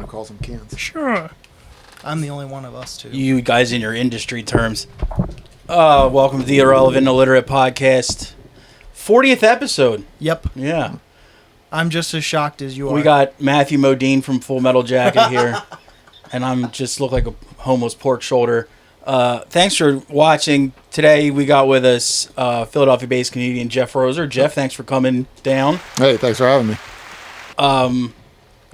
calls them cans. Sure. I'm the only one of us, too. You guys in your industry terms. Welcome to the Irrelevant Illiterate Podcast. 40th episode. Yep. Yeah. I'm just as shocked as you are. We got Matthew Modine from Full Metal Jacket here. And I'm just look like a homeless pork shoulder. Thanks for watching. Today we got with us Philadelphia-based comedian Jeff Roser. Jeff, thanks for coming down. Hey, thanks for having me.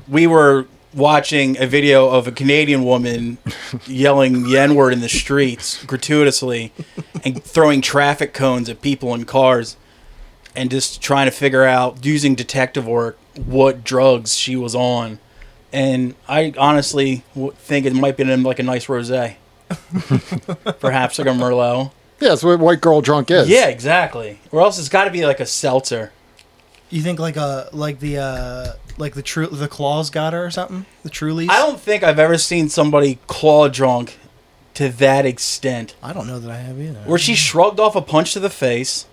We were watching a video of a Canadian woman yelling the N-word in the streets gratuitously and throwing traffic cones at people in cars and just trying to figure out, using detective work, what drugs she was on. And I honestly think it might be like a nice rosé. Perhaps like a Merlot. Yeah, that's what white girl drunk is. Yeah, exactly. Or else it's got to be like a seltzer. You think the claws got her or something? The Trulies? I don't think I've ever seen somebody claw drunk to that extent. I don't know that I have either. Where she shrugged off a punch to the face,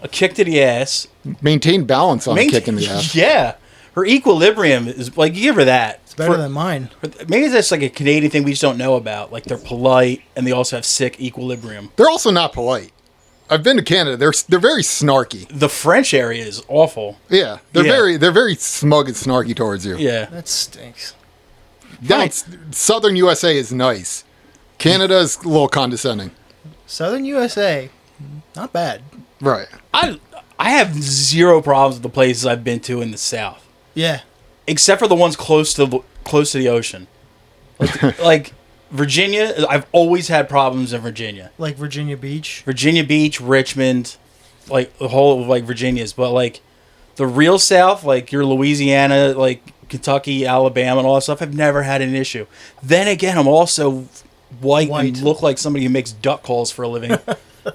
a kick to the ass. Maintain balance on a kick in the ass. Yeah. Her equilibrium is, like, you give her that. It's better than mine. Maybe that's like a Canadian thing we just don't know about. Like, they're polite and they also have sick equilibrium. They're also not polite. I've been to Canada. They're very snarky. The French area is awful. Yeah, they're very smug and snarky towards you. Yeah. That stinks. Southern USA is nice. Canada's a little condescending. Southern USA, not bad. Right. I have zero problems with the places I've been to in the South. Yeah. Except for the ones close to the ocean. Like Virginia, I've always had problems in Virginia. Like Virginia Beach? Virginia Beach, Richmond, like the whole of like Virginia's. But like the real South, like your Louisiana, like Kentucky, Alabama, and all that stuff, I've never had an issue. Then again, I'm also white. And look like somebody who makes duck calls for a living.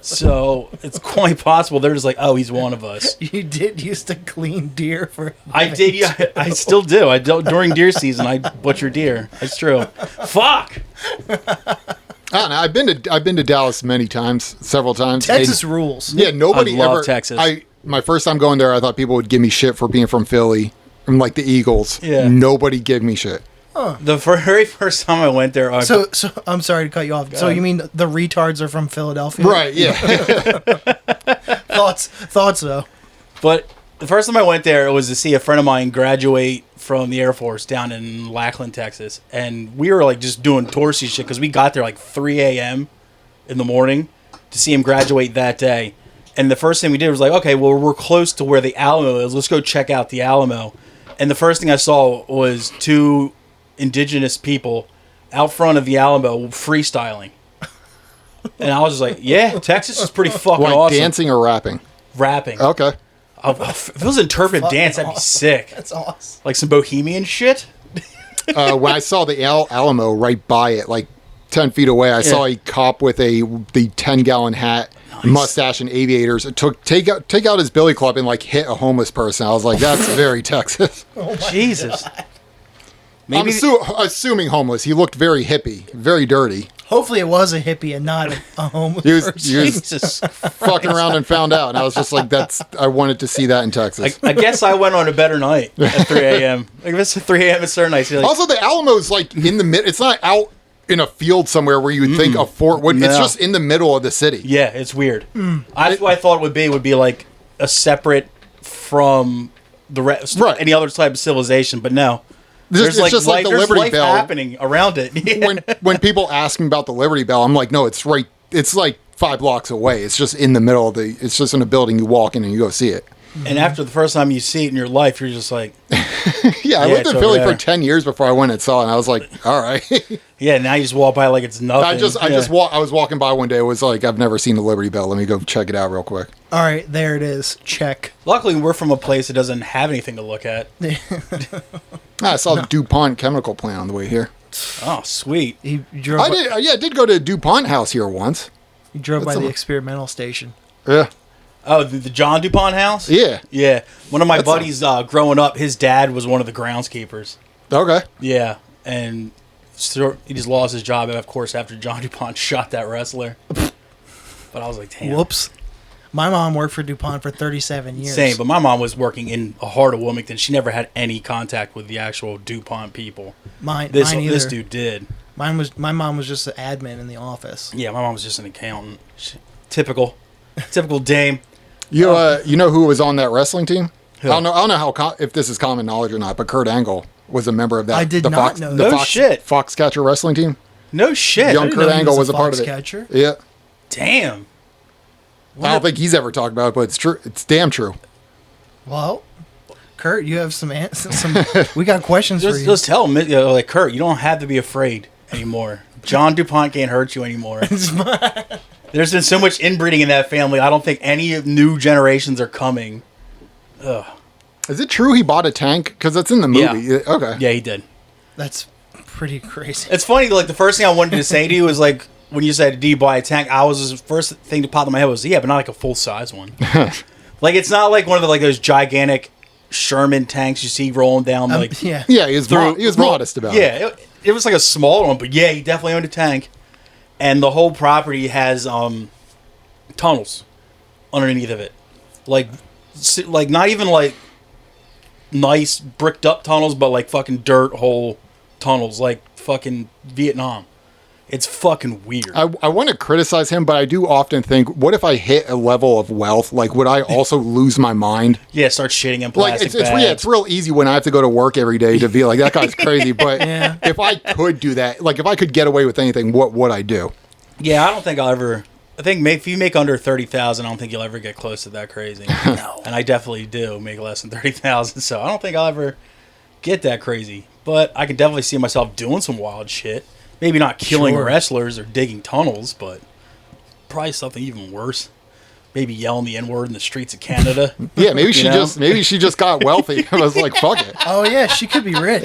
So it's quite possible they're just like, oh, he's one of us. You did used to clean deer for. I did, yeah. I still do. I don't during deer season. I butcher deer. That's true. Fuck. I don't know. I've been to Dallas many times, several times. Texas rules. Yeah, nobody I love ever. Texas. My first time going there, I thought people would give me shit for being from Philly, from like the Eagles. Yeah. Nobody gave me shit. Huh. The very first time I went there, so I'm sorry to cut you off. So you mean the retards are from Philadelphia? Right? Yeah. Thoughts though. But the first time I went there, it was to see a friend of mine graduate from the Air Force down in Lackland, Texas, and we were like just doing touristy shit because we got there like 3 a.m. in the morning to see him graduate that day. And the first thing we did was like, okay, well, we're close to where the Alamo is. Let's go check out the Alamo. And the first thing I saw was two indigenous people out front of the Alamo freestyling. And I was just like, yeah, Texas is pretty fucking awesome. Dancing or rapping? Rapping. Okay. If it was interpretive dance, that'd be sick. That's awesome. Like some bohemian shit. When I saw the Alamo right by it, like 10 feet away, I saw a cop with the 10-gallon hat, mustache, and aviators. Take out his billy club and like hit a homeless person. I was like, that's very Texas. Oh Jesus. God. Maybe I'm assuming homeless. He looked very hippie, very dirty. Hopefully it was a hippie and not a homeless He was person. Jesus. fucking around and found out. And I was just like, I wanted to see that in Texas. I guess I went on a better night at 3 a.m. Like if it's 3 a.m., it's certain nights. Like, Also, the Alamo's like in the mid. It's not out in a field somewhere where you would think a fort would. No. It's just in the middle of the city. yeah, it's weird. That's what I thought it would be like a separate from the rest, Right. any other type of civilization. But no. It's just like the there's Liberty life Bell. happening around it. Yeah. When people ask me about the Liberty Bell, I'm like, no, it's right. It's like 5 blocks away. It's just in the middle of the. It's just in a building. You walk in and you go see it. And after the first time you see it in your life, you're just like, Yeah, I lived it's in Philly over for there. 10 years before I went and saw it. And I was like, all right. yeah. Now you just walk by like it's nothing. I was walking by one day. It was like, I've never seen the Liberty Bell. Let me go check it out real quick. All right, there it is. Check. Luckily, we're from a place that doesn't have anything to look at. I saw the DuPont chemical plant on the way here. Oh, sweet. He drove. I did go to DuPont house here once. He drove by That's the a- experimental station. Yeah. Oh, the John DuPont house? Yeah. Yeah. One of my That's buddies growing up, his dad was one of the groundskeepers. Okay. Yeah. And so he just lost his job, of course, after John DuPont shot that wrestler. But I was like, damn. Whoops. My mom worked for DuPont for 37 years. Same, but my mom was working in the heart of Wilmington. She never had any contact with the actual DuPont people. Mine This either. dude did. My mom was just an admin in the office. Yeah, my mom was just an accountant. Typical dame. You know who was on that wrestling team? Who? I don't know how if this is common knowledge or not, but Kurt Angle was a member of that. I did not know the that. No shit. Foxcatcher wrestling team. No shit. Young Kurt Angle was a part of it. Catcher. Yeah. Damn. I don't think he's ever talked about it, but it's true. It's damn true. Well, Kurt, you have some we got questions for you. Just tell him, like, Kurt, you don't have to be afraid anymore. John DuPont can't hurt you anymore. There's been so much inbreeding in that family. I don't think any new generations are coming. Ugh. Is it true he bought a tank? Because it's in the movie. Yeah. Okay. Yeah, he did. That's pretty crazy. It's funny, like, the first thing I wanted to say to you was, like, when you said, do you buy a tank? The first thing that popped in my head was, yeah, but not like a full-size one. Like, it's not like one of those gigantic Sherman tanks you see rolling down, like... Yeah. Yeah, he was modest about it. Yeah, it was like a smaller one, but yeah, he definitely owned a tank. And the whole property has tunnels underneath of it. Like not even like nice bricked up tunnels, but like fucking dirt hole tunnels, like fucking Vietnam. It's fucking weird. I want to criticize him, but I do often think, what if I hit a level of wealth? Like, would I also lose my mind? Yeah, start shitting in Like, plastic it's bags. real easy when I have to go to work every day to be like, that guy's crazy. But Yeah. if I could do that, like, if I could get away with anything, what would I do? Yeah, I don't think I'll ever... I think if you make under 30,000, I don't think you'll ever get close to that crazy. No. And I definitely do make less than 30,000, so I don't think I'll ever get that crazy. But I can definitely see myself doing some wild shit. Maybe not killing Sure. wrestlers or digging tunnels, but probably something even worse. Maybe yelling the N-word in the streets of Canada. Yeah, maybe she know? just got wealthy. I was like, fuck it. Oh yeah, she could be rich.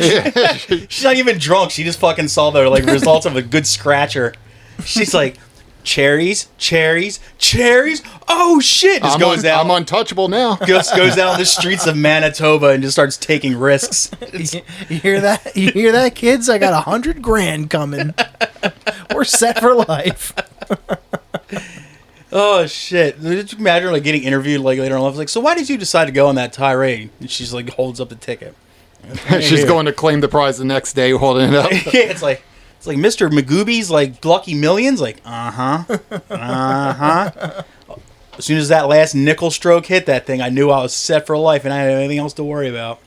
She's not even drunk. She just fucking saw the results of a good scratcher. She's like, cherries, cherries, cherries. Oh shit! Just goes out. I'm untouchable now. Just goes down the streets of Manitoba and just starts taking risks. You hear that? You hear that, kids? I got $100 grand coming. We're set for life. Oh shit! Did you imagine like getting interviewed like later on? I was like, so why did you decide to go on that tirade? And she's like, holds up the ticket. She's going to claim the prize the next day, holding it up. Yeah, it's like Mr. Magooby's like Lucky Millions. Like, As soon as that last nickel stroke hit that thing, I knew I was set for life and I didn't have anything else to worry about.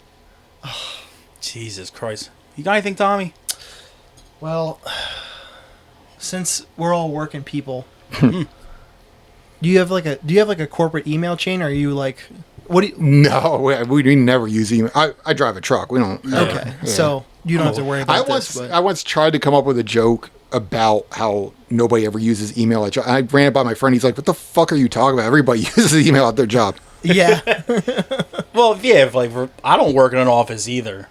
Jesus Christ! You got anything, Tommy? Well, since we're all working people, do you have like a corporate email chain? Or are you like, what do you? No, we never use email. I drive a truck. We don't. Okay, yeah. so you don't have to worry about I once tried to come up with a joke about how nobody ever uses email at job. I ran it by my friend. He's like, "What the fuck are you talking about? Everybody uses email at their job." Yeah. Well, yeah. I don't work in an office either,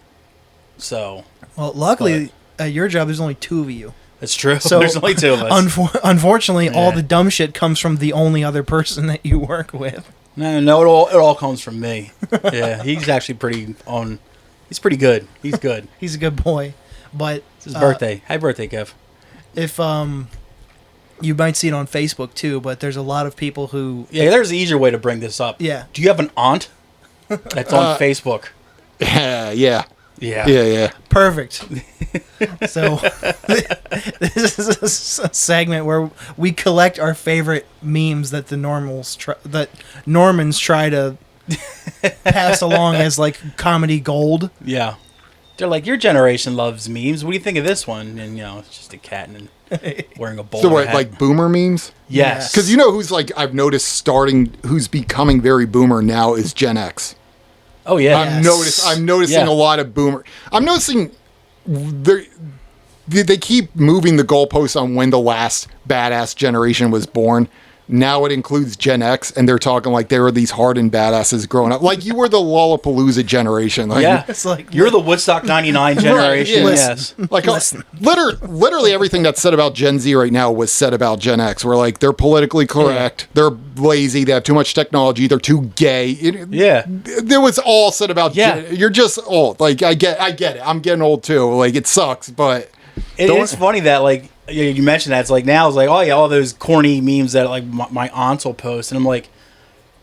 so Well, luckily at your job, there's only 2 of you. it's true. So There's only 2 of us. Unfortunately, all Yeah. the dumb shit comes from the only other person that you work with. No, it all comes from me. Yeah, he's actually pretty on. He's pretty good. He's good. He's a good boy, but It's his birthday. Happy birthday, Kev. if you might see it on Facebook too, but there's a lot of people who Yeah, there's an easier way to bring this up. Yeah. Do you have an aunt that's on Facebook? Yeah. Yeah. perfect. So this is a segment where we collect our favorite memes that that Normans try to pass along as like comedy gold. Yeah. They're like, your generation loves memes. What do you think of this one? And, it's just a cat and wearing a bowler So what, hat. like boomer memes? Yes. Because who's like I've noticed who's becoming very boomer now is Gen X. Oh, yeah. I'm noticing Yeah. a lot of boomer. I'm noticing they keep moving the goalposts on when the last badass generation was born. Now it includes Gen X, and they're talking like they were these hardened badasses growing up. Like you were the Lollapalooza generation. Like, Yeah. It's like You're the Woodstock 99 generation. yeah. Yes. Like Listen. literally everything that's said about Gen Z right now was said about Gen X. Where like they're politically correct, they're lazy, they have too much technology, they're too gay. Yeah. There was all said about you're just old. Like I get it. I'm getting old too. Like it sucks, but It is funny that, like, you mentioned that. It's like, now it's like, oh, yeah, all those corny memes that, like, my aunts will post. And I'm like,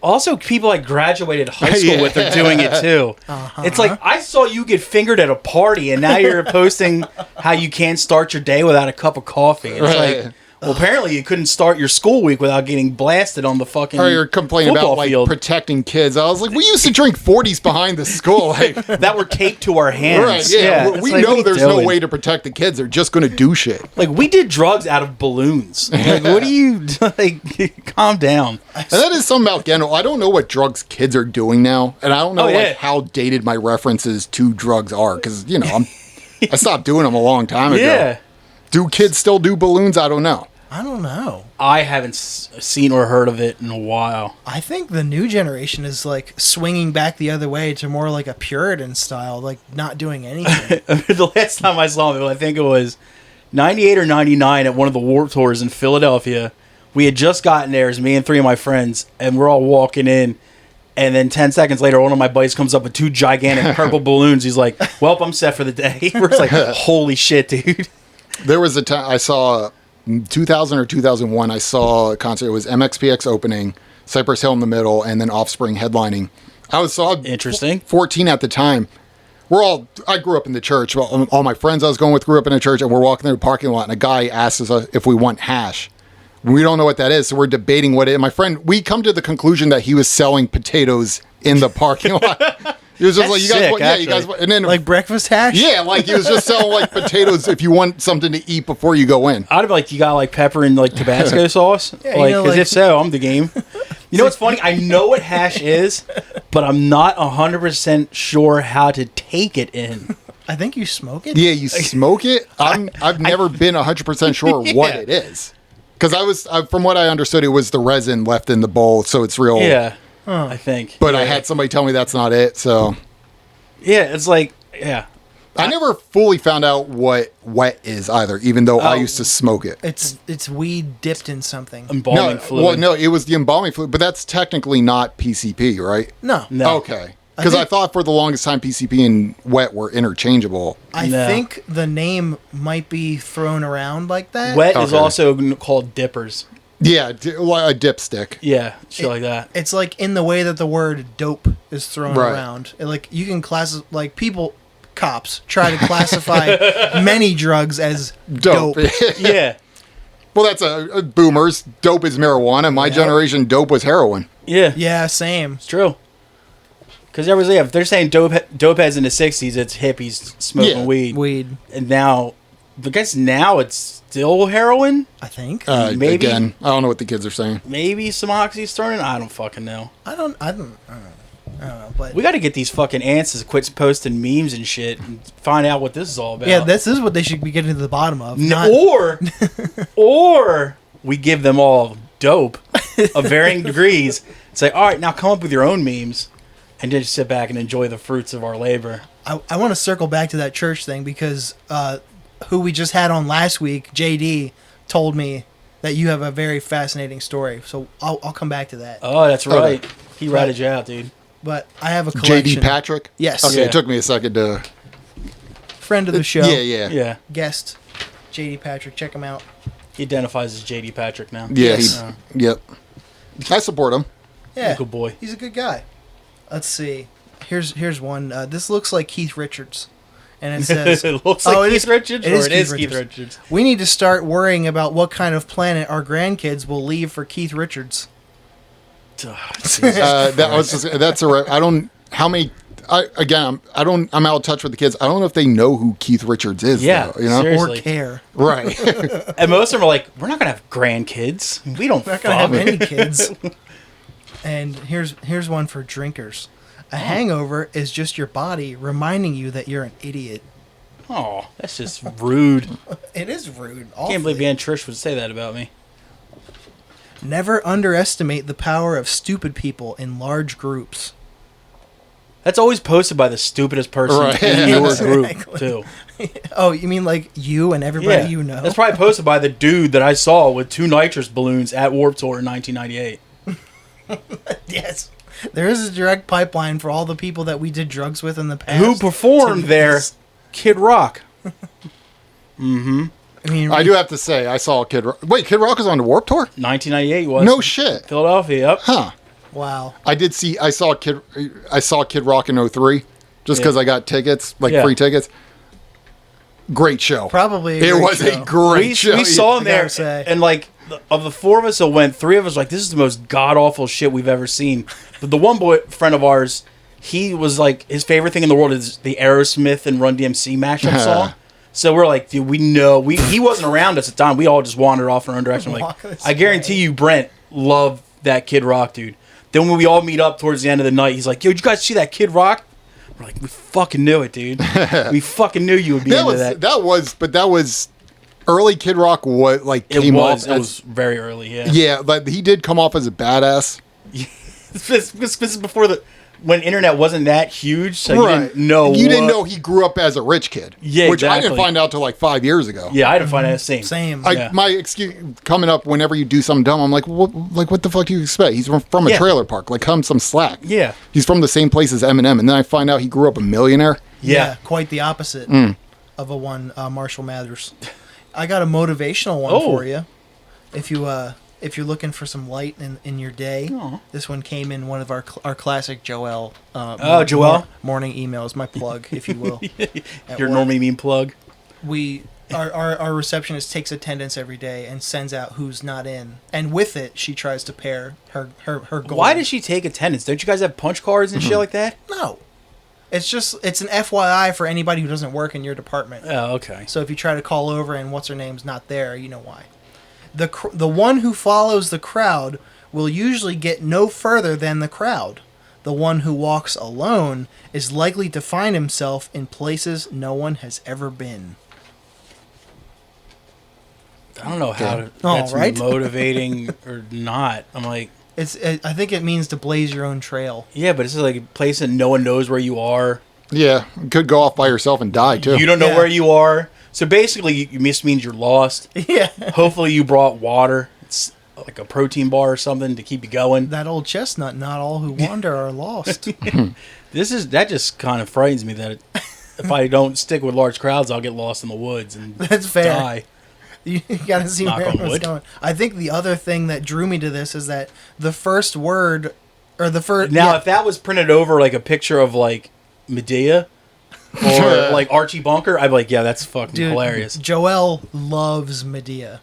Also, people I graduated high school Yeah. with are doing it too. It's like, I saw you get fingered at a party, and now you're posting how you can't start your day without a cup of coffee. It's Right. like, well, apparently you couldn't start your school week without getting blasted on the fucking Or you're complaining football about like field protecting kids. I was like, we used to drink 40s behind the school. Like, that were taped to our hands. right? Yeah, it's we like, what know are you there's no doing? way to protect the kids. They're just going to do shit. Like, we did drugs out of balloons. Like, what do you like? Calm down. And that is something about Geno. I don't know what drugs kids are doing now, and I don't know Oh, yeah. like how dated my references to drugs are because I stopped doing them a long time ago. Yeah. Do kids still do balloons? I don't know. I don't know. I haven't seen or heard of it in a while. I think the new generation is like swinging back the other way to more like a Puritan style, like not doing anything. The last time I saw him, I think it was 98 or 99 at one of the Warped Tours in Philadelphia. We had just gotten there, as me and 3 of my friends, and we're all walking in. And then 10 seconds later, one of my buddies comes up with 2 gigantic purple balloons. He's like, well, I'm set for the day. We're just like, holy shit, dude. There was a time I saw 2000 or 2001. I saw a concert. It was MXPX opening, Cypress Hill in the middle, and then Offspring headlining. I was Interesting. 14 at the time. I grew up in the church. Well, all my friends I was going with grew up in the church, and we're walking through the parking lot, and a guy asks us if we want hash. We don't know what that is, so we're debating what it is. My friend, we come to the conclusion that he was selling potatoes in the parking lot. He was just That's like, "You guys, sick, want, yeah, you guys," actually. and then Like breakfast hash? yeah, like he was just selling like potatoes if you want something to eat before you go in. I'd be like, you got like pepper and like Tabasco sauce? Yeah, you Like, know, because like- if so, I'm the game. You know what's funny? I know what hash is, but I'm not 100% sure how to take it in. I think you smoke it. Yeah, you smoke it. I've never been 100% sure what Yeah. it is. Because from what I understood, it was the resin left in the bowl, so it's real. Yeah, I think. But yeah. I had somebody tell me that's not it, so Yeah, it's like, yeah. I never fully found out what wet is either, even though I Oh. used to smoke it. It's weed dipped in something. Embalming No, fluid. well, no, it was the embalming fluid, but that's technically not PCP, right? No. No. Okay. Because I think- thought for the longest time PCP and wet were interchangeable. I No. think the name might be thrown around like that. Wet is Okay. also called dippers. Yeah, like a dipstick. Yeah, shit like that. It's like in the way that the word dope is thrown Right. around. Like you can cops try to classify many drugs as Dope. dope. Yeah, Well, that's a boomers. Dope is marijuana. My generation, dope was heroin. yeah, Yeah, same. it's true. Because if they're saying dope heads in the 60s, it's hippies smoking Yeah. weed. Weed, And now, I guess now it's still heroin? I think. Maybe. Again, I don't know what the kids are saying. Maybe some oxy's thrown in? I don't fucking know. I don't know. But We got to get these fucking ants to quit posting memes and shit and find out what this is all about. yeah, this is what they should be getting to the bottom of. N- Not, or we give them all dope of varying degrees. Say, all right, now come up with your own memes, and just sit back and enjoy the fruits of our labor. I want to circle back to that church thing because who we just had on last week, JD, told me that you have a very fascinating story. So I'll come back to that. Oh, that's Okay. right. He ratted you out, dude. But I have a collection. JD Patrick? Yes. Okay, Yeah. it took me a second to. Friend of the show. Yeah. Yeah. Guest. JD Patrick. Check him out. He identifies as JD Patrick now. Yeah, Yes. yep. I support him. Yeah. Good boy. He's a good guy. Let's see. Here's one. This looks like Keith Richards. And it says, It looks like Oh, it Keith is- Richards, it or is it is Keith Keith Richards. Richards. we need to start worrying about what kind of planet our grandkids will leave for Keith Richards. That's a. I don't. How many? I'm out of touch with the kids. I don't know if they know who Keith Richards is. Yeah, though, you know. seriously. Or care. Right. And most of them are like, we're not going to have grandkids. We don't We're not going to have fuck. any kids. And here's one for drinkers. A hangover is just your body reminding you that you're an idiot. Oh, that's just rude. It is rude. I can't believe Aunt Trish would say that about me. Never underestimate the power of stupid people in large groups. That's always posted by the stupidest person Right. in your group, Exactly. too. Oh, you mean like you and everybody Yeah. you know? That's probably posted by the dude that I saw with 2 nitrous balloons at Warped Tour in 1998. Yes. There is a direct pipeline for all the people that we did drugs with in the past. Who performed to there? this. Kid Rock. I mean, I do have to say, I saw Kid Rock. Wait, Kid Rock was on the Warped Tour? 1998 was. No shit. Philadelphia, yep. Huh. Wow. I saw Kid Rock in 03 just because I got tickets, free tickets. Great show. Probably. It was a great show. We saw him there, gotta say. and of the four of us that went, three of us this is the most god awful shit we've ever seen. But the one friend of ours, he was his favorite thing in the world is the Aerosmith and Run DMC mashup song. So we're like, dude, we know he wasn't around us at the time. We all just wandered off in our own direction. I guarantee you, Brent loved that Kid Rock, dude. Then when we all meet up towards the end of the night, he's like, yo, did you guys see that Kid Rock? We're like, we fucking knew it, dude. We fucking knew you would be into that. That was early Kid Rock. Came off. It was very early. Yeah. Yeah, but he did come off as a badass. This is before when internet wasn't that huge, so you didn't know. You didn't know he grew up as a rich kid. Yeah, which exactly. I didn't find out till 5 years ago. Yeah, I had to find out the same. Same. My excuse coming up whenever you do something dumb, I'm like, what the fuck do you expect? He's from a trailer park. Cut him some slack. Yeah. He's from the same place as Eminem, and then I find out he grew up a millionaire. Yeah, quite the opposite of a one Marshall Mathers. I got a motivational one for you. If you're looking for some light in your day, this one came in one of our classic Joel. Joel morning emails. My plug, if you will. Your normally mean plug. Our receptionist takes attendance every day and sends out who's not in, and with it, she tries to pair her goal. Why does she take attendance? Don't you guys have punch cards and shit like that? No. It's an FYI for anybody who doesn't work in your department. Oh, okay. So if you try to call over and what's her name's not there, you know why. The one who follows the crowd will usually get no further than the crowd. The one who walks alone is likely to find himself in places no one has ever been. I don't know how that's motivating or not. I'm like... I think it means to blaze your own trail. Yeah, but it's like a place that no one knows where you are. Yeah, you could go off by yourself and die, too. You don't know where you are. So basically, this means you're lost. Yeah. Hopefully you brought water. It's like a protein bar or something to keep you going. That old chestnut, not all who wander are lost. That just kind of frightens me that if I don't stick with large crowds, I'll get lost in the woods and That's fair. die. You gotta see Knock where on it's wood. going. I think the other thing that drew me to this is that the first word, or the first... Now, if that was printed over like a picture of like Medea or like Archie Bunker, I'd be like, yeah, that's fucking hilarious. Joelle loves Medea.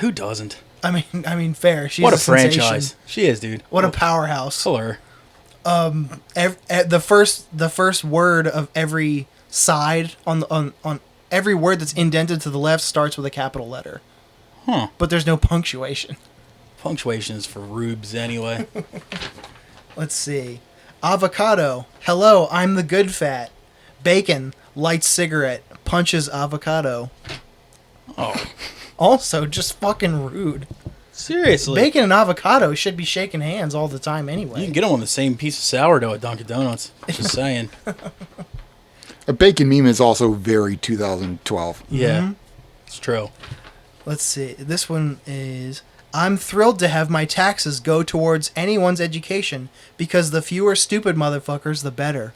Who doesn't? I mean, fair. She's What a sensation. franchise. She is, dude. What a powerhouse. Tell her. The first word of every side on every word that's indented to the left starts with a capital letter. Huh. But there's no punctuation. Punctuation is for rubes anyway. Let's see. Avocado. Hello, I'm the good fat. Bacon. Lights cigarette. Punches avocado. Oh. Also, just fucking rude. Seriously. Bacon and avocado should be shaking hands all the time anyway. You can get them on the same piece of sourdough at Dunkin' Donuts. Just saying. A bacon meme is also very 2012. Yeah. It's true. Let's see. This one is... I'm thrilled to have my taxes go towards anyone's education because the fewer stupid motherfuckers, the better.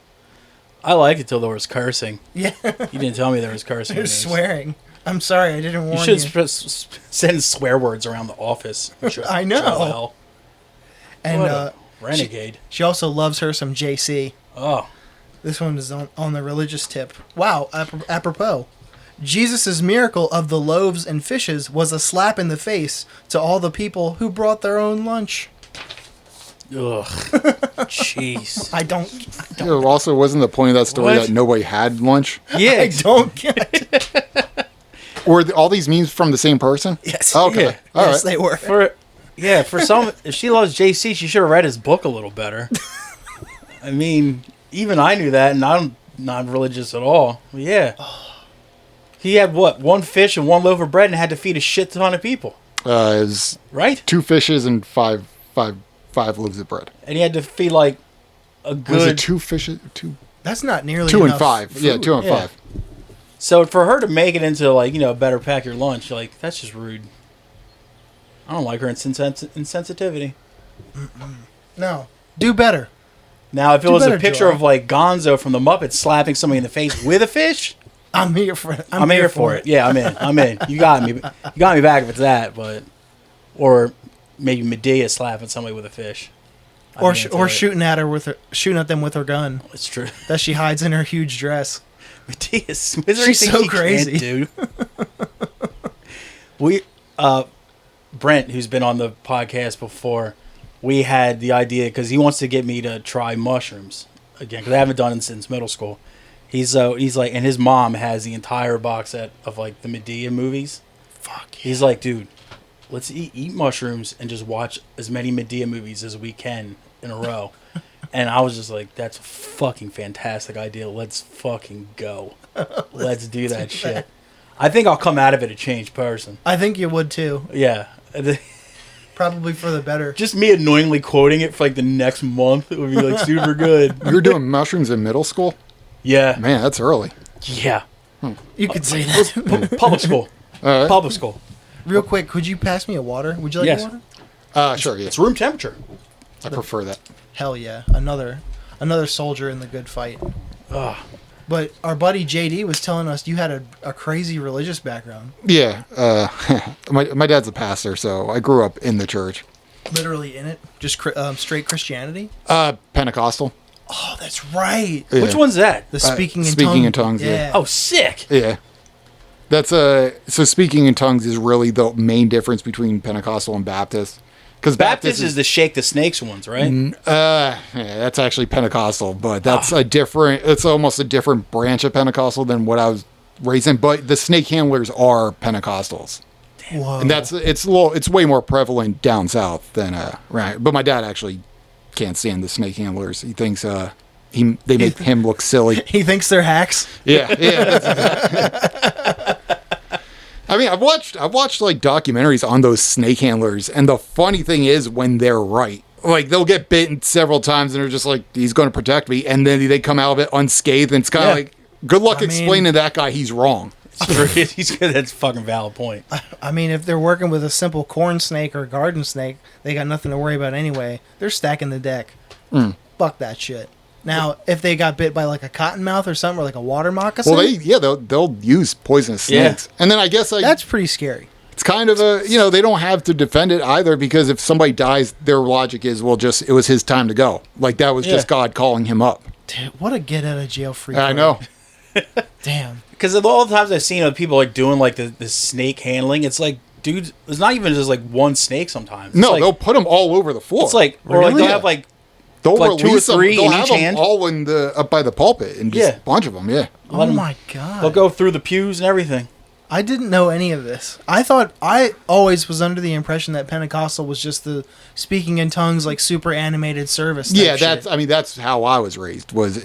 I liked it till there was cursing. Yeah. You didn't tell me there was cursing. There's swearing. I'm sorry, I didn't warn you. You should send swear words around the office. I know. Joel. And What a renegade. She also loves her some JC. Oh. This one is on the religious tip. Wow, apropos. Jesus' miracle of the loaves and fishes was a slap in the face to all the people who brought their own lunch. Ugh. Jeez. I don't It also wasn't the point of that story What? that nobody had lunch. Yeah. I don't get it. Were all these memes from the same person? Yes. Okay. Yeah. All Yes, right. they were. For some, if she loves JC, she should have read his book a little better. I mean, even I knew that, and I'm not religious at all. But yeah. He had what? One fish and one loaf of bread and had to feed a shit ton of people. It was Right? 2 fishes and five loaves of bread. And he had to feed like a good... Was it 2 fishes? 2 That's not nearly 2 and enough 5. Yeah, food. 2 and Yeah. 5. So for her to make it into like, better pack your lunch, like, that's just rude. I don't like her insensitivity. No. Do better. Now, if it Do was a better, picture Joel. of like Gonzo from the Muppets slapping somebody in the face with a fish, I'm here for it. I'm here for it. Yeah, I'm in. You got me. You got me back if it's that, but or maybe Medea slapping somebody with a fish. Or shooting at them with her gun It's true. that she hides in her huge dress. Medea Smith, She's so crazy, dude. We, Brent, who's been on the podcast before, we had the idea because he wants to get me to try mushrooms again because I haven't done it since middle school. He's like, and his mom has the entire box set of like the Medea movies. Fuck. Yeah. He's like, dude, let's eat mushrooms and just watch as many Medea movies as we can in a row. And I was just like, that's a fucking fantastic idea. Let's fucking go. Let's do that shit. I think I'll come out of it a changed person. I think you would too. Yeah. Probably for the better. Just me annoyingly quoting it for like the next month. It would be like super good. You were doing mushrooms in middle school? Yeah. Man, that's early. Yeah. You could say that. Public school. All right. Public school. Real quick, could you pass me a water? Would you like Yes. a water? Sure, yes. It's room temperature. I prefer that. Hell yeah. Another soldier in the good fight. Ugh. But our buddy JD was telling us you had a crazy religious background. Yeah. My dad's a pastor, so I grew up in the church. Literally in it? Just straight Christianity? Pentecostal. Oh, that's right. Yeah. Which one's that? The speaking in speaking tongues. in tongues, yeah. Oh, sick. Yeah. That's so speaking in tongues is really the main difference between Pentecostal and Baptist. Because Baptist is the shake the snakes ones, right? yeah, that's actually Pentecostal, but that's it's almost a different branch of Pentecostal than what I was raised in. But the snake handlers are Pentecostals. Whoa. And it's way more prevalent down south than right. But my dad actually can't stand the snake handlers. He thinks they make him look silly. He thinks they're hacks. Yeah. That's exactly. I mean, I've watched like documentaries on those snake handlers, and the funny thing is when they're right. Like they'll get bitten several times, and they're just like, "He's going to protect me," and then they come out of it unscathed, and it's kind of like, "Good luck explaining to that guy he's wrong." He's good. That's a fucking valid point. I mean, if they're working with a simple corn snake or garden snake, they got nothing to worry about anyway. They're stacking the deck. Fuck that shit. Now, if they got bit by like a cottonmouth or something, or like a water moccasin, well, they'll use poisonous snakes, and then I guess that's pretty scary. It's kind of they don't have to defend it either, because if somebody dies, their logic is, well, it was his time to go. Like that was just God calling him up. Dude, what a get out of jail free. I know. Damn. Because of all the times I've seen of people like doing like the snake handling, it's like, dude, it's not even just like one snake sometimes. It's They'll put them all over the floor. It's like, or like they'll have like. They'll like release 2 or 3 them. They'll in have each them hand. all up by the pulpit, and just a bunch of them. Yeah. Oh my god. They'll go through the pews and everything. I didn't know any of this. I always was under the impression that Pentecostal was just the speaking in tongues, like super animated service. Yeah, shit. that's how I was raised. Was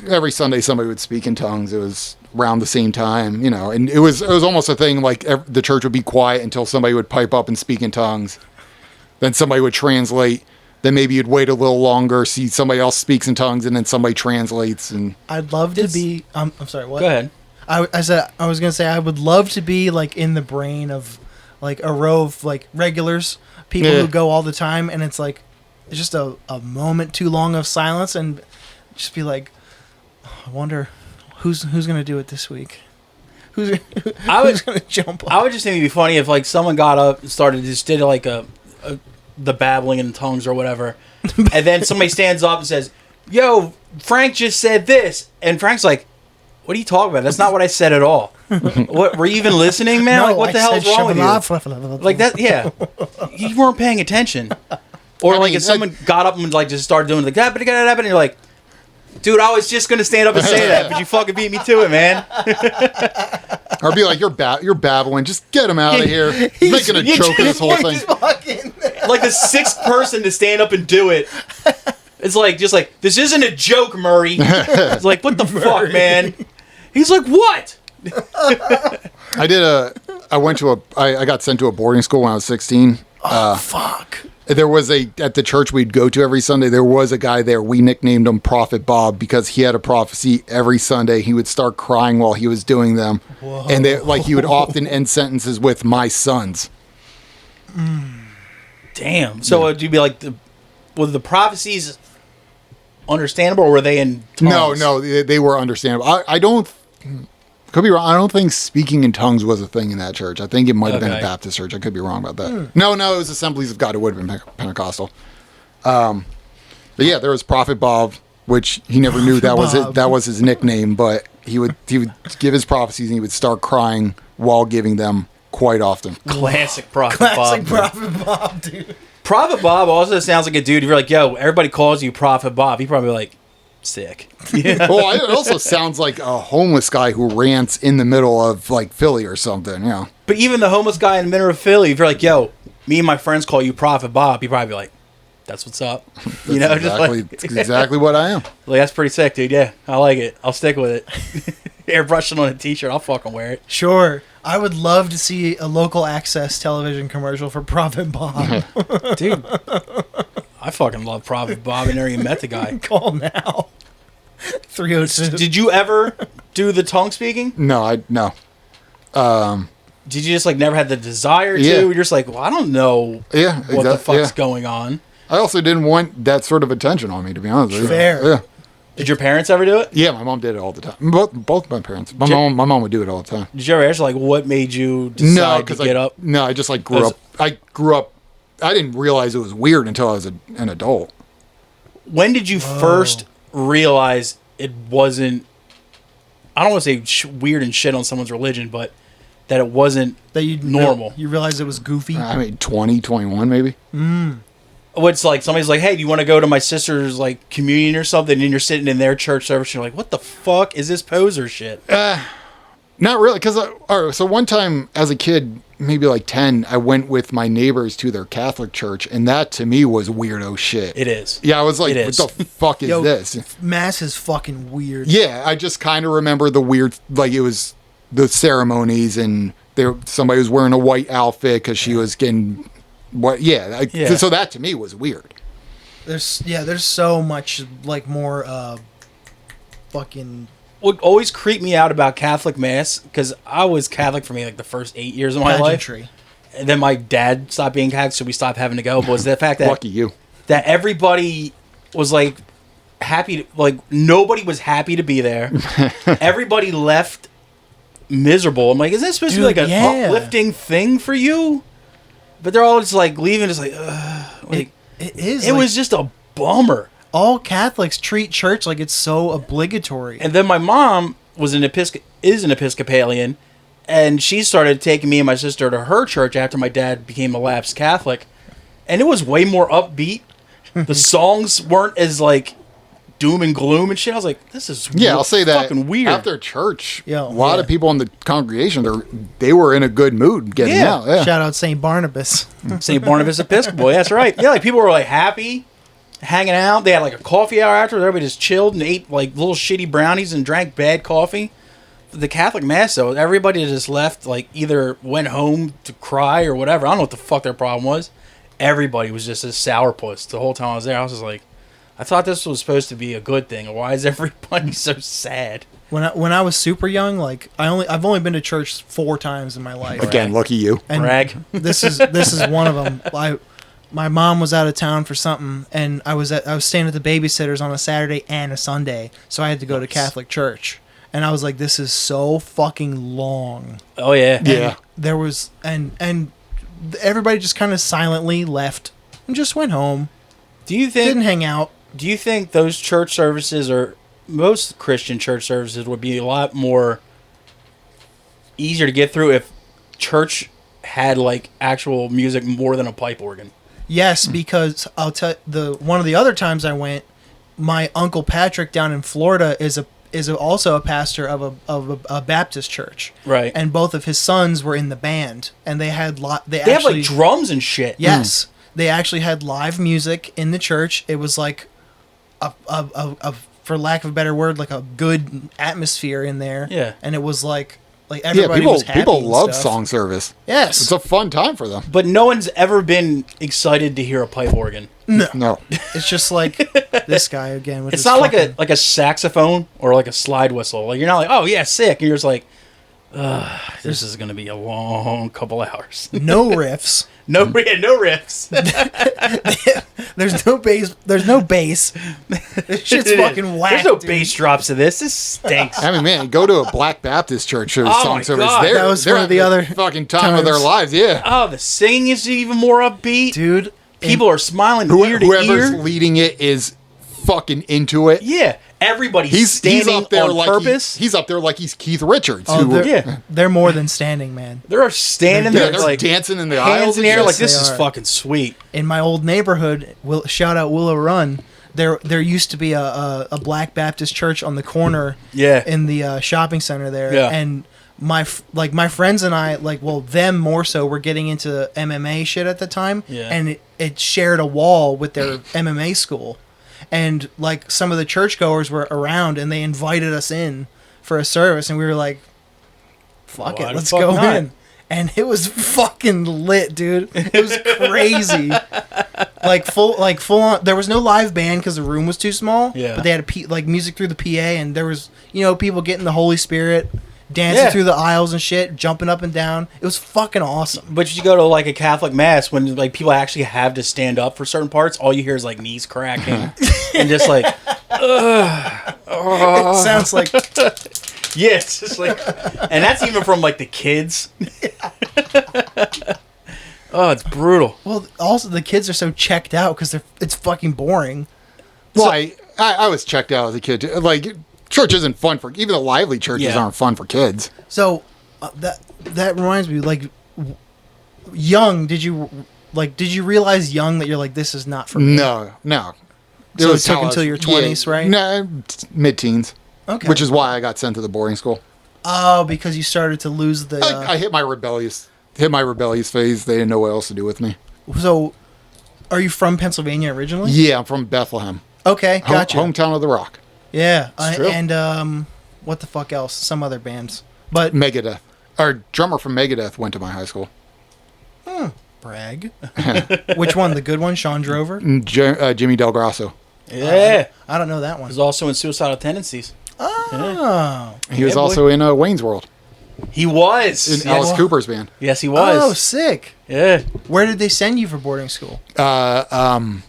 every Sunday somebody would speak in tongues. It was around the same time, and it was almost a thing like the church would be quiet until somebody would pipe up and speak in tongues. Then somebody would translate. Then maybe you'd wait a little longer, see somebody else speaks in tongues, and then somebody translates. And I'd love to be. I'm sorry. What? Go ahead. I was gonna say I would love to be like in the brain of like a row of like regulars, people who go all the time, and it's like it's just a moment too long of silence, and just be like, I wonder who's gonna do it this week. Who's gonna jump up? I would just think it'd be funny if like someone got up and did like the babbling in tongues or whatever, and then somebody stands up and says, "Yo, Frank just said this," and Frank's like, "What are you talking about? That's not what I said at all. What were you even listening, man? No, like, what the hell's wrong with you? Like that? Yeah, you weren't paying attention." Or like if someone got up and like just started doing like that, and you're like, "Dude, I was just gonna stand up and say that, but you fucking beat me to it, man." or be like, "You're babbling. Just get him out of here. He's making a joke of this whole thing." Like the 6th person to stand up and do it. It's like, just like, this isn't a joke, Murray. It's like, what the fuck, man? He's like, what? I got sent to a boarding school when I was 16. Fuck. There was at the church we'd go to every Sunday, there was a guy there. We nicknamed him Prophet Bob because he had a prophecy every Sunday. He would start crying while he was doing them. Whoa. And he would often end sentences with "my sons." Damn. So would you be like, were the prophecies understandable, or were they in tongues? No, they were understandable. Could be wrong. I don't think speaking in tongues was a thing in that church. I think it might have been a Baptist church. I could be wrong about that. No, it was Assemblies of God. It would have been Pentecostal. But yeah, there was Prophet Bob, which he never knew that was Bob. that was his nickname, but he would give his prophecies and he would start crying while giving them quite often. Classic Prophet Classic Bob. Prophet Bob, dude. Prophet Bob also sounds like a dude. If you're like, yo, everybody calls you Prophet Bob, he probably like, sick. Yeah. Well, it also sounds like a homeless guy who rants in the middle of like Philly or something, you know. But even the homeless guy in the middle of Philly, if you're like, yo, me and my friends call you Prophet Bob, he'd probably be like, that's what's up. You know, That's exactly what I am. like, that's pretty sick, dude. Yeah, I like it. I'll stick with it. Airbrushing on a t-shirt, I'll fucking wear it. Sure. I would love to see a local access television commercial for Prophet Bob. Dude, I fucking love Prophet Bob. I never even met the guy. Call now. 302. Did you ever do the tongue speaking? No. Did you just like never had the desire to? Yeah. You're just like, well, I don't know Yeah, what the fuck's yeah. going on. I also didn't want that sort of attention on me, to be honest with you. Fair. Yeah. Did your parents ever do it? Yeah, my mom did it all the time. Both my parents. My mom would do it all the time. Did you ever ask like what made you decide to get up? No, I just like grew up. I grew up. I didn't realize it was weird until I was an adult. When did you first realize it wasn't? I don't want to say weird and shit on someone's religion, but that it wasn't That you normal. You realized it was goofy. I mean, 20, 21 maybe. What's like somebody's like, hey, do you want to go to my sister's like communion or something? And you're sitting in their church service, and you're like, what the fuck is this poser shit? Not really, because so one time as a kid, maybe like 10, I went with my neighbors to their Catholic church, and that to me was weirdo shit. It is. Yeah, I was like, It what is. the fuck is Yo, this? Mass is fucking weird. Yeah, I just kind of remember the weird, like it was the ceremonies, and somebody was wearing a white outfit because she was getting what? Yeah, Yeah. So that to me was weird. There's so much like more fucking What always creeped me out about Catholic Mass, because I was Catholic for me like the first 8 years of my life. pageantry. And then my dad stopped being Catholic, so we stopped having to go. But was the fact that Lucky you. that everybody was like happy to, like nobody was happy to be there. Everybody left miserable. I'm like, is this supposed to be like Dude, an yeah. uplifting thing for you? But they're all just like leaving, just like, like It is. it like, was just a bummer. all Catholics treat church like it's so obligatory. And then my mom was an Episcopalian, and she started taking me and my sister to her church after my dad became a lapsed Catholic, and it was way more upbeat. The songs weren't as like doom and gloom and shit. I was like, this is I'll say that fucking weird. after church, Yo, a lot of people in the congregation, they were in a good mood getting Yeah. out. Yeah. Shout out St. Barnabas. St. Barnabas Episcopal. Yeah, that's right. Yeah, like people were like happy, hanging out. They had like a coffee hour after. Everybody just chilled and ate like little shitty brownies and drank bad coffee. The Catholic Mass, though, everybody just left, like either went home to cry or whatever. I don't know what the fuck their problem was. Everybody was just a sourpuss the whole time I was there. I was just like, I thought this was supposed to be a good thing. Why is everybody so sad? When I was super young, like I've only been to church 4 times in my life. Again, lucky you. And Brag. this is one of them. My mom was out of town for something, and I was staying at the babysitter's on a Saturday and a Sunday, so I had to go to Catholic church. And I was like, this is so fucking long. Oh yeah. Yeah. There was and everybody just kind of silently left and just went home. Do you Didn't think? hang out. Do you think those church services, or most Christian church services, would be a lot more easier to get through if church had like actual music more than a pipe organ? Yes, because I'll tell one of the other times I went, my uncle Patrick down in Florida is also a pastor of a Baptist church. Right. And both of his sons were in the band, and they had They have like drums and shit. Yes, they actually had live music in the church. It was like a for lack of a better word, like a good atmosphere in there. Yeah. And it was like everybody Yeah, was happy people and love stuff. song service. Yes. It's a fun time for them. But no one's ever been excited to hear a pipe organ. No. It's just like this guy again. With It's his not fucking- like a saxophone or like a slide whistle. Like you're not like, oh yeah, sick. And you're just like, this is gonna be a long couple hours. no riffs. No riffs. There's no bass. There's no bass. This shit's It is. fucking whack. There's no dude. bass drops to this. This stinks. I mean, man, go to a Black Baptist church or Oh song my service. God. They're, That was they're one of the having other fucking time of their times. lives. Yeah. Oh, the singing is even more upbeat. Dude. People are smiling ear to Whoever's ear. leading it is fucking into it. Yeah, everybody's He's standing up there on like purpose. he's up there like he's Keith Richards. Oh, who, they're more than standing, man. They're standing yeah, there they're like dancing in the hands aisles. in the air and like shit. this is They are. fucking sweet. In my old neighborhood, shout out Willow Run. There used to be a Black Baptist church on the corner. Yeah. In the shopping center there. Yeah. And my friends and I, them more so, were getting into MMA shit at the time. Yeah. And it shared a wall with their MMA school. And like some of the churchgoers were around, and they invited us in for a service, and we were like, "Fuck Why it, the let's fuck go not? in." And it was fucking lit, dude. It was crazy. full on. There was no live band because the room was too small. Yeah. But they had music through the PA, and there was people getting the Holy Spirit, dancing Yeah. through the aisles and shit, jumping up and down. It was fucking awesome. But you go to like a Catholic mass when like people actually have to stand up for certain parts. All you hear is like knees cracking and just like, It sounds like yeah, it's just like, and that's even from like the kids. Oh, it's brutal. well. Also, the kids are so checked out because it's fucking boring. Well, I was checked out as a kid. Too. Like, church isn't fun for even the lively churches Yeah. aren't fun for kids. So that reminds me, young. Did you realize young that you're like, this is not for me? No. So it was took how I until was- your 20s, right? No, mid-teens. Okay. Which is why I got sent to the boarding school. Oh, because you started to lose the. I hit my rebellious phase. They didn't know what else to do with me. So, are you from Pennsylvania originally? Yeah, I'm from Bethlehem, Okay, gotcha. hometown of the Rock. Yeah, true. and what the fuck else? Some other bands, but Megadeth. Our drummer from Megadeth went to my high school. brag. Which one? The good one, Sean Drover? Jimmy Del Grasso. Yeah, I don't know that one. was also in Suicidal Tendencies. Oh, He was Yeah, boy. also in Wayne's World He was. in Alice Cooper's band. Yes, he was. oh, sick. Yeah. Where did they send you for boarding school? Factoryville,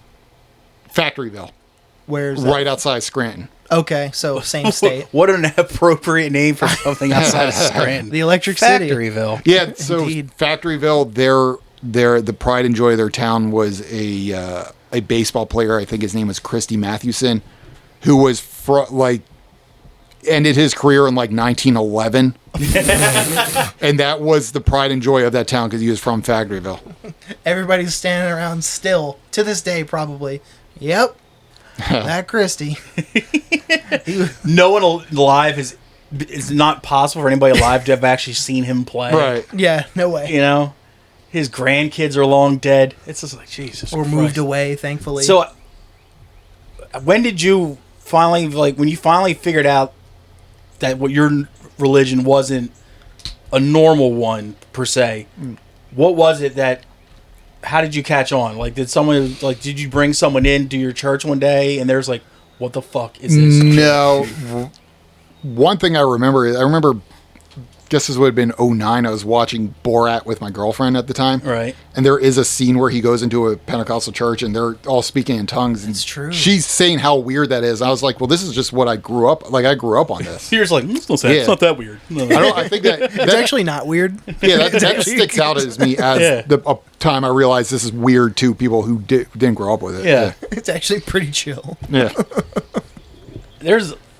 Where's that? right outside Scranton. Okay, so same state. What an appropriate name for something outside of Scranton. The Electric City. Factoryville. Yeah, so Indeed. Factoryville, the pride and joy of their town was a baseball player. I think his name was Christy Mathewson, who was ended his career in 1911, and that was the pride and joy of that town because he was from Factoryville. Everybody's standing around still to this day, probably. Yep, that Christie. No one alive it's not possible for anybody alive to have actually seen him play. Right. Yeah, no way. You know, his grandkids are long dead. It's just like Jesus. Or Christ. moved away, thankfully. So, when did you finally when you finally figured out that what your religion wasn't a normal one per se? What was it that? How did you catch on? Did you bring someone into your church one day and there's like, what the fuck is this? No. One thing I remember, guess this would have been 2009. I was watching Borat with my girlfriend at the time. Right. And there is a scene where he goes into a Pentecostal church and they're all speaking in tongues. And It's true. She's saying how weird that is. I was like, well, this is just what I grew up on this. You're just like, it's not Yeah. that weird. No. I think that it's actually not weird. yeah, that sticks out as me as Yeah. the time I realized this is weird to people who didn't grow up with it. Yeah. It's actually pretty chill. Yeah.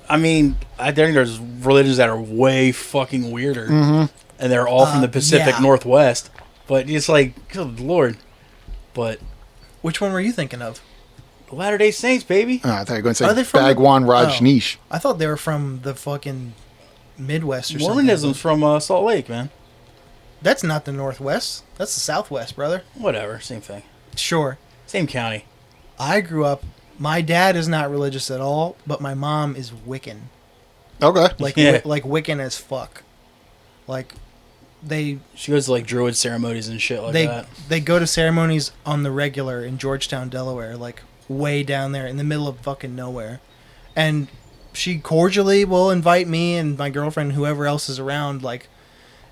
I think there's religions that are way fucking weirder. Mm-hmm. And they're all from the Pacific yeah. Northwest. But it's like, good Lord. But Which one were you thinking of? the Latter-day Saints, baby. I thought you were going to Are say they from Bhagwan Rajneesh. I thought they were from the fucking Midwest or something. Mormonism's from Salt Lake, man. That's not the Northwest. That's the Southwest, brother. Whatever, same thing. Sure. Same county. I grew up. My dad is not religious at all, but my mom is Wiccan. Okay. Like Yeah. like Wiccan as fuck. Like they She goes to like druid ceremonies and shit like that. they go to ceremonies on the regular in Georgetown, Delaware, like way down there in the middle of fucking nowhere. And she cordially will invite me and my girlfriend, whoever else is around, like,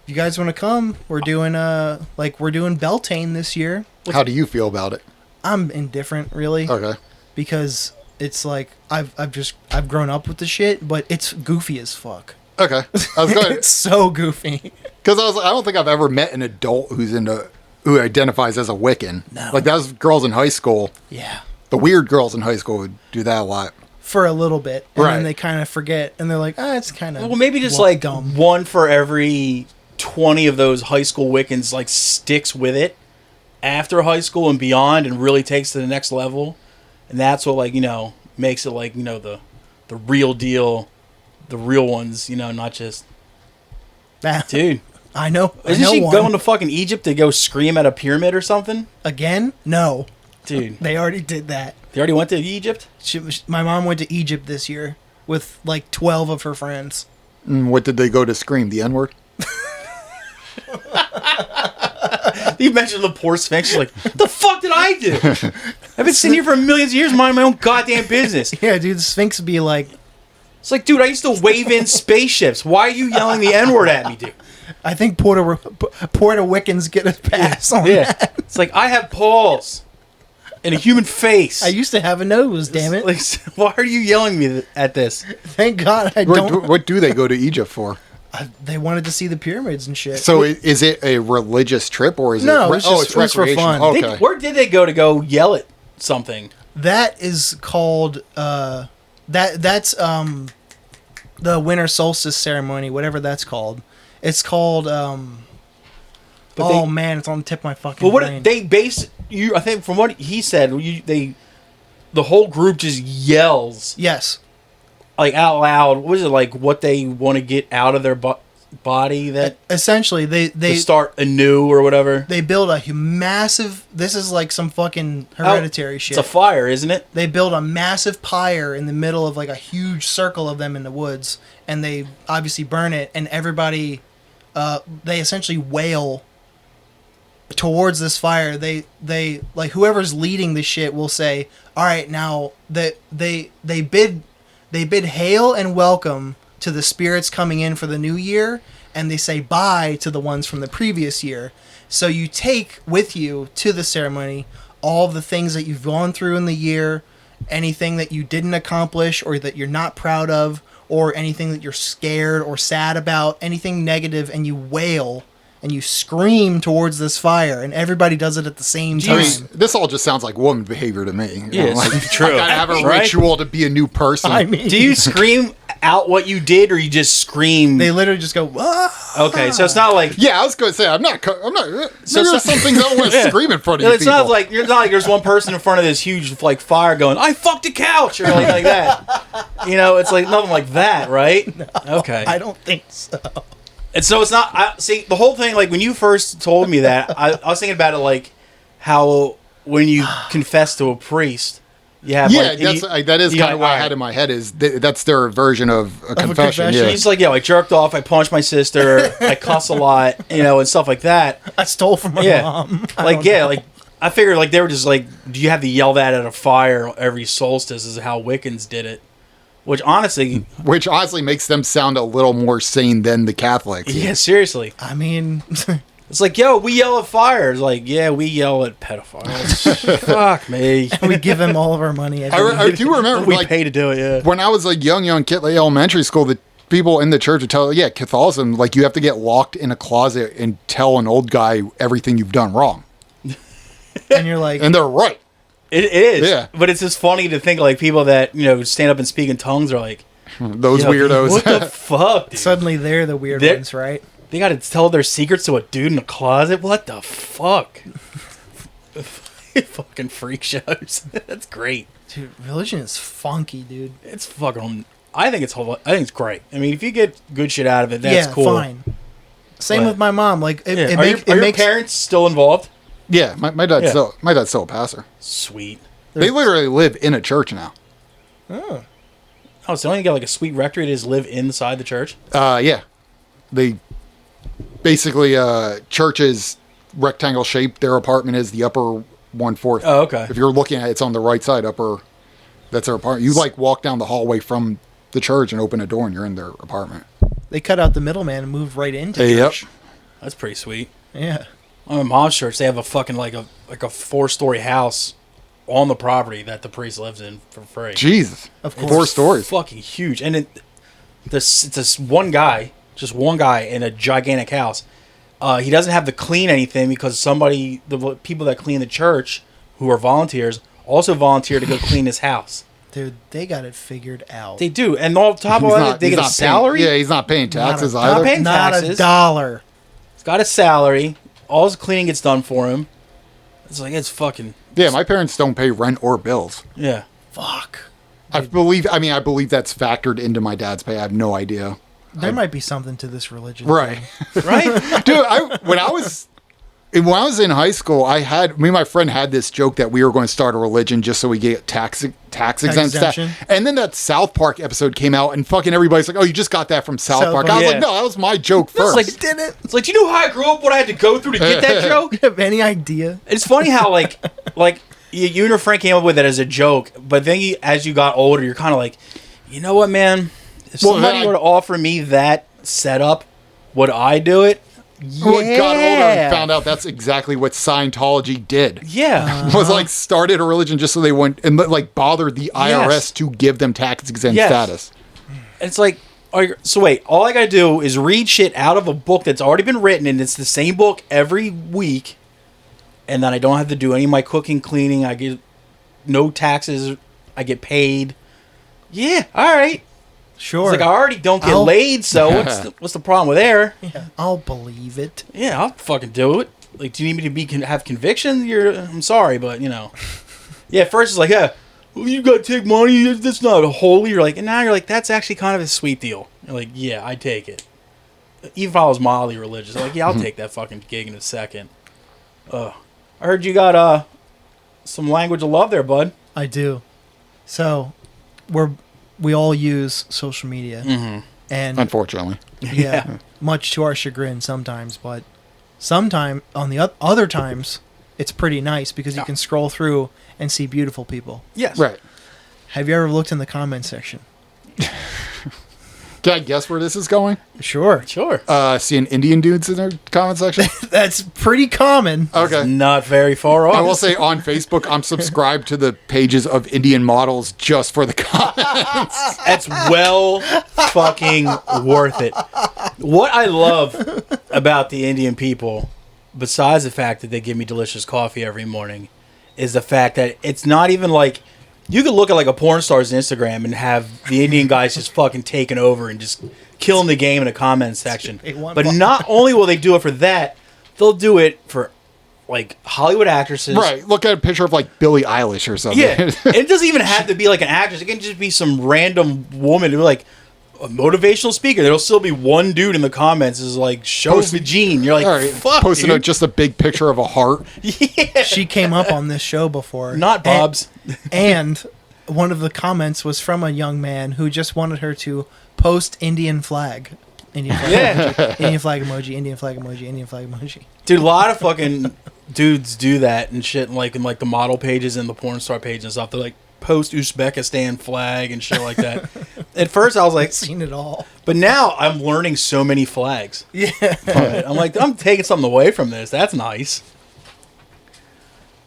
if you guys want to come, we're doing Beltane this year. How do you feel about it? I'm indifferent, really, Okay. because it's like I've grown up with the shit, but it's goofy as fuck. Okay. I was going It's so goofy. because I don't think I've ever met an adult who identifies as a Wiccan. No. Like that was girls in high school. Yeah. The weird girls in high school would do that a lot. for a little bit, and Right. then they kind of forget, and they're like, it's kind of Well, maybe just dumb. one for every 20 of those high school Wiccans like sticks with it after high school and beyond and really takes to the next level. And that's what makes it the real deal, the real ones, not just dude. I know. Isn't I know she one. going to fucking Egypt to go scream at a pyramid or something? Again? No. Dude, They already did that. they already went to Egypt? My mom went to Egypt this year with like 12 of her friends. What did they go to scream? The N-word? You mentioned the poor Sphinx. She's like, what the fuck did I do? I've been sitting here for millions of years minding my own goddamn business. Yeah, dude, the Sphinx would be like, It's like, dude, I used to wave in spaceships. Why are you yelling the N-word at me, dude? I think Puerto Wiccans get a pass on Yeah. that. It's like, I have paws and a human face. I used to have a nose, damn it. Like, why are you yelling me at this? Thank God I don't. What do they go to Egypt for? They wanted to see the pyramids and shit. So is it a religious trip or is No, it? it's just- it's it was for recreational. fun. Okay. Where did they go yell at something? That is called that's the winter solstice ceremony, whatever that's called. It's called man, it's on the tip of my fucking But what brain. they base you? I think from what he said, the whole group just yells Yes. like out loud. What is it like? What they want to get out of their body that Essentially, to they start anew or whatever. they build a massive. This is like some fucking hereditary shit. It's a fire, isn't it? They build a massive pyre in the middle of like a huge circle of them in the woods, and they obviously burn it, and everybody, they essentially wail towards this fire. They like whoever's leading the shit will say, "All right, now that they bid hail and welcome to the spirits coming in for the new year, and they say bye to the ones from the previous year." So you take with you to the ceremony all the things that you've gone through in the year, anything that you didn't accomplish or that you're not proud of, or anything that you're scared or sad about, anything negative, and you wail and you scream towards this fire, and everybody does it at the same I time. mean, this all just sounds like woman behavior to me. Yeah, it's true. I gotta have a Right? ritual to be a new person. I mean, Do you scream out what you did, or you just scream? they literally just go, "Ah!" Okay, so it's not like Yeah, I was going to say I'm not. Maybe So- there's some things I don't want to scream in front of you it's people. not like there's one person in front of this huge like fire going, "I fucked a couch" or anything like that. It's like nothing like that, right? Okay. I don't think so. And so it's not. See, the whole thing, like when you first told me that, I was thinking about it like how when you confess to a priest, you have that is you kind of what I alright. had in my head. Is that's their version of a confession. confession? Yeah. He's like, I jerked off, I punched my sister, I cuss a lot, and stuff like that. I stole from my Yeah. mom. I figured like they were just like, do you have to yell that at a fire every solstice? Is how Wiccans did it. Which honestly, Which honestly makes them sound a little more sane than the Catholics. yeah, seriously. I mean, It's like, yo, we yell at fires. Like, yeah, we yell at pedophiles. Fuck me. we give them all of our money. I do remember We like pay to do it, yeah. when I was a young kid, like elementary school, the people in the church would tell, Catholicism, like you have to get locked in a closet and tell an old guy everything you've done wrong, And you're like, and they're right. It is. Yeah. But it's just funny to think like people that, stand up and speak in tongues are like, Those yo, weirdos. What the fuck, dude? suddenly they're the weird They're- ones, right? They got to tell their secrets to a dude in a closet? What the fuck? Fucking freak shows. That's great. Dude, religion is funky, dude. It's fucking. I think it's great. I mean, if you get good shit out of it, that's yeah, cool. fine. Same But- with my mom. Like, it, Yeah. it, Are, make, your it makes parents still involved? Yeah, my dad's Yeah. still a pastor. Sweet. They literally live in a church now. Oh. Oh, so don't you got like a sweet rectory to just live inside the church? Yeah, they basically church is rectangle shaped. Their apartment is the upper 1/4. Oh, okay. If you're looking at it, it's on the right side upper. That's their apartment. You like walk down the hallway from the church and open a door, and you're in their apartment. They cut out the middleman and moved right into Yep. church. That's pretty sweet. Yeah. On my mom's church, they have a fucking like a 4-story house on the property that the priest lives in for free. Jesus, Of course. 4 stories. Fucking huge, and it's this one guy, just one guy in a gigantic house. He doesn't have to clean anything because the people that clean the church, who are volunteers, also volunteer to go clean his house. Dude, they got it figured out. They do, and on top of that, they get a salary. Yeah, he's not paying taxes Not either. paying Not taxes. $1. He's got a salary. All his cleaning gets done for him. It's like it's fucking Yeah, my parents don't pay rent or bills. yeah. Fuck. I believe that's factored into my dad's pay. I have no idea. There might be something to this religion. Right. Right? Dude, when I was in high school, me and my friend had this joke that we were going to start a religion just so we get tax exempt exemption. stuff. And then that South Park episode came out, and fucking everybody's like, "Oh, you just got that from South Park." I was Yeah. like, "No, that was my joke first." like- Did it? It's like, do you know how I grew up? What I had to go through to get that joke? You have any idea? It's funny how like you and your friend came up with it as a joke, but then as you got older, you're kind of like, you know what, man? If somebody were to offer me that setup, would I do it? When I got older and found out that's exactly what Scientology did. Yeah. Was like started a religion just so they went and like bothered the IRS Yes. to give them tax exempt Yes. status. It's like, so wait, all I gotta do is read shit out of a book that's already been written, and it's the same book every week, and then I don't have to do any of my cooking, cleaning. I get no taxes. I get paid. Yeah, all right. Sure. It's like I already don't get laid, so what's the problem with there? Yeah, I'll believe it. Yeah, I'll fucking do it. Like, do you need me to have conviction? I'm sorry, but you know. Yeah, first it's like, yeah, well, you gotta take money. That's not holy. You're like, and now you're like, that's actually kind of a sweet deal. You're like, yeah, I take it. Even if I was mildly religious, I'm like, yeah, I'll take that fucking gig in a second. I heard you got some language of love there, bud. I do. So, we all use social media, and Unfortunately. yeah, much to our chagrin sometimes. But sometime on the other times, it's pretty nice because you can scroll through and see beautiful people. Yes. Right. Have you ever looked in the comment section? Can I guess where this is going? Sure. Sure. Seeing Indian dudes in their comment section? That's pretty common. Okay. Not very far off. I will say on Facebook, I'm subscribed to the pages of Indian models just for the comments. That's well fucking worth it. What I love about the Indian people, besides the fact that they give me delicious coffee every morning, is the fact that it's not even like you could look at like a porn star's Instagram and have the Indian guys just fucking taking over and just killing the game in the comment section. But not only will they do it for that, they'll do it for like Hollywood actresses. Right. Look at a picture of like Billie Eilish or something. Yeah. And it doesn't even have to be like an actress. It can just be some random woman who like a motivational speaker. There'll still be one dude in the comments is like, show the gene. You're like, All right. fuck, Posting dude. just a big picture of a heart. Yeah. She came up on this show before. Not Bob's. And one of the comments was from a young man who just wanted her to post Indian flag. Indian flag Yeah. emoji. Indian flag emoji. Indian flag emoji. Indian flag emoji. Dude, a lot of fucking dudes do that and shit in like the model pages and the porn star page and stuff. They're like, post Uzbekistan flag and shit like that. At first I was like, I've seen it all. but now I'm learning so many flags. Yeah. I'm like, I'm taking something away from this. That's nice.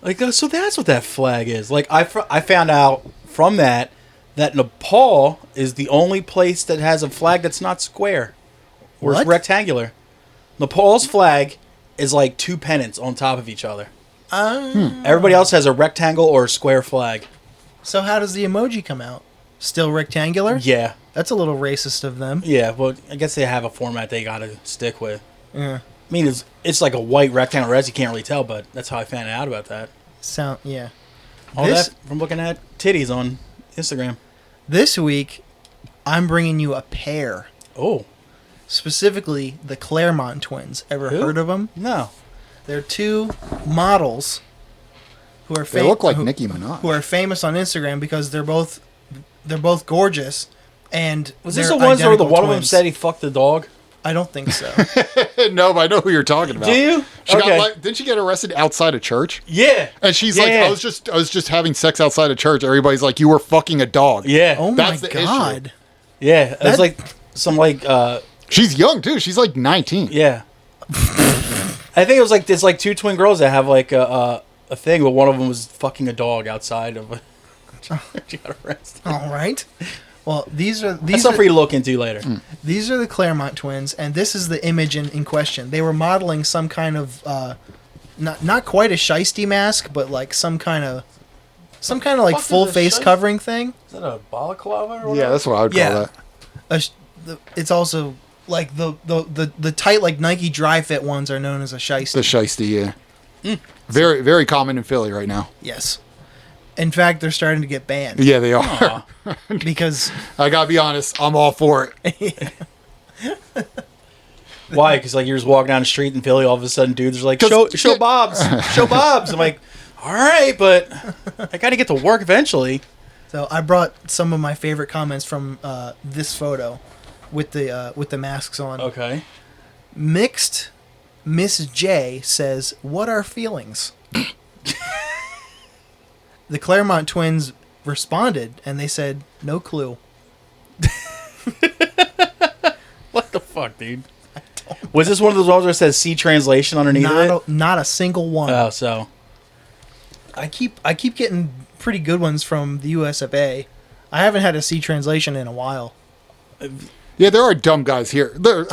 Like, so that's what that flag is. Like, I found out from that Nepal is the only place that has a flag that's not square or What? rectangular. Nepal's flag is like two pennants on top of each other. Everybody else has a rectangle or a square flag. So how does the emoji come out? Still rectangular? Yeah. That's a little racist of them. Yeah, well, I guess they have a format they got to stick with. Yeah. I mean, it's like a white rectangle res. You can't really tell, but that's how I found out about that. Yeah. All This- that from looking at titties on Instagram. This week, I'm bringing you a pair. Oh, Specifically, the Claremont twins. Ever Who? heard of them? no. They're two models who are They look like Nicki Minaj. who are famous on Instagram because they're both gorgeous and Was this they're the ones where the identical one of them twins. said he fucked the dog? I don't think so. No, but I know who you're talking about. Do you? She Okay. didn't she get arrested outside of church? Yeah. And she's Yeah, like, yeah. I was just having sex outside of church. Everybody's like, you were fucking a dog. Yeah. Oh That's my the issue. god. Yeah. It was That- like some She's young too. She's like 19. yeah. I think it was like there's like two twin girls that have like a thing, but one of them was fucking a dog outside of. She got arrested. All right. Well, these are That's something for you to look into later. these are the Claremont twins, and this is the image in question. They were modeling some kind of not quite a shiesty mask, but like some kind of some kind of like Fuck is full a face shice? covering thing. Is that a balaclava or whatever? Yeah, that's what I would call Yeah. that. It's also like the tight like Nike dry fit ones are known as a shiesty. The shiesty, yeah. Very, very common in Philly right now. Yes. In fact, they're starting to get banned Yeah, they are. Aw. because I gotta be honest, I'm all for it. Why? Because like you're just walking down the street in Philly, all of a sudden dudes are like, 'Cause- show Bob's, show Bob's. I'm like, all right, but I got to get to work eventually. so I brought some of my favorite comments from this photo with the masks on. Okay. Mixed Miss J says, "What are feelings?" The Claremont twins responded and they said, "No clue." What the fuck, dude? Was this one of those ones where it says C translation underneath it? Not a single one. Oh, so I keep getting pretty good ones from the US of A. I haven't had a C translation in a while. Yeah, there are dumb guys here. I don't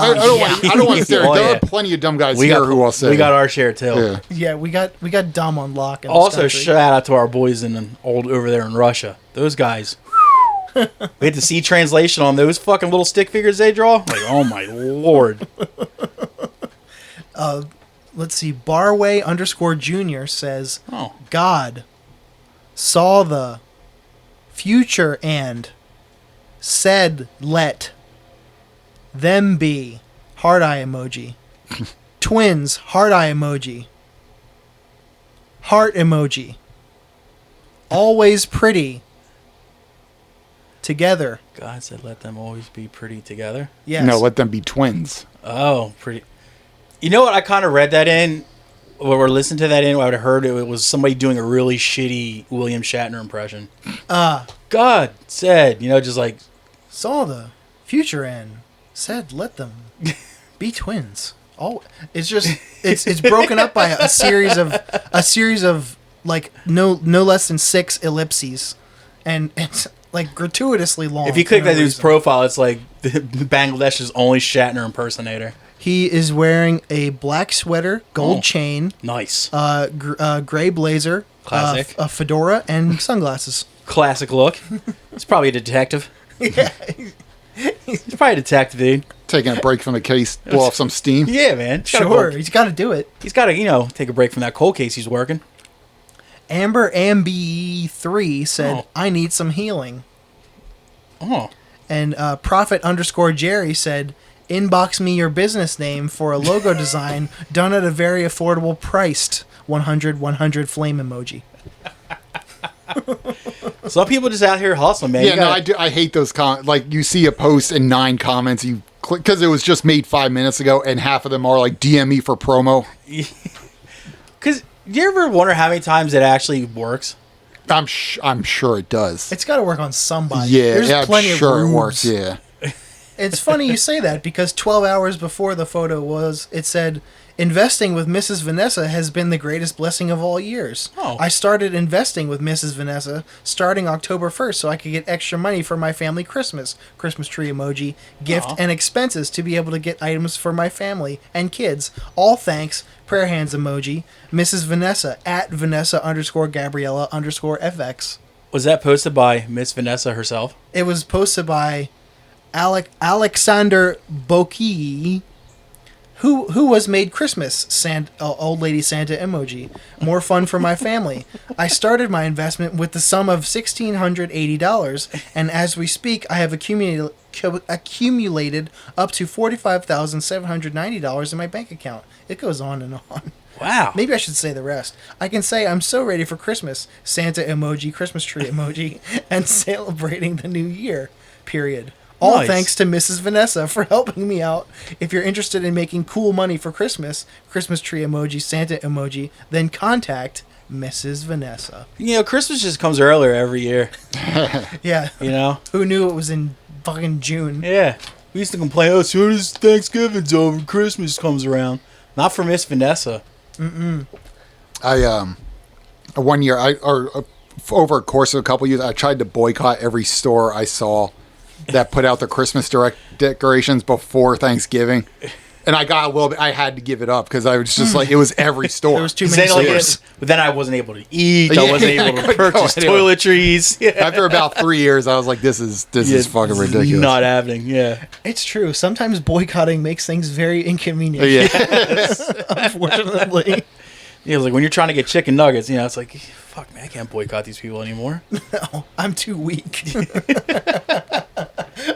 want to stare. Oh, There yeah. are plenty of dumb guys here who will say. we got our share too. Yeah. Yeah, we got dumb on lock. In this Also, country. shout out to our boys in old over there in Russia. Those guys. We had to see translation on those fucking little stick figures they draw. Like, oh my lord. Let's see. Barway _ Junior says, Oh, God saw the future and said let them be heart eye emoji. Twins heart eye emoji. Heart emoji. Always pretty. Together. God said let them always be pretty together. Yes. No, let them be twins. Oh, pretty. You know what? I kind of read that in, or listened to that in. I would have heard it was somebody doing a really shitty William Shatner impression. God said, just like, Saw the future and said let them be twins. Oh, it's just it's broken up by a series of like no less than 6 ellipses, and it's like gratuitously long. if you click for no that dude's reason. profile, it's like Bangladesh's only Shatner impersonator. He is wearing a black sweater, gold Oh. chain, Nice. gray blazer, Classic. a fedora, and sunglasses. Classic look. He's probably a detective. Yeah, He's probably a detective, dude. Taking a break from the case, blow off some steam. Yeah, man. sure, he's got to do it. He's got to, take a break from that cold case he's working. Amber Ambi3 said, Oh. "I need some healing." Oh. And Prophet _ Jerry said, "Inbox me your business name for a logo design done at a very affordable priced 100 flame emoji." Some people just out here hustling, man. Yeah, no, I do. I hate those comments. Like, you see a post and 9 comments, you click because it was just made 5 minutes ago, and half of them are like, DM me for promo. Because you ever wonder how many times it actually works? I'm sure it does. It's got to work on somebody. Yeah, There's I'm plenty sure of it rubes. works. Yeah. It's funny you say that because 12 hours before the photo it said, "Investing with Mrs. Vanessa has been the greatest blessing of all years. Oh. I started investing with Mrs. Vanessa starting October 1st so I could get extra money for my family Christmas tree emoji, gift, Aw. and expenses to be able to get items for my family and kids. All thanks, prayer hands emoji, Mrs. Vanessa at Vanessa _ Gabriella _ FX." Was that posted by Miss Vanessa herself? It was posted by Alexander Boki, who was made Christmas old lady Santa emoji. More fun for my family. I started my investment with the sum of $1,680, and as we speak, I have accumulated up to $45,790 in my bank account. It goes on and on. Wow. Maybe I should say the rest. I can say I'm so ready for Christmas. Santa emoji, Christmas tree emoji, and celebrating the new year. Period. All Nice. thanks to Mrs. Vanessa for helping me out. If you're interested in making cool money for Christmas, Christmas tree emoji, Santa emoji, then contact Mrs. Vanessa. Christmas just comes earlier every year. Yeah. Who knew it was in fucking June? Yeah. We used to complain, as soon as Thanksgiving's over, Christmas comes around. Not for Miss Vanessa. I one year over a course of a couple years, I tried to boycott every store I saw that put out the Christmas decorations before Thanksgiving. And I got a little bit. I had to give it up because I was just like, it was every store. There was too many stores. But then I wasn't able to eat. I Yeah, wasn't I able to couldn't go purchase anywhere. toiletries. Yeah. After about 3 years, I was like, this is fucking This is ridiculous. Not happening. Yeah. It's true. Sometimes boycotting makes things very inconvenient. Yeah. Unfortunately. Yeah, it was like when you're trying to get chicken nuggets, it's like, fuck, man, I can't boycott these people anymore. No, I'm too weak.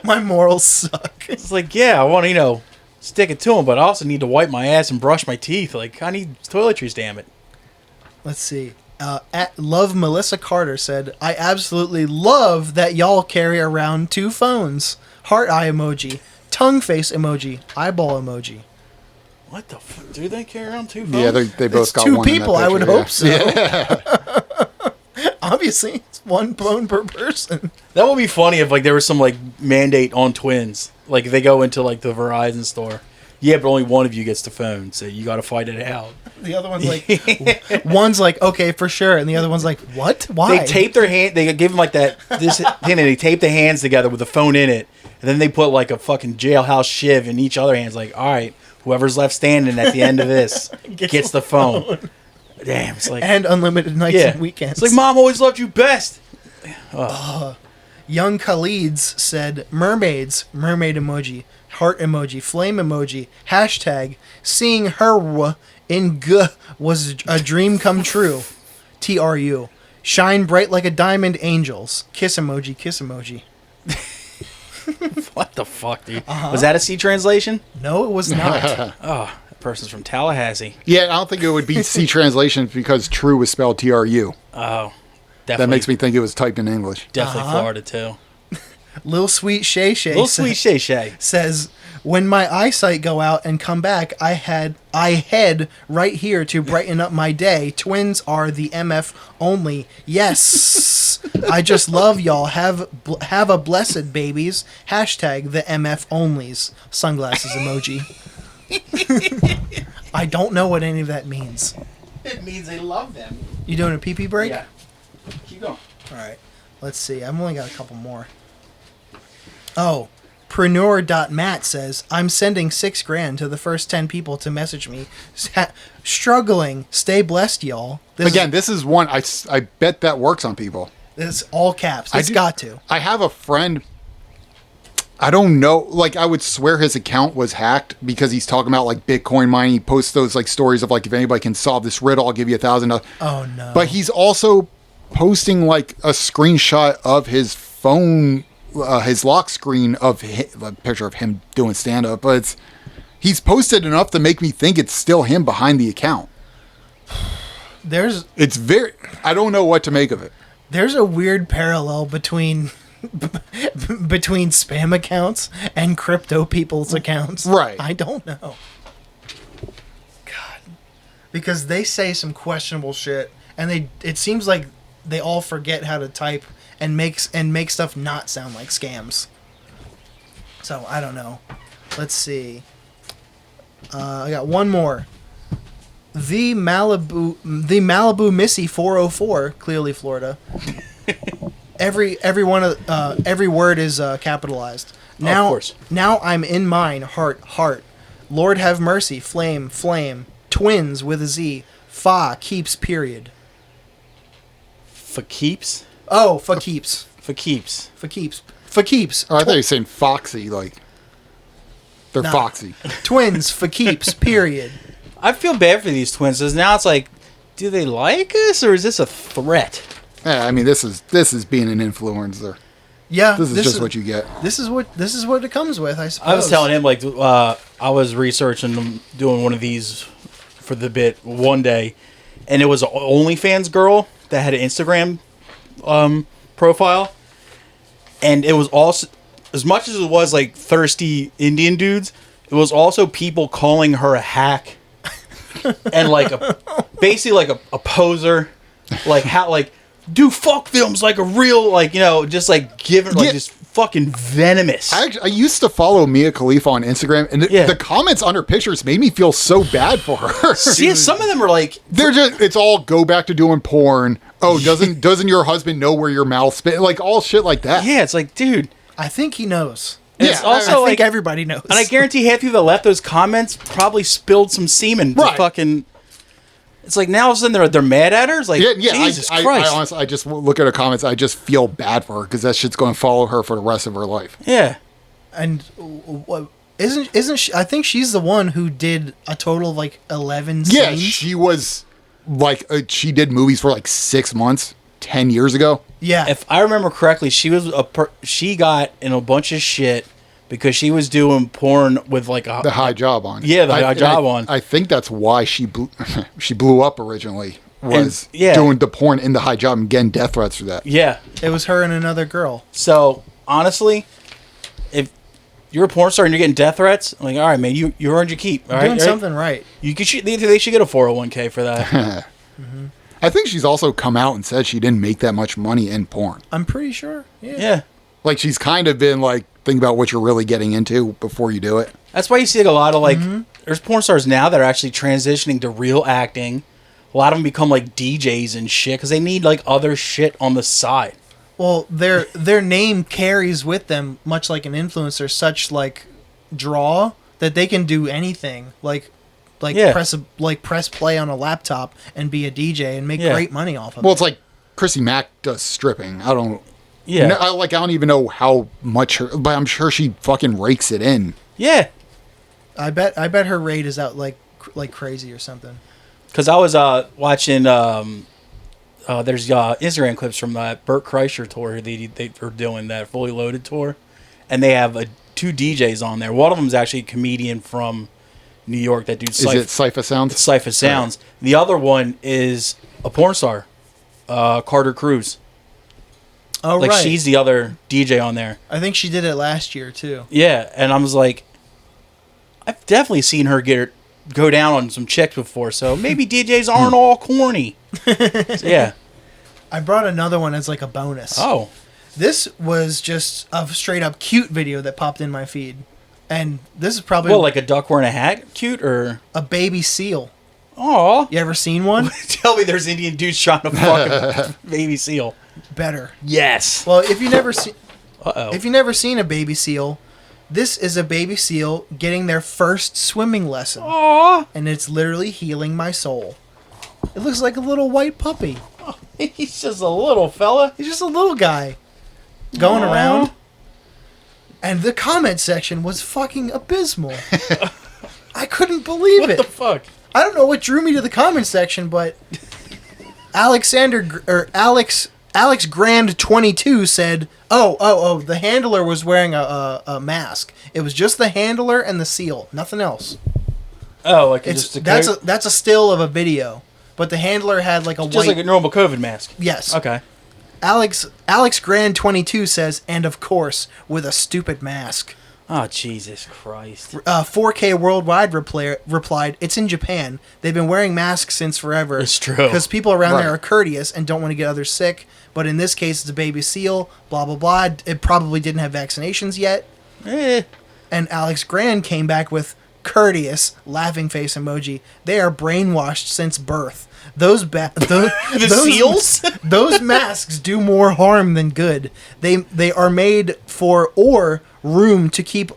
My morals suck. It's like, yeah, I want to, stick it to them, but I also need to wipe my ass and brush my teeth. Like, I need toiletries, damn it. Let's see. At Love Melissa Carter said, I absolutely love that y'all carry around 2 phones. Heart eye emoji, tongue face emoji, eyeball emoji. What the fuck? Do they carry around 2 phones? Yeah, they both It's got 2 one in that people, I would picture, hope so. Yeah. Obviously, it's 1 phone per person. That would be funny if, there was some, mandate on twins. Like, they go into, the Verizon store. Yeah, but only one of you gets the phone, so you got to fight it out. The other one's like, one's like, okay, for sure. And the other one's like, what? Why? They tape their hand. They give them this thing, and they tape the hands together with the phone in it, and then they put a fucking jailhouse shiv in each other hand's. Like, all right, whoever's left standing at the end of this gets the phone. Damn, it's like and unlimited nights and weekends. It's like Mom always loved you best. Young Khalids said, mermaids, mermaid emoji, heart emoji, flame emoji, hashtag, seeing her in G was a dream come true. TRU. Shine bright like a diamond, angels. Kiss emoji, kiss emoji. What the fuck, dude? Was that a C translation? No, it was not. Oh, that person's from Tallahassee. Yeah, I don't think it would be C translation because true was spelled TRU. Oh, definitely. That makes me think it was typed in English. Definitely Florida, too. Lil Sweet Shay Shay Little sweet Shay Shay. says, when my eyesight go out and come back, I head right here to brighten up my day. Twins are the MF only. Yes. I just love y'all. Have a blessed babies. Hashtag the MF onlys. Sunglasses emoji. I don't know what any of that means. It means they love them. You doing a pee-pee break? Yeah. Keep going. All right. Let's see. I've only got a couple more. Oh, Preneur.Matt says, I'm sending $6,000 to the first 10 people to message me. Struggling. Stay blessed, y'all. This is one, I bet that works on people. It's all caps. It's got to. I have a friend, I don't know, I would swear his account was hacked because he's talking about Bitcoin mining. He posts those stories of if anybody can solve this riddle, I'll give you $1,000. Oh, no. But he's also posting a screenshot of his phone, his lock screen of a picture of him doing stand-up. But he's posted enough to make me think it's still him behind the account. I don't know what to make of it. There's a weird parallel between spam accounts and crypto people's accounts. Right. I don't know. God. Because they say some questionable shit, and it seems like they all forget how to type and make stuff not sound like scams. So I don't know. Let's see. I got one more. The Malibu Missy 404, clearly Florida. Every word is capitalized. Now, of course. Now I'm in mine. Heart. Lord have mercy. Flame. Twins with a Z. Fa keeps period. For keeps? Oh, for keeps. For keeps. For keeps. For keeps. Oh, I thought you were saying foxy, they're Nah. foxy. Twins for keeps. Period. I feel bad for these twins because now it's do they like us or is this a threat? Yeah, I mean, this is being an influencer. Yeah. This is just what you get. This is what it comes with, I suppose. I was telling him I was researching doing one of these for the bit one day, and it was an OnlyFans girl that had an Instagram profile, and it was also, as much as it was thirsty Indian dudes, it was also people calling her a hack and basically a poser, do fuck films like a real just giving just fucking venomous. I used to follow Mia Khalifa on Instagram, and the comments on her pictures made me feel so bad for her. See, some of them are they're just, it's all go back to doing porn. Oh, doesn't your husband know where your mouth spit? All shit like that. Yeah, it's dude. I think he knows. And Yeah, it's also I think like, everybody knows. and I guarantee half of you that left those comments probably spilled some semen. To Right. fucking. It's like now all of a sudden they're mad at her. It's like Jesus I Christ. honestly, I just look at her comments. I just feel bad for her because that shit's going to follow her for the rest of her life. Yeah. And isn't she? I think she's the one who did a total of like 11 Yeah, scenes. she was like she did movies for like 6 months 10 years ago. Yeah. If I remember correctly, she got in a bunch of shit because she was doing porn with like The high job on. Yeah, the high job on. I think that's why she blew up originally. Was And- yeah. doing the porn in the high job and getting death threats for that. Yeah. It was her and another girl. So honestly, if you're a porn star and you're getting death threats, I'm like, all right, man, you earned your keep. All right, Doing something right. You could they should get a 401k for that. I think she's also come out and said she didn't make that much money in porn. I'm pretty sure. Yeah. Yeah. Like she's kind of been like, think about what you're really getting into before you do it. That's why you see like a lot of like there's porn stars now that are actually transitioning to real acting. A lot of them become like DJs and shit because they need like other shit on the side. Well, their name carries with them, much like an influencer, such like draw that they can do anything. Like Yeah. press play on a laptop and be a DJ and make Yeah. great money off of Well, it. it's like Chrissy Mack does stripping. I don't. Yeah. No, I don't even know how much her, but I'm sure she fucking rakes it in. Yeah. I bet her rate is out like crazy or something. Because I was watching, there's Instagram clips from that Burt Kreischer tour they are doing, that Fully Loaded tour. And they have two DJs on there. One of them is actually a comedian from New York that do Is it Cypher Sounds? Cypher Sounds. The other one is a porn star, Carter Cruz. Oh, Like right. she's the other DJ on there. I think she did it last year too. Yeah, and I was like, I've definitely seen her go down on some chicks before, so maybe DJs aren't all corny. So, yeah. I brought another one as like a bonus. Oh. This was just a straight up cute video that popped in my feed. And this is probably Well, like a duck wearing a hat? Cute or? a baby seal. Aw. You ever seen one? Tell me there's Indian dudes trying to fuck a baby seal. Better. Yes. Well, if you never seen Uh-oh. if you never seen a baby seal, this is a baby seal getting their first swimming lesson. Aw. And it's literally healing my soul. It looks like a little white puppy. He's just a little fella. He's just a little guy going Aw. around. And the comment section was fucking abysmal. I couldn't believe What it. the fuck? I don't know what drew me to the comment section, but Alex Grand 22 said, "Oh, the handler was wearing a mask. It was just the handler and the seal, nothing else. Oh, like It's just that's a still of a video, but the handler had like a just white like a normal COVID mask. yes. Okay. Alex Grand 22 says, and of course with a stupid mask. Oh, Jesus Christ. 4K Worldwide replied, "It's in Japan. They've been wearing masks since forever. It's true. Because people around there Right. are courteous and don't want to get others sick. But in this case, it's a baby seal, blah, blah, blah. It probably didn't have vaccinations yet." Eh. And Alex Grand came back with courteous, laughing face emoji. "They are brainwashed since birth. Those seals? those masks do more harm than good. They are made for or room to keep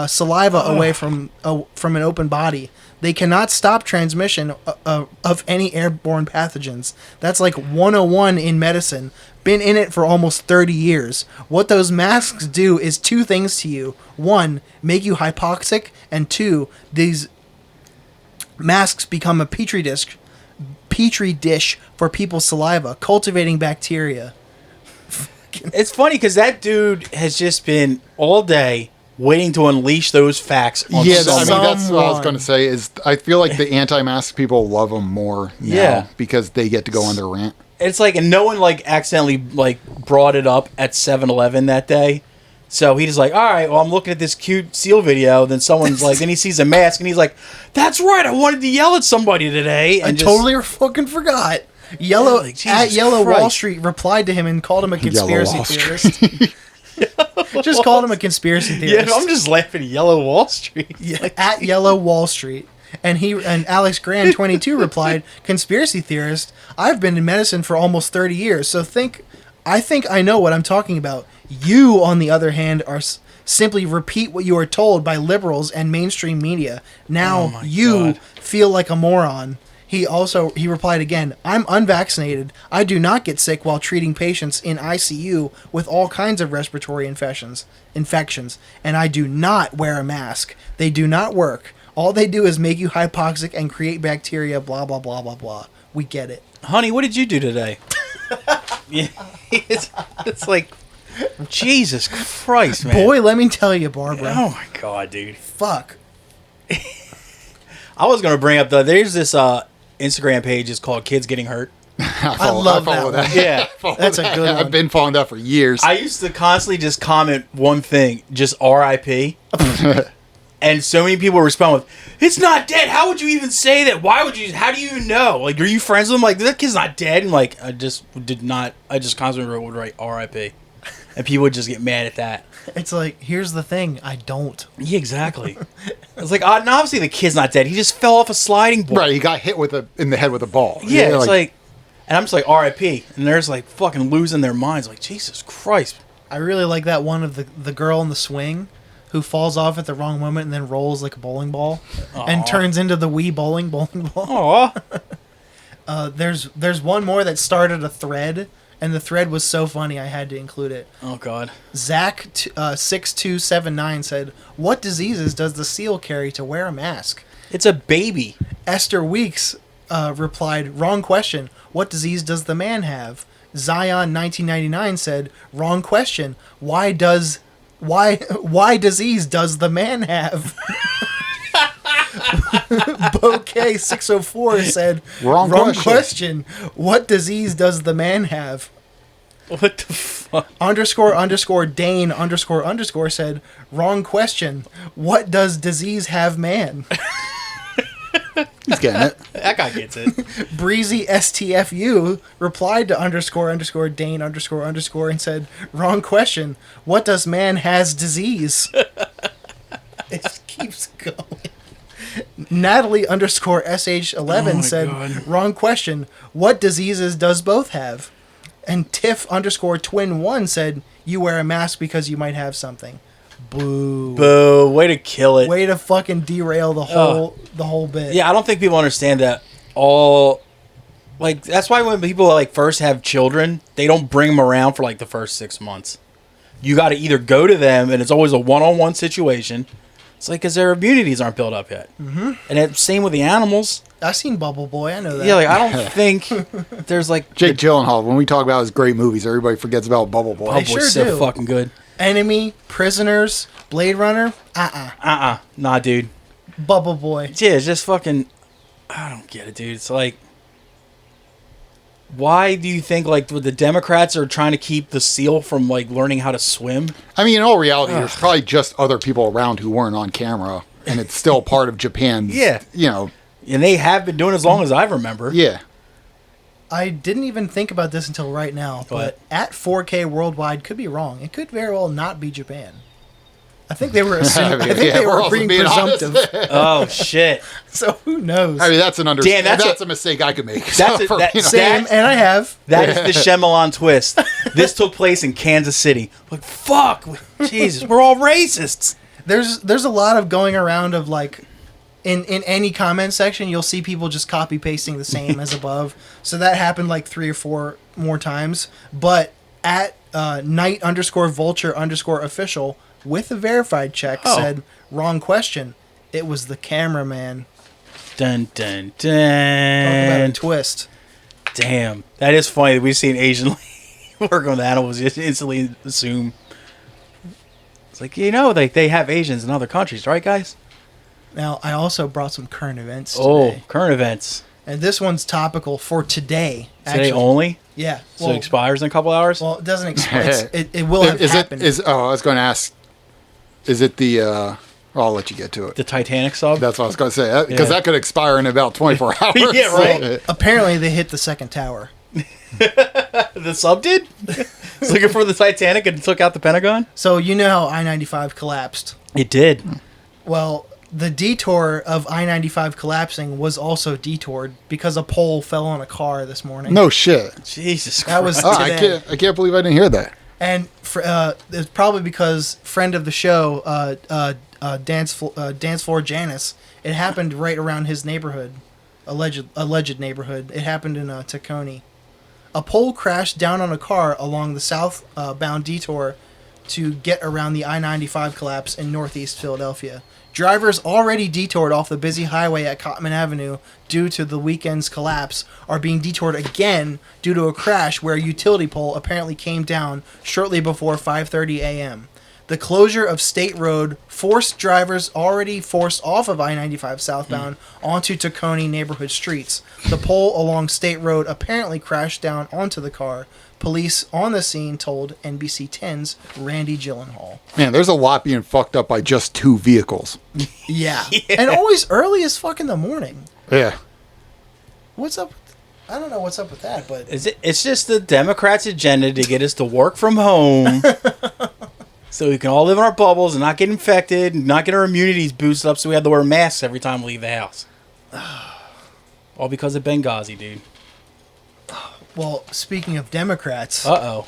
saliva away from an open body. They cannot stop transmission of any airborne pathogens. That's like 101 in medicine. Been in it for almost 30 years. What those masks do is two things to you. One, make you hypoxic, and two, these masks become a petri dish for people's saliva, cultivating bacteria." It's funny because that dude has just been all day waiting to unleash those facts on Yeah, someone. I mean that's what I was Someone. going to say. Is I feel like the anti-mask people love him more now Yeah. because they get to go on their rant. It's like, and no one like accidentally like brought it up at 7-Eleven that day. So he's like, all right, well, I'm looking at this cute seal video. Then someone's like, then he sees a mask and he's like, that's right, I wanted to yell at somebody today. I And totally fucking forgot. Yellow Like, Jesus at Yellow Christ. Wall Street replied to him and called him a conspiracy Wall theorist. Just called him a conspiracy Yeah, theorist. I'm just laughing at Yellow Wall Street. Yeah, at Yellow Wall Street. And Alex Grand 22 replied, "Conspiracy theorist, I've been in medicine for almost 30 years, so I think I know what I'm talking about. You, on the other hand, are simply repeat what you are told by liberals and mainstream media. Now you feel like a moron. He replied again, I'm unvaccinated. I do not get sick while treating patients in ICU with all kinds of respiratory infections, and I do not wear a mask. They do not work. All they do is make you hypoxic and create bacteria, blah, blah, blah, blah, blah. We get it. Honey, what did you do today? Yeah, it's like, Jesus Christ, man. Boy, let me tell you, Barbara. Oh, my God, dude. Fuck. I was going to bring up, there's this Instagram page. It's called Kids Getting Hurt. I love that. Yeah. That's a good one. I've been following that for years. I used to constantly just comment one thing, just RIP. And so many people respond with, it's not dead. How would you even say that? Why would you? How do you even know? Like, are you friends with him? Like, that kid's not dead. And like, I just constantly would write RIP. And people would just get mad at that. It's like, here's the thing. I don't. Yeah, exactly. It's like, obviously the kid's not dead. He just fell off a sliding board. Right, he got hit in the head with a ball. Yeah, it's like, and I'm just like, RIP. And they're just like fucking losing their minds. Like, Jesus Christ. I really like that one of the girl in the swing who falls off at the wrong moment and then rolls like a bowling ball and turns into the Wii bowling ball. Aw. There's one more that started a thread, and the thread was so funny I had to include it. Oh, God. Zach 6279 said, "What diseases does the seal carry to wear a mask?" It's a baby. Esther Weeks replied, "Wrong question. What disease does the man have?" Zion 1999 said, "Wrong question. Why disease does the man have?" Bouquet 604 said, Wrong question. What disease does the man have? What the fuck? __ Dane __ said, wrong question. What does disease have man? He's getting it. That guy gets it. Breezy STFU replied to __ Dane __ and said, wrong question. What does man has disease? It just keeps going. Natalie _SH11 said, God. Wrong question. What diseases does both have? And Tiff _twin1 said, you wear a mask because you might have something. Boo. Boo. Way to kill it. Way to fucking derail the whole bit. Yeah, I don't think people understand that all. Like, that's why when people like first have children, they don't bring them around for like the first 6 months. You got to either go to them, and it's always a one-on-one situation. It's like because their immunities aren't built up yet. Mm-hmm. And it's same with the animals. I've seen Bubble Boy. I know that. Yeah, like I don't think there's like Jake Gyllenhaal. When we talk about his great movies, everybody forgets about Bubble Boy. Bubble They Boy's sure so do. fucking good. Enemy, Prisoners, Blade Runner. Nah, dude. Bubble Boy. Yeah, it's just fucking. I don't get it, dude. It's like, why do you think like the Democrats are trying to keep the seal from like learning how to swim? I mean, in all reality, there's probably just other people around who weren't on camera, and it's still part of Japan's. Yeah. You know. And they have been doing it as long as I remember. Yeah. I didn't even think about this until right now, but at 4K worldwide could be wrong. It could very well not be Japan. I think they were assuming, they were being presumptive. Oh shit! So who knows? I mean, that's Damn, that's a mistake I could make. That's Same, and I have. That is the Shyamalan twist. This took place in Kansas City. Like fuck, Jesus, we're all racists. There's a lot of going around of like, in any comment section, you'll see people just copy pasting the same as above. So that happened like 3 or 4 more times. But at night _vulture _official with a verified check said, wrong question. It was the cameraman. Dun dun Talk about a dun. twist. Damn, that is funny that we've seen Asian work on the animals. Just instantly assume it's like they have Asians in other countries, right, guys? Now, I also brought some current events today. Oh, current events. And this one's topical for today. Today only? Yeah. So it expires in a couple hours? Well, it doesn't expire. It will have happened. I was going to ask, is it the... I'll let you get to it. The Titanic sub? That's what I was going to say. Because that could expire in about 24 hours. Yeah, right. Well, apparently, they hit the second tower. The sub did? It's looking for the Titanic and took out the Pentagon? So, you know how I-95 collapsed. It did. Well, the detour of I-95 collapsing was also detoured because a pole fell on a car this morning. No shit. Jesus Christ. That was Oh, today. I can't believe I didn't hear that. And it's probably because friend of the show, Dance Floor Janice, it happened right around his neighborhood, alleged neighborhood. It happened in Tacony. A pole crashed down on a car along the southbound detour to get around the I-95 collapse in northeast Philadelphia. Drivers already detoured off the busy highway at Cottman Avenue due to the weekend's collapse are being detoured again due to a crash where a utility pole apparently came down shortly before 5:30 a.m. The closure of State Road forced drivers already forced off of I-95 southbound onto Tacony neighborhood streets. The pole along State Road apparently crashed down onto the car. Police on the scene told NBC 10's Randy Gyllenhaal. Man, there's a lot being fucked up by just 2 vehicles. Yeah. And always early as fuck in the morning. Yeah. What's up? I don't know what's up with that, but... It's just the Democrats' agenda to get us to work from home so we can all live in our bubbles and not get infected and not get our immunities boosted up so we have to wear masks every time we leave the house. All because of Benghazi, dude. Well, speaking of Democrats... Uh-oh.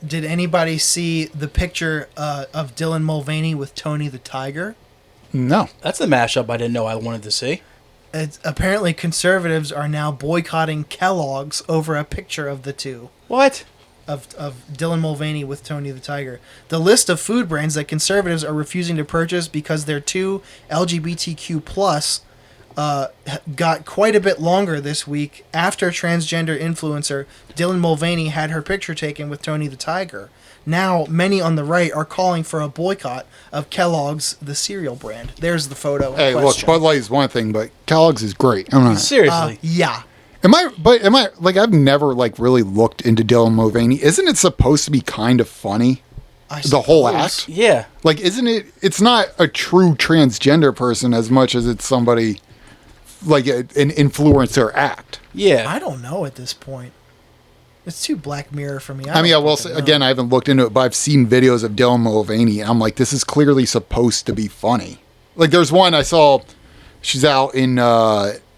Did anybody see the picture of Dylan Mulvaney with Tony the Tiger? No. That's the mashup I didn't know I wanted to see. Apparently, conservatives are now boycotting Kellogg's over a picture of the two. What? Of Dylan Mulvaney with Tony the Tiger. The list of food brands that conservatives are refusing to purchase because they're too LGBTQ plus got quite a bit longer this week after transgender influencer Dylan Mulvaney had her picture taken with Tony the Tiger. Now, many on the right are calling for a boycott of Kellogg's, the cereal brand. There's the photo. Hey, look, Bud Light is one thing, but Kellogg's is great. I'm not. Seriously. Yeah. Am I like, I've never like really looked into Dylan Mulvaney. Isn't it supposed to be kind of funny? The whole act? Yeah. Like, isn't it? It's not a true transgender person as much as it's somebody like an influencer act. Yeah. I don't know at this point. It's too Black Mirror for me. I mean, I will say, again, I haven't looked into it, but I've seen videos of Dylan Mulvaney, and I'm like, this is clearly supposed to be funny. Like, there's one I saw, she's out in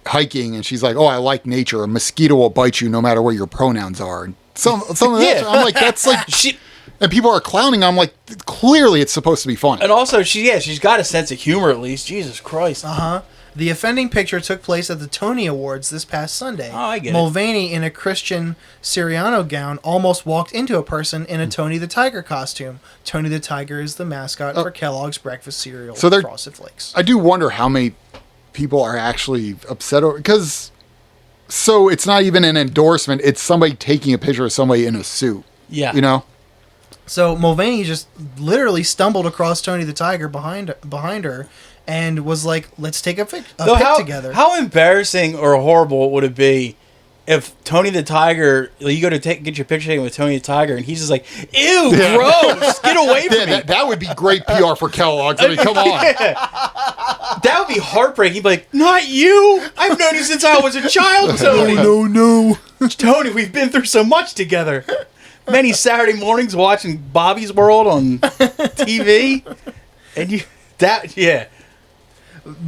hiking, and she's like, oh, I like nature. A mosquito will bite you no matter what your pronouns are. And some of that, I'm like, that's like... And people are clowning. I'm like, clearly it's supposed to be funny. And also, she's got a sense of humor at least. Jesus Christ. Uh-huh. The offending picture took place at the Tony Awards this past Sunday. Oh, I get Mulvaney, in a Christian Siriano gown, almost walked into a person in a Tony the Tiger costume. Tony the Tiger is the mascot for Kellogg's breakfast cereal, Frosted Flakes. I do wonder how many people are actually upset over, because so it's not even an endorsement. It's somebody taking a picture of somebody in a suit. Yeah. You know? So Mulvaney just literally stumbled across Tony the Tiger behind her and was like, let's take a pic together. How embarrassing or horrible would it be if Tony the Tiger, you go to get your picture taken with Tony the Tiger, and he's just like, ew, gross, get away from me. That would be great PR for Kellogg's. I mean, come on. That would be heartbreaking. He'd be like, not you. I've known you since I was a child, Tony. No. Tony, we've been through so much together. Many Saturday mornings watching Bobby's World on TV. And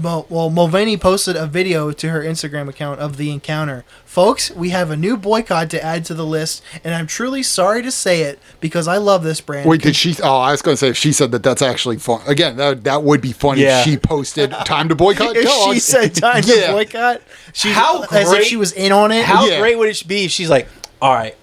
Well, Mulvaney posted a video to her Instagram account of the encounter. Folks, we have a new boycott to add to the list, and I'm truly sorry to say it because I love this brand. Wait, did she? Oh, I was going to say, if she said that's actually fun. Again, that would be funny if she posted time to boycott if Kellogg's. she said time to boycott, as if she was in on it. How great would it be if she's like, all right,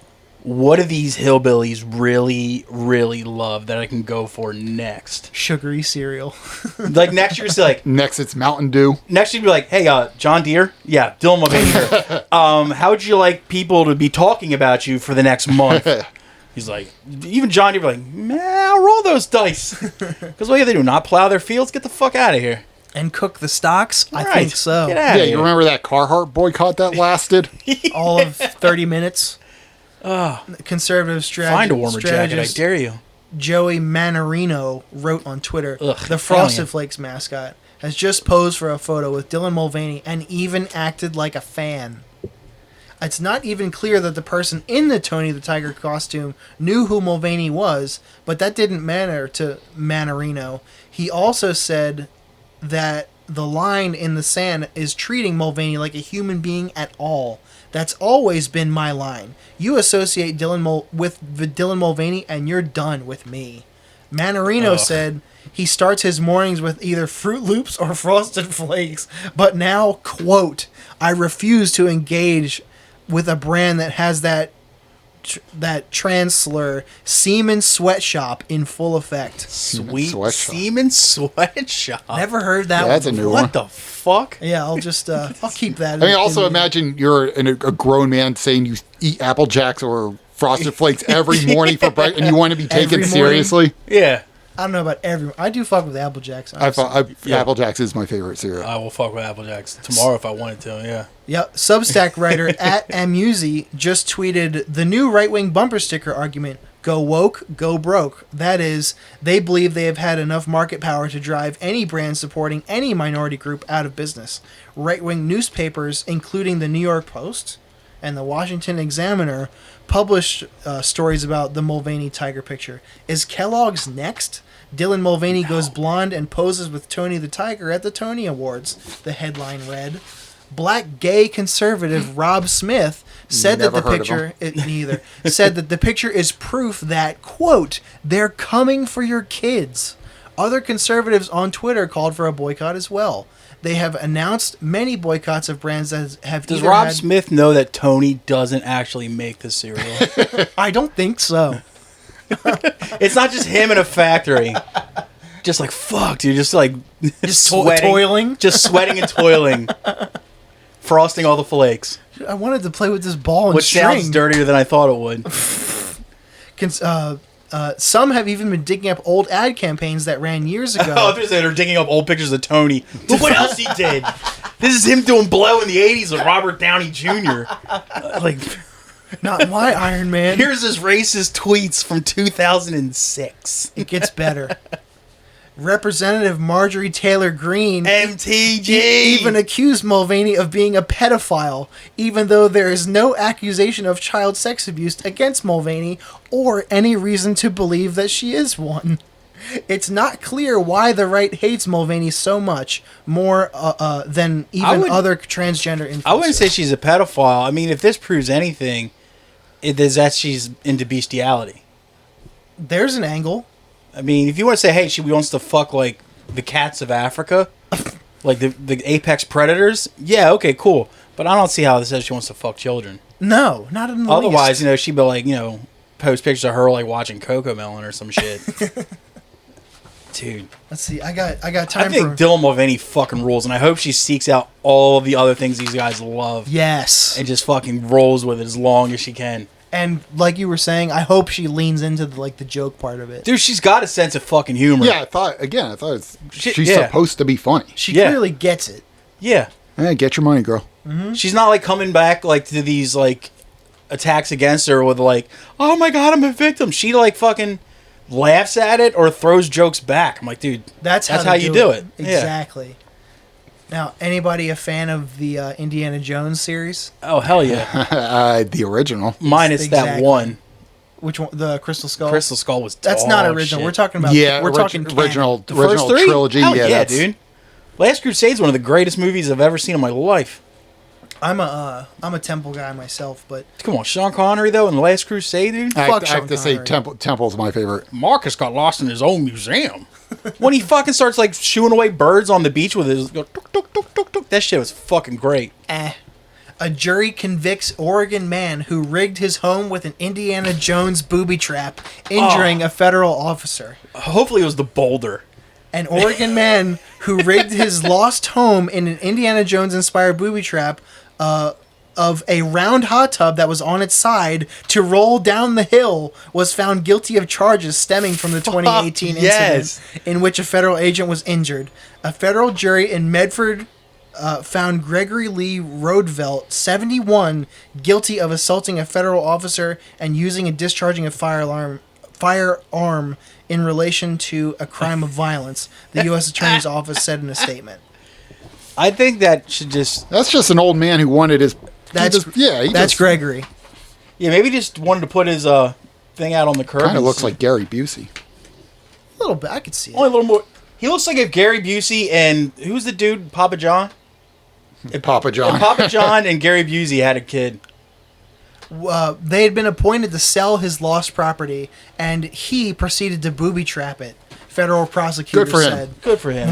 what do these hillbillies really, really love that I can go for next? Sugary cereal. Like next year's like... Next it's Mountain Dew. Next you'd be like, hey, John Deere? Yeah, Dylan Mulvaney here. How would you like people to be talking about you for the next month? He's like, even John Deere be like, man, I'll roll those dice. Because what do they do? Not plow their fields? Get the fuck out of here. And cook the stocks? All I right, think so. get out of here. You remember that Carhartt boycott that lasted? All of 30 minutes. Conservative Find a warmer jacket, I dare you. Joey Manarino wrote on Twitter, Ugh, the Frosted Flakes mascot has just posed for a photo with Dylan Mulvaney and even acted like a fan. It's not even clear that the person in the Tony the Tiger costume knew who Mulvaney was, but that didn't matter to Manarino. He also said that the line in the sand is treating Mulvaney like a human being at all. That's always been my line. You associate with Dylan Mulvaney, and you're done with me. Manarino said he starts his mornings with either Fruit Loops or Frosted Flakes, but now, quote, I refuse to engage with a brand that has that trans slur, Semen Sweatshop, in full effect. Sweet Sweatshop. Semen Sweatshop. Never heard that Yeah, one. that's a new What one. the fuck? Yeah, I'll just I'll keep that. I mean, also imagine you're a grown man saying you eat Apple Jacks or Frosted Flakes every morning for breakfast, and you want to be taken Every morning? seriously. Yeah. I don't know about everyone. I do fuck with Apple Jacks. Yeah. Apple Jacks is my favorite cereal. I will fuck with Apple Jacks tomorrow if I wanted to, yeah. Yep. Substack writer at Amuzi just tweeted the new right-wing bumper sticker argument: "Go woke, go broke." That is, they believe they have had enough market power to drive any brand supporting any minority group out of business. Right-wing newspapers, including the New York Post and the Washington Examiner, published stories about the Mulvaney tiger picture. Is Kellogg's next? Dylan Mulvaney goes blonde and poses with Tony the Tiger at the Tony Awards, the headline read. Black gay conservative Rob Smith said Never that the heard of picture neither said that the picture is proof that, quote, they're coming for your kids. Other conservatives on Twitter called for a boycott as well. They have announced many boycotts of brands that have Does either Rob had- Smith know that Tony doesn't actually make the cereal? I don't think so. It's not just him in a factory. Just like, fuck, dude. Just like Just sweating. toiling. Just sweating and toiling. Frosting all the flakes. I wanted to play with this ball and Which string. sounds dirtier than I thought it would. Some have even been digging up old ad campaigns that ran years ago. Oh, they're digging up old pictures of Tony. Look what else he did. This is him doing blow in the 80s with Robert Downey Jr. Like, Not my Iron Man. here's his racist tweets from 2006. It gets better. Representative Marjorie Taylor Greene MTG. even accused Mulvaney of being a pedophile, even though there is no accusation of child sex abuse against Mulvaney or any reason to believe that she is one. It's not clear why the right hates Mulvaney so much more than even other transgender influencers. I wouldn't say she's a pedophile. I mean, if this proves anything, it is that she's into bestiality. There's an angle. I mean, if you want to say, hey, she wants to fuck, like, the cats of Africa, like the apex predators, yeah, okay, cool. But I don't see how this says she wants to fuck children. No, not in the Otherwise, least. you know, she'd be like, you know, post pictures of her, like, watching Coco Melon or some shit. Dude. Let's see. I got I time think for Dylan Mulvaney fucking rules, and I hope she seeks out all the other things these guys love yes. and just fucking rolls with it as long as she can. And like you were saying, I hope she leans into the joke part of it. Dude, she's got a sense of fucking humor. Yeah, I thought she's yeah. supposed to be funny. She Yeah. clearly gets it. Yeah. Hey, get your money, girl. She's not like coming back like to these like attacks against her with like, oh my god, I'm a victim. She like fucking laughs at it or throws jokes back. I'm like, dude, That's how they you do it. Yeah. Exactly. Now, anybody a fan of the Indiana Jones series? Oh hell yeah. The original. Minus that Exactly. one. Which one? The Crystal Skull. Crystal Skull was That's dog not original. shit. We're talking about. Yeah, we're talking canon. original The first three? trilogy. Hell yeah, yeah, that's, dude. Last Crusade's one of the greatest movies I've ever seen in my life. I'm a Temple guy myself, but Come on, Sean Connery though in The Last Crusade, dude. I Fuck have Sean to say, Connery. Temple's my favorite. Marcus got lost in his own museum. When he fucking starts like shooing away birds on the beach with his go tuk, tuk, tuk, tuk, tuk. That shit was fucking great. a jury convicts Oregon man who rigged his home with an Indiana Jones booby trap, injuring a federal officer. Hopefully it was the boulder. An Oregon man who rigged his lost home in an Indiana Jones-inspired booby trap of a round hot tub that was on its side to roll down the hill was found guilty of charges stemming from the 2018 yes. incident in which a federal agent was injured. A federal jury in Medford found Gregory Lee Rodevelt, 71, guilty of assaulting a federal officer and using and discharging a firearm in relation to a crime of violence, the U.S. Attorney's Office said in a statement. I think that should just... That's just an old man who wanted his... That's Gregory. Yeah, maybe he just wanted to put his thing out on the curb. Kind of looks like Gary Busey. A little bit. I could see it. Only a little more... He looks like if Gary Busey and who's the dude? Papa John. Papa John. If Papa John and Gary Busey had a kid. They had been appointed to sell his lost property, and he proceeded to booby trap it. Federal prosecutors said. Good for him.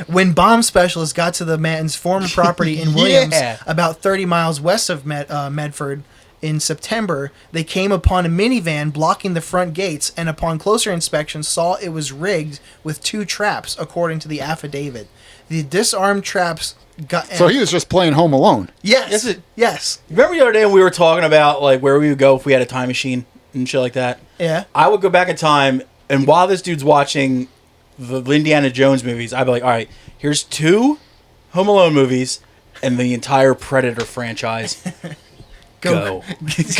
when bomb specialists got to the man's former property in Williams, Yeah. about 30 miles west of Medford, in September, they came upon a minivan blocking the front gates, and upon closer inspection saw it was rigged with 2 traps, according to the affidavit. The disarmed traps got... So he was just playing Home Alone. Yes. Yes. Remember the other day when we were talking about like where we would go if we had a time machine and shit like that? Yeah. I would go back in time, and while this dude's watching the Indiana Jones movies, I'd be like, all right, here's 2 Home Alone movies and the entire Predator franchise. Go.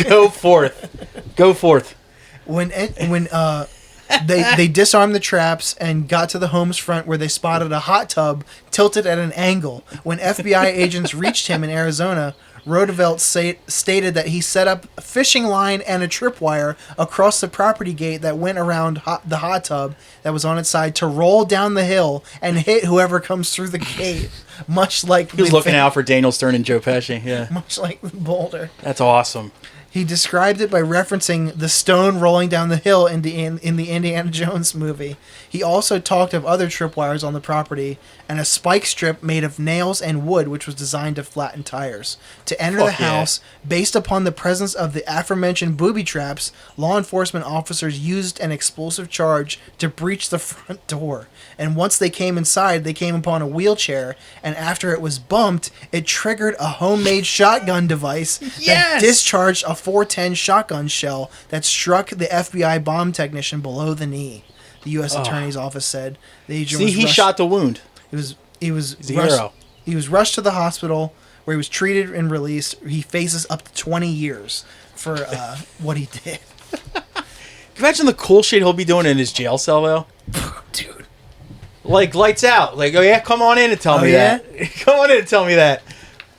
Go forth. Go forth. When they disarmed the traps and got to the home's front where they spotted a hot tub tilted at an angle. When FBI agents reached him in Arizona, Rodevelt stated that he set up a fishing line and a tripwire across the property gate that went around the hot tub that was on its side to roll down the hill and hit whoever comes through the gate. Much like He was looking out for Daniel Stern and Joe Pesci. Yeah. Much like the boulder. That's awesome. He described it by referencing the stone rolling down the hill in the Indiana Jones movie. He also talked of other tripwires on the property and a spike strip made of nails and wood, which was designed to flatten tires. To enter the house, based upon the presence of the aforementioned booby traps, law enforcement officers used an explosive charge to breach the front door. And once they came inside, they came upon a wheelchair, and after it was bumped, it triggered a homemade shotgun device that discharged a .410 shotgun shell that struck the FBI bomb technician below the knee. The U.S. Attorney's Office said the agent he shot the wound. He's a hero. He was rushed to the hospital where he was treated and released. He faces up to 20 years for what he did. Can you imagine the cool shit he'll be doing in his jail cell, though? Dude. Like, lights out. Like, oh, yeah, come on in and tell me that. Come on in and tell me that.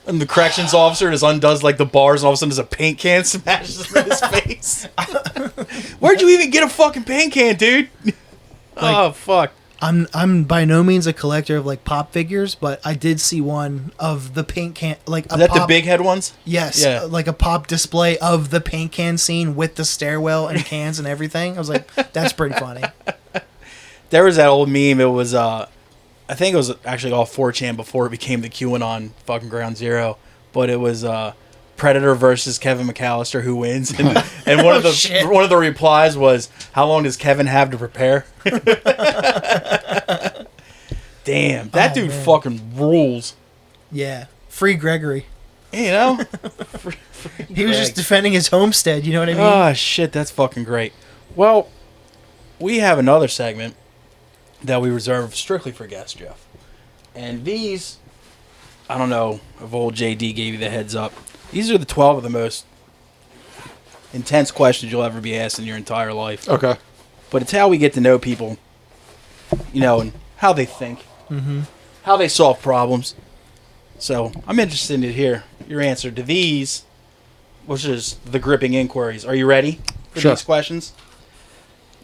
And the corrections officer just undoes, like, the bars, and all of a sudden there's a paint can smashes in his face. Where'd you even get a fucking paint can, dude? Oh, fuck. I'm by no means a collector of, like, pop figures, but I did see one of the paint can, like, Is that the big head ones? Yes, Yeah. like a pop display of the paint can scene with the stairwell and cans and everything. I was like, that's pretty funny. There was that old meme. It was, I think it was actually all 4chan before it became the QAnon fucking Ground Zero. But it was Predator versus Kevin McAllister, who wins. And one of the replies was, "How long does Kevin have to prepare?" Damn, that dude fucking rules. Yeah, free Gregory. You know, He was just defending his homestead. You know what I mean? Oh shit, that's fucking great. Well, we have another segment that we reserve strictly for guests, Jeff. And these, I don't know if old JD gave you the heads up. These are the 12 of the most intense questions you'll ever be asked in your entire life. Okay. But it's how we get to know people, you know, and how they think, how they solve problems. So I'm interested to hear your answer to these, which is the gripping inquiries. Are you ready for these questions?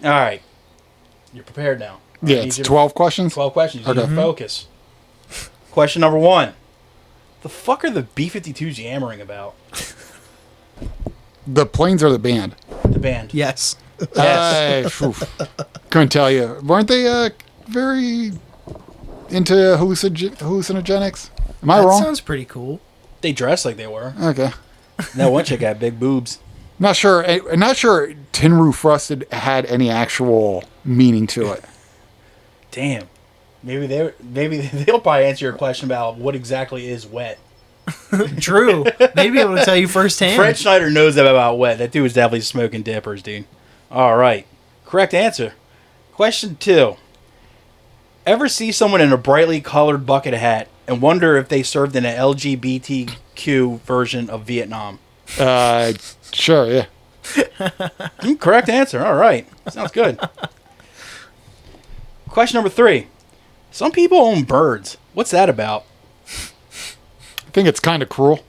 All right. You're prepared now. Yeah, it's 12 questions? 12 questions. You Okay. need to focus. Question number 1. The fuck are the B-52s yammering about? The planes or the band? The band. Yes. Couldn't tell you. Weren't they very into hallucinogenics? Am I That wrong? sounds pretty cool. They dress like they were. Okay. That one chick had big boobs. Not sure. I'm not sure Tin Roof Rusted had any actual meaning to it. Damn. Maybe they'll probably answer your question about what exactly is wet. True. They'd be able to tell you firsthand. Fred Schneider knows about wet. That dude was definitely smoking dippers, dude. All right. Correct answer. Question 2. Ever see someone in a brightly colored bucket hat and wonder if they served in an LGBTQ version of Vietnam? Sure, yeah. Correct answer. All right. Sounds good. Question number 3. Some people own birds. What's that about? I think it's kind of cruel.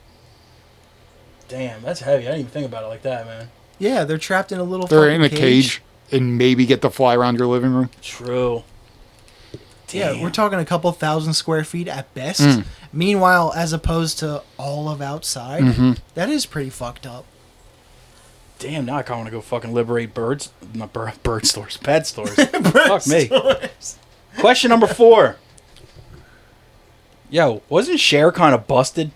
Damn, that's heavy. I didn't even think about it like that, man. Yeah, they're trapped in a little They're fucking in a cage and maybe get to fly around your living room. True. Yeah, we're talking a couple thousand square feet at best. Meanwhile, as opposed to all of outside, that is pretty fucked up. Damn, now I kind of want to go fucking liberate birds. Not bird stores, pet stores. Fuck me. Stores. Question number 4. Yo, wasn't Cher kind of busted?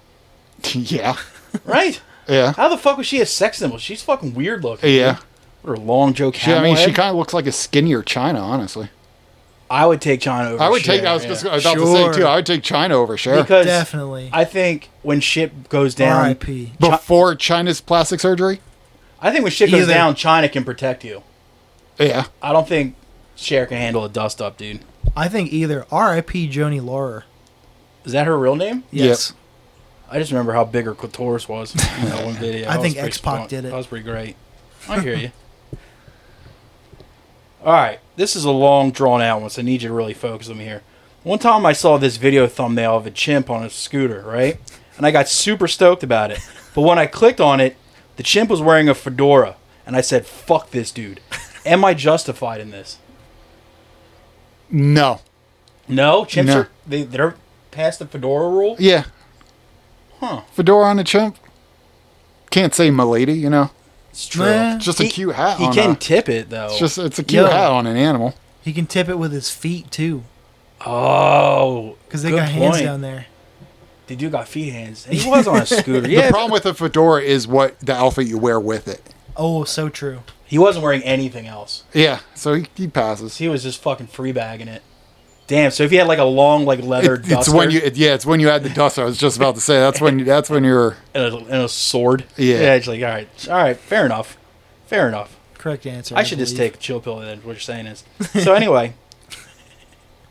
Yeah. Right? Yeah. How the fuck was she a sex symbol? She's fucking weird looking. Yeah. With her long Joe She, I Camel mean, she head. kind of looks like a skinnier China, honestly. I would take China over I would Cher, take. I was yeah. just about to say Sure. too. I would take China over Cher Because Definitely. I think when shit goes down, R.I.P. before China's plastic surgery. I think when shit goes Either. down, China can protect you. Yeah. I don't think Cher can handle a dust up, dude. I think either R.I.P. Joni Laurer. Is that her real name? Yes. I just remember how big her clitoris was in that one video. I That think was pretty X-Pac strong. did it. That was pretty great. I hear you. All right, this is a long, drawn-out one, so I need you to really focus on me here. One time I saw this video thumbnail of a chimp on a scooter, right? And I got super stoked about it. But when I clicked on it, the chimp was wearing a fedora. And I said, fuck this dude. Am I justified in this? No. No? Chimps No. are... They're past the fedora rule? Yeah. Huh. Fedora on a chimp. Can't say milady, you know. It's true. Nah. It's just a cute hat. He on can a, tip it, though. it's a cute Yo. hat on an animal. He can tip it with his feet, too. Oh, Because they good got hands point. down there. They do got feet hands. And he was on a scooter. The Yeah, problem with a fedora is what the outfit you wear with it. Oh, so true. he wasn't wearing anything else. Yeah, so he passes. He was just fucking free bagging it. Damn. So if he had like a long like leather It's duster when it's when you add the duster. I was just about to say that's when you're and a sword. Yeah. It's like all right, fair enough. Correct answer. I should just believe. take a chill pill. Then what you're saying is. So anyway,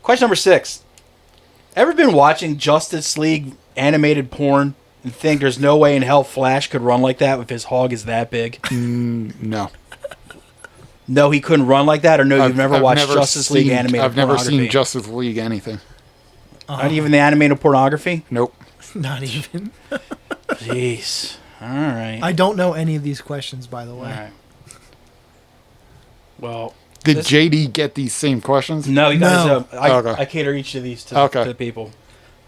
question number 6. Ever been watching Justice League animated porn and think there's no way in hell Flash could run like that if his hog is that big? no. No, he couldn't run like that, or no, you've never I've watched never Justice League seen- animated I've never pornography? seen Justice League anything. Not even the animated pornography? Nope. Not even. Jeez. All right. I don't know any of these questions, by the All way. right. Well, Did This- JD get these same questions? no, you guys. No. Okay. I cater each of these to Okay. the people.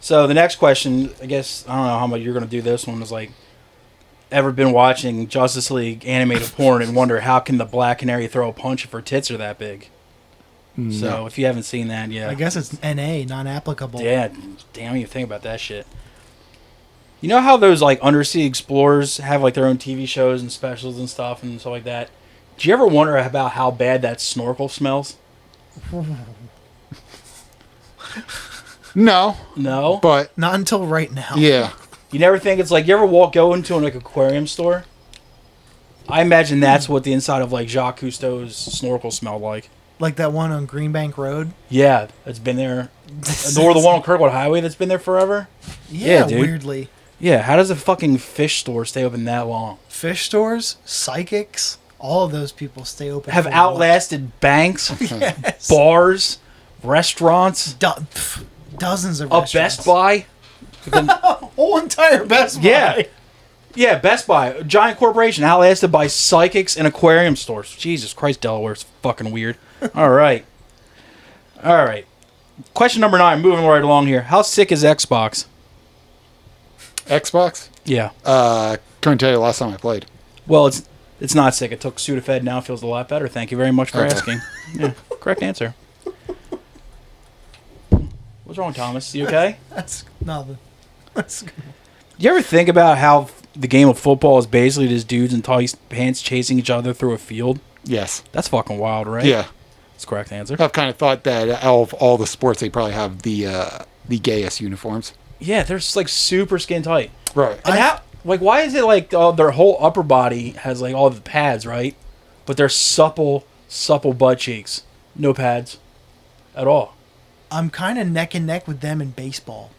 So the next question, I guess I don't know how much you're going to do this one. Is like, ever been watching Justice League animated porn and wonder how can the Black Canary throw a punch if her tits are that big? So if you haven't seen that, yeah, I guess it's NA, non-applicable. yeah, damn, you think about that shit. You know how those like undersea explorers have like their own TV shows and specials and stuff like that? Do you ever wonder about how bad that snorkel smells? No, No. but Not until right now. yeah. You never think it's like you ever go into like aquarium store? I imagine that's what the inside of like Jacques Cousteau's snorkel smelled like. Like that one on Greenbank Road. Yeah, it's been there. Or the one on Kirkwood Highway that's been there forever. Yeah, dude. weirdly. Yeah, how does a fucking fish store stay open that long? Fish stores, psychics, all of those people stay open. Have for outlasted banks, what? Yes. bars, restaurants, Dozens of a restaurants. Best Buy. Whole entire Best Buy. Yeah. Yeah, Best Buy, a giant corporation outlasted by psychics and aquarium stores. Jesus Christ, Delaware's fucking weird. All right. Question number 9, moving right along here. How sick is Xbox? Xbox. Yeah. Couldn't tell you the last time I played. Well, it's not sick. It took Sudafed. Now it feels a lot better. Thank you very much for Okay. asking. Yeah, correct answer. What's wrong, Thomas? You okay? That's nothing. That's You ever think about how the game of football is basically just dudes in tight pants chasing each other through a field? Yes. That's fucking wild, right? Yeah. That's the correct answer. I've kind of thought that out of all the sports, they probably have the gayest uniforms. Yeah, they're just like super skin tight. Right. And how, like, why is it like their whole upper body has like all the pads, right? But they're supple butt cheeks, no pads at all. I'm kind of neck and neck with them in baseball.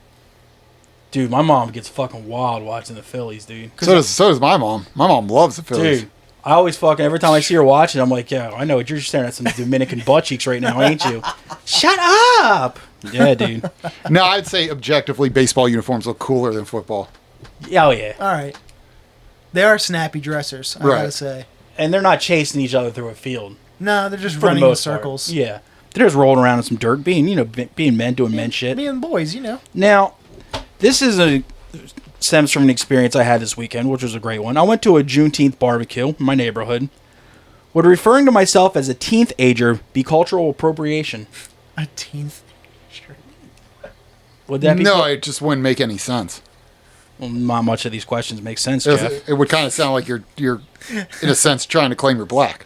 Dude, my mom gets fucking wild watching the Phillies, dude. So does my mom. My mom loves the Phillies. Dude, I always fucking, every time I see her watching, I'm like, yeah, I know you're staring at some Dominican butt cheeks right now, ain't you? Shut up! Yeah, dude. No, I'd say objectively, baseball uniforms look cooler than football. Oh, yeah. All right. They are snappy dressers, I Right. gotta say. And they're not chasing each other through a field. No, they're just For the running in most part. circles. Yeah. They're just rolling around in some dirt, being men doing men shit. Being boys, Now, this stems from an experience I had this weekend, which was a great one. I went to a Juneteenth barbecue in my neighborhood. Would referring to myself as a teenth ager be cultural appropriation? A teenth ager. Would that be? No, it just wouldn't make any sense. Well, not much of these questions make sense, Jeff. It would kind of sound like you're in a sense trying to claim you're black.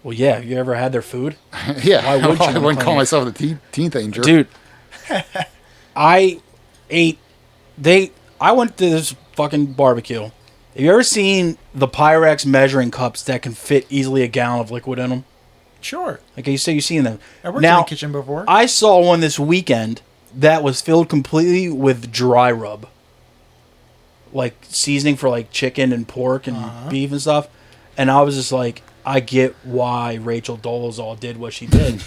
Well, yeah. Have you ever had their food? Yeah, Why would you I wouldn't call claim- myself the teenth anger. Dude, I went to this fucking barbecue. Have you ever seen the Pyrex measuring cups that can fit easily a gallon of liquid in them? Sure. Like you say, you've seen them. I worked in the kitchen before. I saw one this weekend that was filled completely with dry rub. Like seasoning for like chicken and pork and beef and stuff. And I was just like, I get why Rachel Dolezal did what she did.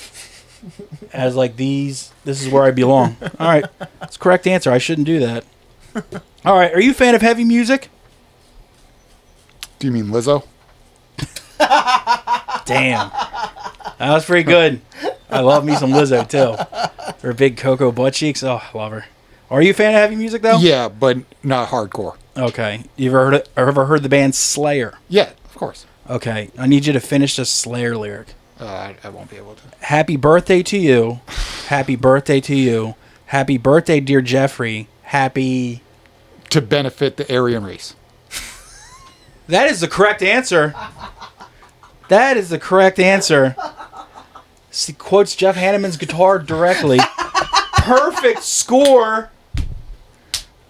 As like this is where I belong. All right. That's the correct answer. I shouldn't do that. All right. Are you a fan of heavy music? Do you mean Lizzo? Damn. That was pretty good. I love me some Lizzo, too. Her big cocoa butt cheeks. Oh, I love her. Are you a fan of heavy music, though? Yeah, but not hardcore. Okay. You ever heard the band Slayer? Yeah, of course. Okay. I need you to finish the Slayer lyric. I won't be able to. Happy birthday to you. Happy birthday to you. Happy birthday, dear Jeffrey. Happy... To benefit the Aryan race. That is the correct answer. That is the correct answer. He quotes Jeff Hanneman's guitar directly. Perfect score.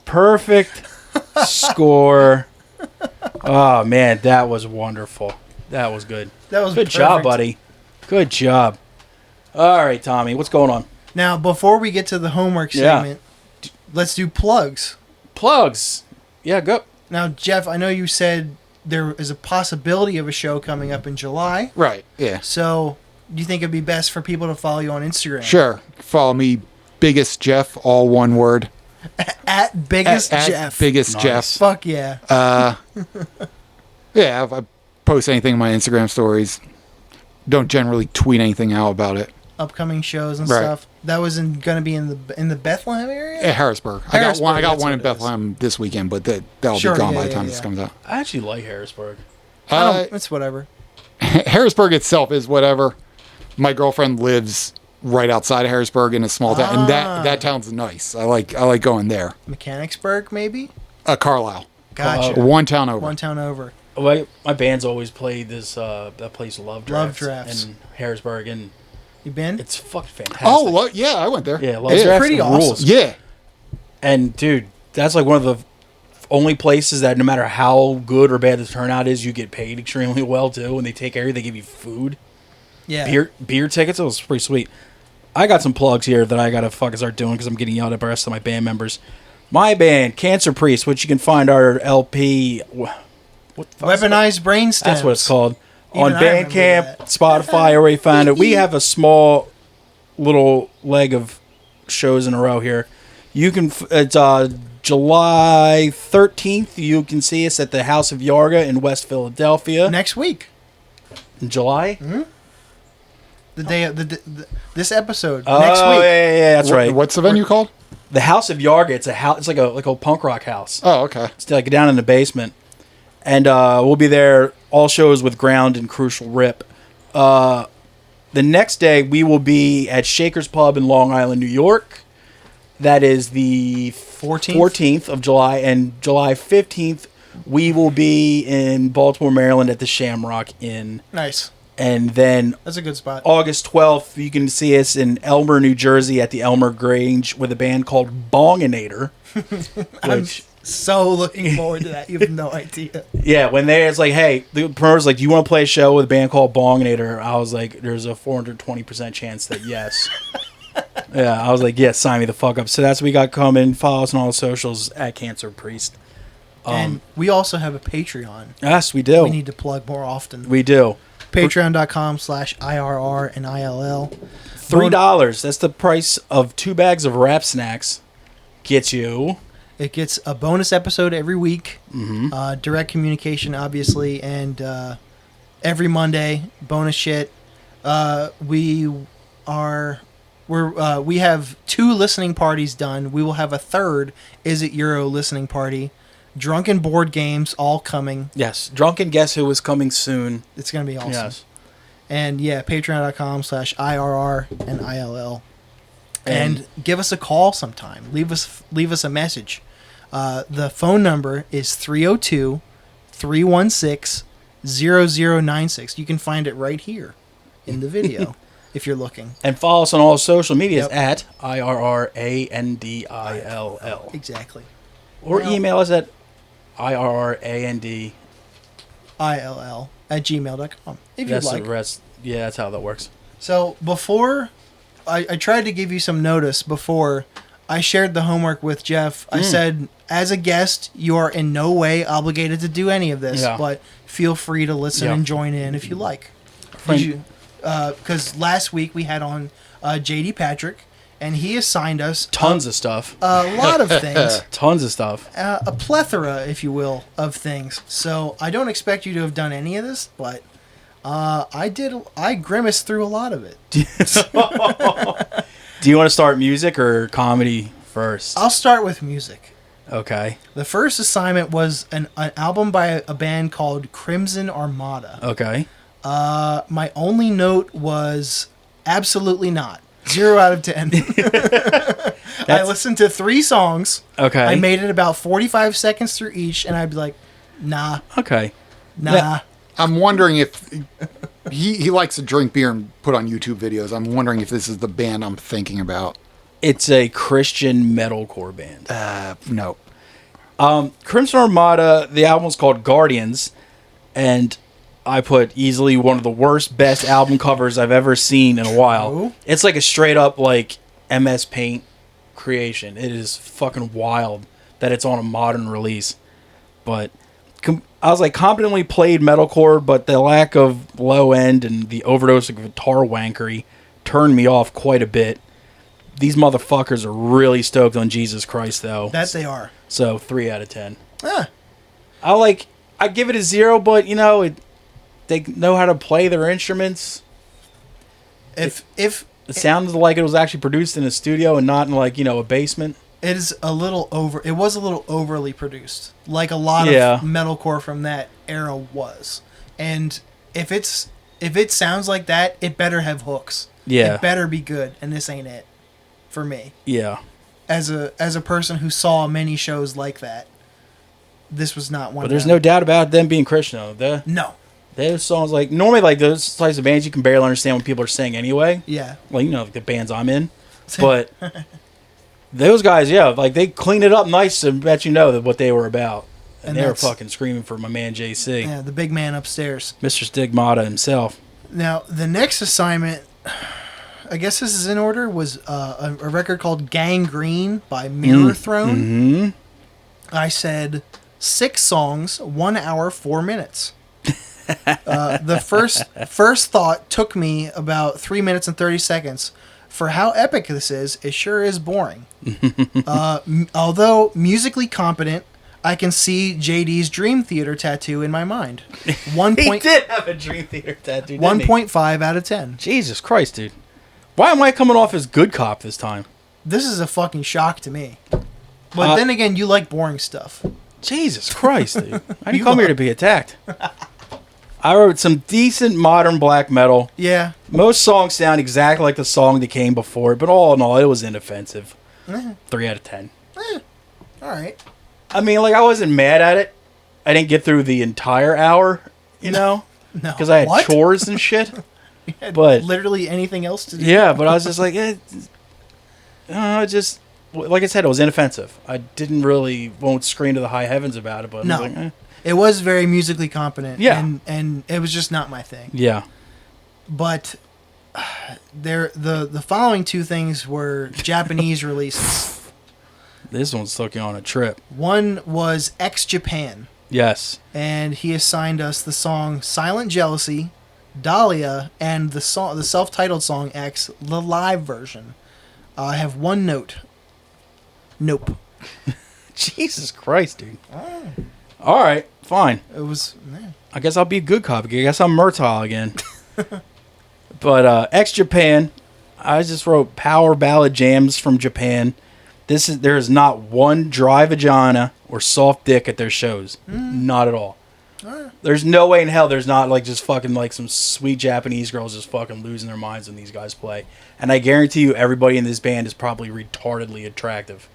Perfect score. Oh, man, that was wonderful. That was good. That was good perfect. job, buddy. Good job. All right, Tommy, what's going on? Now, before we get to the homework segment, let's do plugs. Plugs. Yeah, go. Now, Jeff, I know you said there is a possibility of a show coming up in July. Right, yeah. So, do you think it'd be best for people to follow you on Instagram? Sure. Follow me, Biggest Jeff, all one word. At Biggest At Jeff. Biggest Nice. Jeff. Fuck yeah. Yeah, if I post anything in my Instagram stories. Don't generally tweet anything out about it. Upcoming shows and Right. stuff. That was going to be in the Bethlehem area? At Harrisburg. I Harrisburg, got that's one what in it is. Bethlehem this weekend, but that'll Sure, be gone yeah, by the yeah, time yeah. this comes out. I actually like Harrisburg. It's whatever. Harrisburg itself is whatever. My girlfriend lives right outside of Harrisburg in a small town, and that town's nice. I like going there. Mechanicsburg, maybe? Carlisle. Gotcha. One town over. One town over. My band's always played this that place Love Drafts Drafts. in Harrisburg, and You been? it's fucking fantastic. Oh, yeah, I went there. yeah, Love It's Drafts pretty rules. awesome. Yeah. And dude, that's like one of the only places that no matter how good or bad the turnout is, you get paid extremely well too. And they take care of you. They give you food, Yeah. beer tickets. It was pretty sweet. I got some plugs here that I gotta fucking start doing because I'm getting yelled at by the rest of my band members. My band, Cancer Priest, which you can find our LP. What the fuck is it? Weaponized brainstem. That's what it's called. Even On I remember Bandcamp, that. Spotify, where you find it. We have a small little leg of shows in a row here. You can. It's July 13th. You can see us at the House of Yarga in West Philadelphia. Next week. In July? The day of this episode. Oh, next week. yeah, that's right. What's the venue called? The House of Yarga. It's a house. It's like a punk rock house. Oh, okay. It's like down in the basement. And we'll be there, all shows with Ground and Crucial Rip. The next day, we will be at Shaker's Pub in Long Island, New York. That is the 14th of July. And July 15th, we will be in Baltimore, Maryland at the Shamrock Inn. Nice. And then That's a good spot. August 12th, you can see us in Elmer, New Jersey at the Elmer Grange with a band called Bonginator. I'm Which, so looking forward to that. You have no idea. yeah, when it's like, hey, the promoter's like, do you want to play a show with a band called Bonginator? I was like, there's a 420% chance that yes. Yeah, I was like, yeah, sign me the fuck up. So that's what we got coming. Follow us on all the socials at Cancer Priest. And we also have a Patreon. Yes, we do. We need to plug more often. We do. Patreon.com/IRR and ILL. $3. That's the price of 2 bags of Rap Snacks. Gets you. It gets a bonus episode every week. Mm-hmm. Direct communication, obviously. And every Monday, bonus shit. We have 2 listening parties done. We will have a third Is It Euro listening party. Drunken board games all coming. Yes. Drunken Guess Who is coming soon. It's going to be awesome. Yes. And yeah, patreon.com/IRR and ILL. And give us a call sometime. Leave us a message. The phone number is 302-316-0096. You can find it right here in the video if you're looking. And follow us on all social medias Yep. at IRRANDILL. Exactly. Or Well- email us at IRRAND. ILL@gmail.com if you'd like. Yeah, that's how that works. So before, I tried to give you some notice before I shared the homework with Jeff. I said, as a guest, you are in no way obligated to do any of this, Yeah. but feel free to listen Yeah. and join in if you like. Because last week we had on JD Patrick, and he assigned us Tons of stuff. a lot of things. Tons of stuff. A plethora, if you will, of things. So I don't expect you to have done any of this, but I did. I grimaced through a lot of it. Do you want to start music or comedy first? I'll start with music. Okay. The first assignment was an album by a band called Crimson Armada. Okay. My only note was absolutely not. 0 out of 10. I listened to 3 songs. Okay. I made it about 45 seconds through each, and I'd be like, nah, Okay. nah. I'm wondering if he likes to drink beer and put on YouTube videos. I'm wondering if this is the band I'm thinking about. It's a Christian metalcore band. No. Crimson Armada, the album's called Guardians, and I put easily one of the worst, best album covers I've ever seen in a while. Ooh. It's like a straight up like MS Paint creation. It is fucking wild that it's on a modern release. But I was like competently played metalcore, but the lack of low end and the overdose of guitar wankery turned me off quite a bit. These motherfuckers are really stoked on Jesus Christ, though. That they are. So 3 out of 10. Ah, I give it a 0, but they know how to play their instruments. if It sounded like it was actually produced in a studio and not in a basement. it is a little over. It was a little overly produced, like a lot Yeah. of metalcore from that era was. And if it sounds like that, it better have hooks. Yeah. It better be good, and this ain't it for me. Yeah. As a person who saw many shows like that, this was not one. But of there's them. no doubt about them being Christian, though. No. Those songs, normally, those types of bands, you can barely understand what people are saying anyway. Yeah. Well, the bands I'm in. But those guys, yeah, they cleaned it up nice to let you know what they were about. And they were that's- fucking screaming for my man JC. Yeah, the big man upstairs. Mr. Stigmata himself. Now, the next assignment, I guess this is in order, was a record called Gangrene by Mirror Throne. Mm-hmm. I said 6 songs, 1 hour, 4 minutes. The first thought took me about 3 minutes and 30 seconds. For how epic this is, it sure is boring. Although musically competent, I can see JD's Dream Theater tattoo in my mind. He did have a Dream Theater tattoo, didn't he? 1.5 out of 10. Jesus Christ, dude. Why am I coming off as good cop this time? This is a fucking shock to me. But then again, you like boring stuff. Jesus Christ, dude. I didn't come here to be attacked. I wrote some decent modern black metal. Yeah. Most songs sound exactly like the song that came before, but all in all, it was inoffensive. 3 out of 10. All right. I mean, I wasn't mad at it. I didn't get through the entire hour, No. because I had What? chores and shit. You had but- literally anything else to do. Yeah, but I was just like, like I said, it was inoffensive. I won't scream to the high heavens about it, but No. I was like, It was very musically competent. Yeah. And it was just not my thing. yeah. But the following 2 things were Japanese releases. This one's took you on a trip. One was X Japan, Yes. and he assigned us the song Silent Jealousy, Dahlia, and the self-titled song X, the live version. I have one note. Nope. Jesus Christ, dude. All right, fine. It was... man. I guess I'll be a good cop. I guess I'm Murtaugh again. But ex-Japan, I just wrote power ballad jams from Japan. There is not one dry vagina or soft dick at their shows. Not at all. There's no way in hell there's not like just fucking like some sweet Japanese girls just fucking losing their minds when these guys play. And I guarantee you everybody in this band is probably retardedly attractive.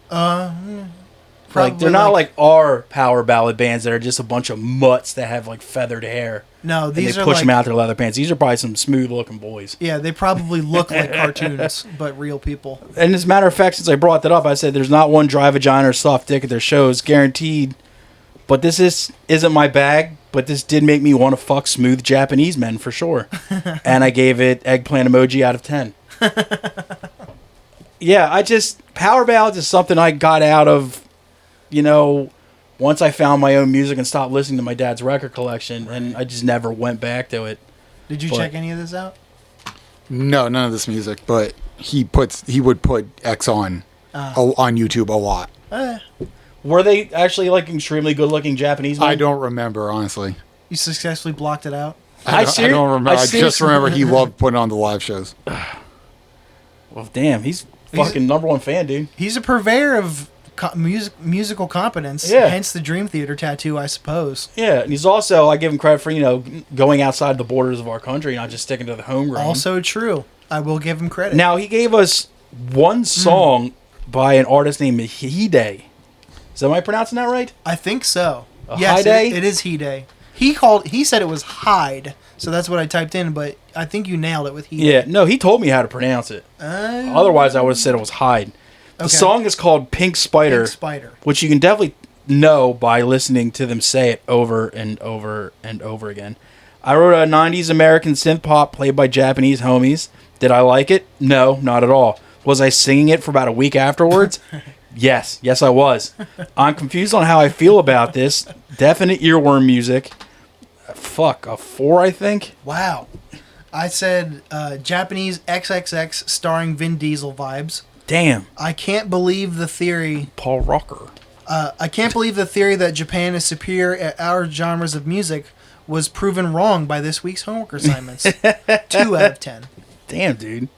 Like they're not like our power ballad bands that are just a bunch of mutts that have like feathered hair. No, these they are push like, them out their leather pants. These are probably some smooth looking boys. Yeah, they probably look like cartoons, but real people. And as a matter of fact, since I brought that up, I said there's not one dry vagina or soft dick at their shows, guaranteed. But this isn't my bag, but this did make me want to fuck smooth Japanese men for sure. And I gave it eggplant emoji out of 10. Yeah, power ballads is something I got out of, once I found my own music and stopped listening to my dad's record collection, and I just never went back to it. Did you check any of this out? No, none of this music, but he would put X on YouTube a lot. Were they actually like extremely good looking Japanese men? I don't remember, honestly. You successfully blocked it out? I don't remember. I just remember he loved putting on the live shows. Well, damn, he's fucking number one fan, dude. He's a purveyor of musical competence, hence the Dream Theater tattoo, I suppose. Yeah, and he's also, I give him credit for, going outside the borders of our country, not just sticking to the homegrown. Also true. I will give him credit. Now, he gave us one song by an artist named Hide. Am I pronouncing that right? I think so. Yes, it is Hide. He said it was Hyde, so that's what I typed in, but I think you nailed it with Hide. Yeah, no, he told me how to pronounce it. Otherwise, I would have said it was Hyde. The song is called Pink Spider, which you can definitely know by listening to them say it over and over and over again. I wrote a 90s American synth pop played by Japanese homies. Did I like it? No, not at all. Was I singing it for about a week afterwards? Yes, I was. I'm confused on how I feel about this. Definite earworm music. Fuck, a 4, I think. Wow. I said Japanese XXX starring Vin Diesel vibes. Damn. I can't believe the theory. Paul Rocker. I can't believe the theory that Japan is superior at our genres of music was proven wrong by this week's homework assignments. 2 out of 10. Damn, dude.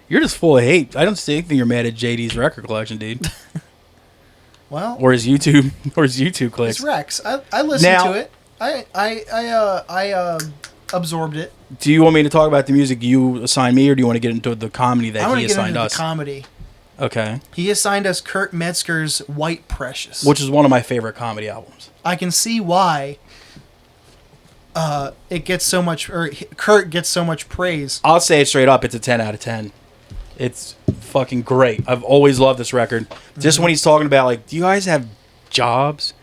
You're just full of hate. I don't think you're mad at JD's record collection, dude. Well, or his YouTube clicks. It's Rex. I listened to it. I absorbed it. Do you want me to talk about the music you assigned me, or do you want to get into the comedy that he assigned us? The comedy. Okay. He assigned us Kurt Metzger's White Precious, which is one of my favorite comedy albums. I can see why it gets so much, or Kurt gets so much praise. I'll say it straight up, it's a 10 out of 10. It's fucking great. I've always loved this record. Just when he's talking about, like, do you guys have jobs?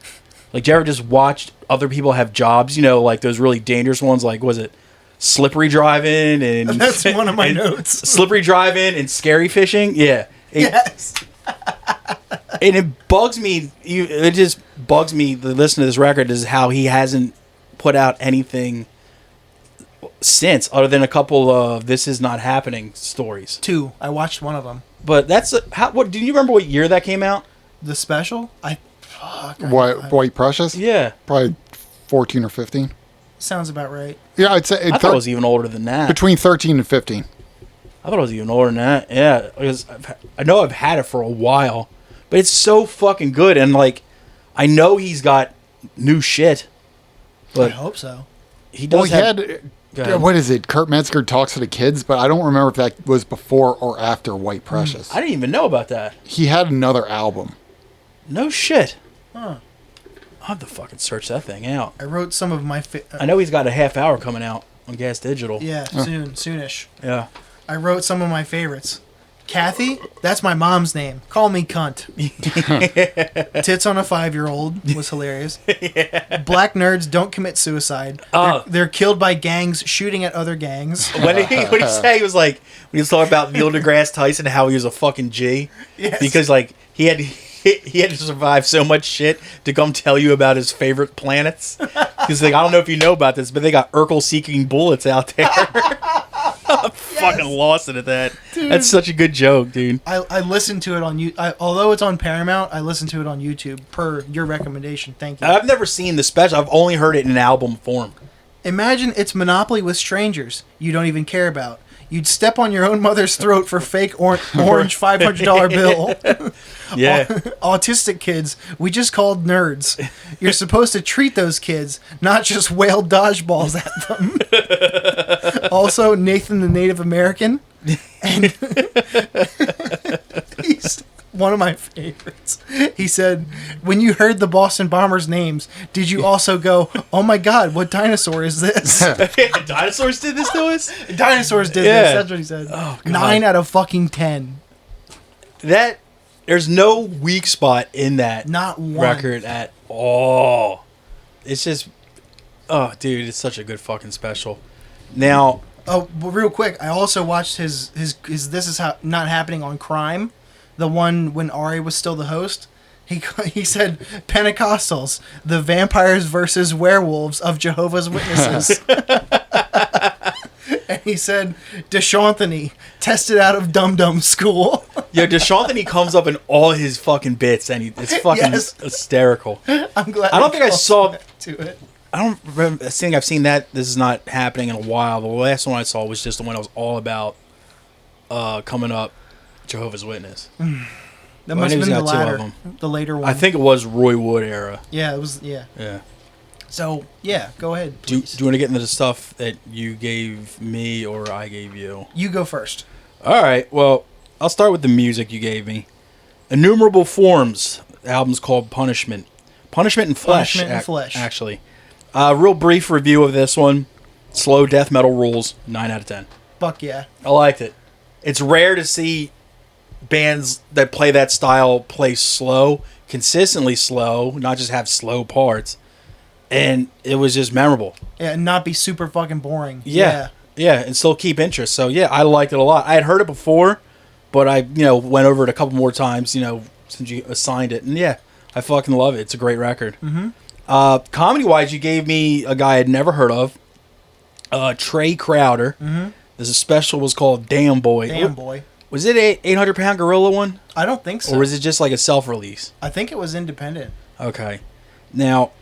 Like, do you ever just watch other people have jobs? Like those really dangerous ones, like, was it slippery driving? And that's one of my notes. Slippery driving and scary fishing? Yeah. Yes. And it bugs me. It just bugs me to listen to this record is how he hasn't put out anything since, other than a couple of "This Is Not Happening" stories. 2. I watched one of them. But that's what? Do you remember what year that came out? The special? White Precious? Yeah, probably 14 or 15. Sounds about right. Yeah, I'd say. I thought it was even older than that. Between 13 and 15. I thought it was even older than that. Yeah, because I know I've had it for a while, but it's so fucking good. And like, I know he's got new shit. But I hope so. He does. What is it? Kurt Metzger talks to the kids, but I don't remember if that was before or after White Precious. I didn't even know about that. He had another album. No shit. Huh. I'll have to fucking search that thing out. I wrote some of my... I know he's got a half hour coming out on Gas Digital. Yeah, soonish. Yeah. I wrote some of my favorites. Kathy, that's my mom's name. Call me cunt. Tits on a 5-year-old was hilarious. Yeah. Black nerds don't commit suicide. They're killed by gangs shooting at other gangs. What did he say? He was like, when he was talking about Neil deGrasse Tyson, how he was a fucking G. Yes. Because like he had to survive so much shit to come tell you about his favorite planets. Because like, I don't know if you know about this, but they got Urkel-seeking bullets out there. I'm fucking lost it at that. Dude. That's such a good joke, dude. I listened to it on YouTube. Although it's on Paramount, I listened to it on YouTube per your recommendation. Thank you. I've never seen the special. I've only heard it in album form. Imagine it's Monopoly with strangers you don't even care about. You'd step on your own mother's throat for fake orange $500 bill. Yeah. Autistic kids, we just called nerds. You're supposed to treat those kids, not just wail dodgeballs at them. Also, Nathan the Native American. And he's one of my favorites. He said, when you heard the Boston Bombers' names, did you also go, oh my God, what dinosaur is this? Dinosaurs did this to us? Dinosaurs did Yeah. this. That's what he said. Oh, God. 9 out of fucking 10. There's no weak spot in that Not one. record at all. It's just, oh, dude, it's such a good fucking special. Now, Oh, but real quick, I also watched his This Is How Not Happening on Crime, the one when Ari was still the host. He said Pentecostals, the vampires versus werewolves of Jehovah's Witnesses. And he said Deshanthony, tested out of Dum Dum School. yo, Deshanthony comes up in all his fucking bits, and it's fucking Yes. hysterical. I'm glad. I don't they think I called saw. back to it. I don't remember seeing. I've seen that. This is not happening in a while. The last one I saw was just the one that was all about coming up Jehovah's Witness. That Well, must I have knew been he's the got two of latter, them. the later one. I think it was Roy Wood era. Yeah, it was. Yeah. Yeah. So yeah, go ahead. Do you Please. want to get into the stuff that you gave me or I gave you? You go first. All right. Well, I'll start with the music you gave me. Innumerable Forms. The album's called Punishment. Punishment and Flesh. Punishment and Flesh. Actually. Real brief review of this one. Slow death metal rules. 9 out of 10. Fuck yeah. I liked it. It's rare to see bands that play that style play slow, consistently slow, not just have slow parts. And it was just memorable. Yeah, and not be super fucking boring. Yeah, and still keep interest. So yeah, I liked it a lot. I had heard it before, but I went over it a couple more times. Since you assigned it, and yeah, I fucking love it. It's a great record. Mm-hmm. Comedy wise, you gave me a guy I'd never heard of, Trey Crowder. Mm-hmm. There's a special was called Damn Boy. Damn boy. Was it a 800-pound gorilla one, I don't think so. or was it just like a self-release? I think it was independent. Okay. Now,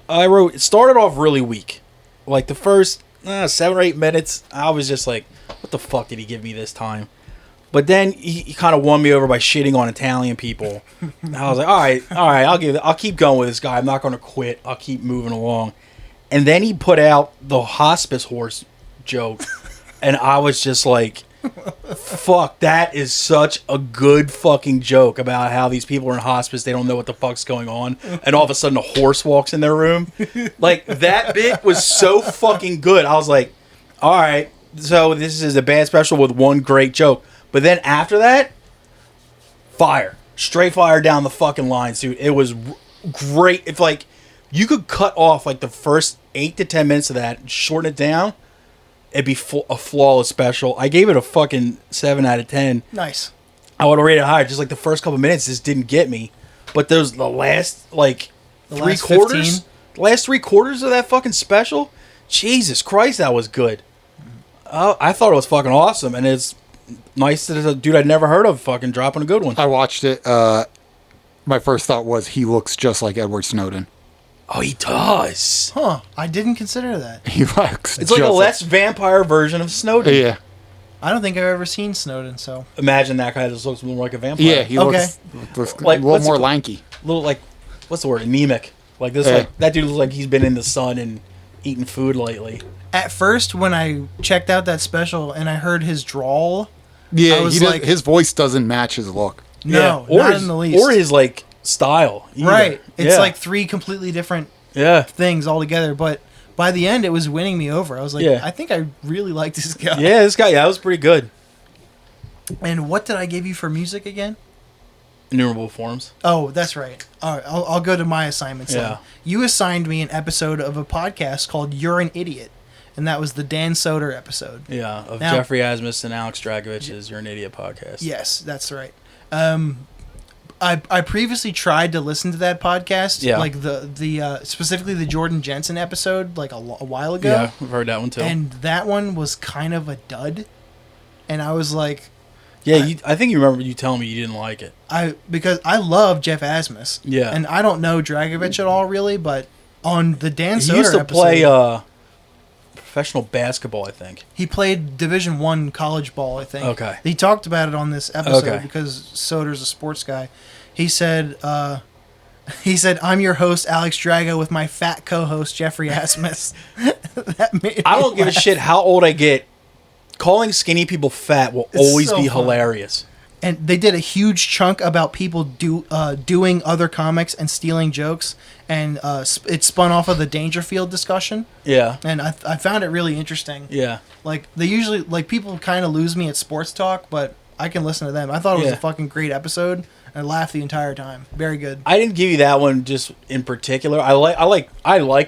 it started off really weak. Like the first 7 or 8 minutes, I was just like, what the fuck did he give me this time? But then he kind of won me over by shitting on Italian people. And I was like, all right, I'll keep going with this guy. I'm not going to quit. I'll keep moving along. And then he put out the hospice horse joke. And I was just like, fuck, that is such a good fucking joke about how these people are in hospice, they don't know what the fuck's going on, and all of a sudden a horse walks in their room. Like, that bit was so fucking good. I was like, alright, so this is a bad special with one great joke. But then after that, fire. Straight fire down the fucking lines, dude. It was great. If, like, you could cut off, like, the first 8 to 10 minutes of that and shorten it down, it'd be a flawless special. I gave it a fucking 7 out of 10. Nice. I would have rated it higher. Just like the first couple minutes just didn't get me. But the last, like, last 3/4, 15? the last 3/4 of that fucking special, Jesus Christ, that was good. I thought it was fucking awesome. And it's nice that a dude I'd never heard of fucking dropping a good one. I watched it. My first thought was he looks just like Edward Snowden. Oh, he does. Huh. I didn't consider that. He looks. It's like a less vampire version of Snowden. Yeah. I don't think I've ever seen Snowden, so. Imagine that guy just looks more like a vampire. Yeah, he Okay. looks Like, a little what's more it- lanky. Little, like, what's the word? Anemic. Like this. Yeah. Like that dude looks like he's been in the sun and eating food lately. At first, when I checked out that special and I heard his drawl, Yeah, I was he does, like- his voice doesn't match his look. no, or not his, in the least. or his like style. either. Right. It's Yeah. like 3 completely different yeah. things altogether, but by the end, it was winning me over. I was like, Yeah. I think I really like this guy. Yeah, this guy. Yeah, that was pretty good. And what did I give you for music again? Innumerable Forms. Oh, that's right. All right, I'll go to my assignments. Yeah. Then. You assigned me an episode of a podcast called You're an Idiot, and that was the Dan Soder episode. Yeah, of Now- Jeffrey Asmus and Alex Dragovich's "You're an Idiot" podcast. Yes, that's right. I previously tried to listen to that podcast, Yeah. like the specifically the Jordan Jensen episode, like a while ago. Yeah, I've heard that one too. And that one was kind of a dud, and I was like, yeah, I think you remember you telling me you didn't like it. because I love Jeff Asmus, Yeah. and I don't know Dragovich at all really, but on the Dan Soder He used to episode, play professional basketball, I think. He played Division I college ball, I think. Okay. He talked about it on this episode Okay. because Soder's a sports guy. He said, I'm your host, Alex Drago, with my fat co-host, Jeffrey Asmus. That made I me don't give a laugh. shit how old I get. Calling skinny people fat will always so be funny. hilarious. And they did a huge chunk about people doing other comics and stealing jokes, and it spun off of the Dangerfield discussion. Yeah. And I found it really interesting. Yeah. Like, they usually, like, people kind of lose me at sports talk, but I can listen to them. I thought it was Yeah. a fucking great episode. I laughed the entire time. Very good. I didn't give you that one just in particular. I like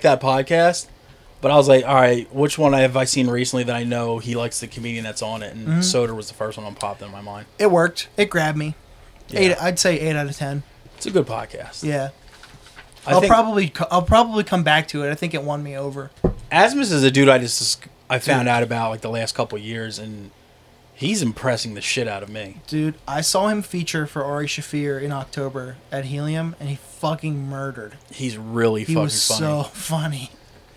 that podcast, but I was like, all right, which one have I seen recently that I know he likes the comedian that's on it? And Soder was the first one that popped in my mind. It worked. It grabbed me. Yeah. I'd say 8 out of 10. It's a good podcast. Yeah. I I'll think probably come back to it. I think it won me over. Asmus is a dude I found out about like the last couple of years, and he's impressing the shit out of me. Dude, I saw him feature for Ari Shaffir in October at Helium, and he fucking murdered. He's really He fucking was funny. so funny.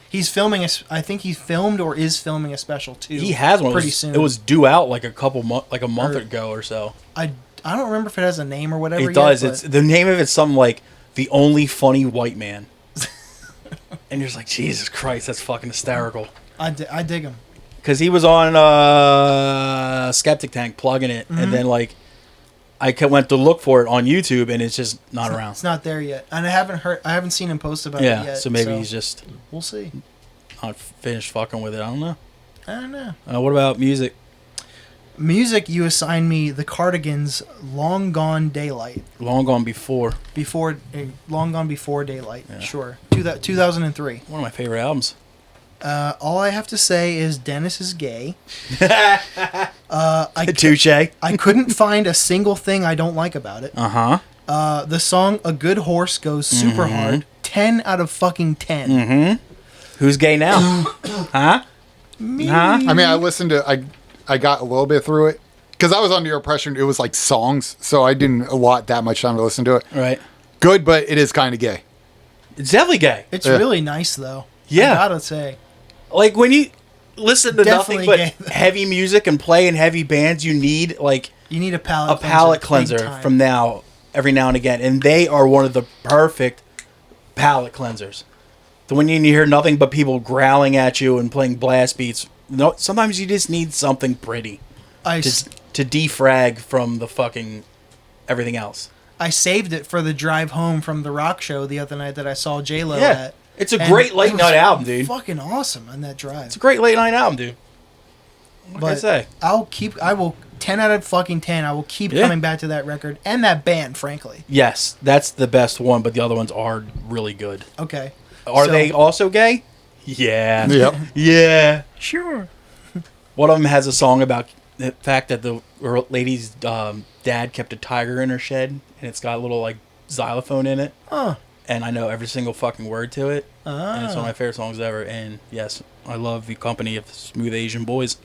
He's filming I think he filmed or is filming a special too. He has one. pretty soon. It was due out like a month Or- ago or so. I don't remember if it has a name or whatever. It does. Yet, It's the name of it's something like The Only Funny White Man. And you're just like, Jesus Christ, that's fucking hysterical. I dig him. Because he was on Skeptic Tank plugging it, and then like I went to look for it on YouTube, and it's just not around. It's not there yet, and I haven't seen him post about Yeah, it yet. so maybe he's just We'll see. not finished fucking with it. I don't know. I don't know. What about music? Music, you assigned me the Cardigans' "Long Gone Daylight." Long Gone Before. Long Gone Before Daylight. Yeah. Sure. 2003. One of my favorite albums. All I have to say is Dennis is gay. Touche. I couldn't find a single thing I don't like about it. Uh-huh. The song "A Good Horse" goes super hard. 10 out of fucking 10. Who's gay now? Huh? Me. Huh? I mean, I got a little bit through it because I was under the impression it was like songs, so I didn't allot that much time to listen to it. Right. Good, but it is kind of gay. It's definitely gay. It's Yeah. really nice though. Yeah. I gotta say. Like when you listen to Definitely nothing but gay. heavy music and play in heavy bands, you need like You need a palate palate big cleanser time. from every now and again, and they are one of the perfect palate cleansers. So when you hear nothing but people growling at you and playing blast beats, no, sometimes you just need something pretty to defrag from the fucking everything else. I saved it for the drive home from the rock show the other night that I saw J-Lo Yeah. at. It's a And great it late was night album, dude. Fucking awesome on that drive. It's a great late night album, dude. What can I say? I will 10 out of fucking 10. I will keep Yeah. coming back to that record and that band, frankly. Yes, that's the best one, but the other ones are really good. Okay. Are So- they also gay? Yeah. Yep. Yeah. Sure. One of them has a song about the fact that the lady's dad kept a tiger in her shed, and it's got a little like xylophone in it. Huh. And I know every single fucking word to it. And it's one of Ah. my favorite songs ever. And yes, I love the company of smooth Asian boys.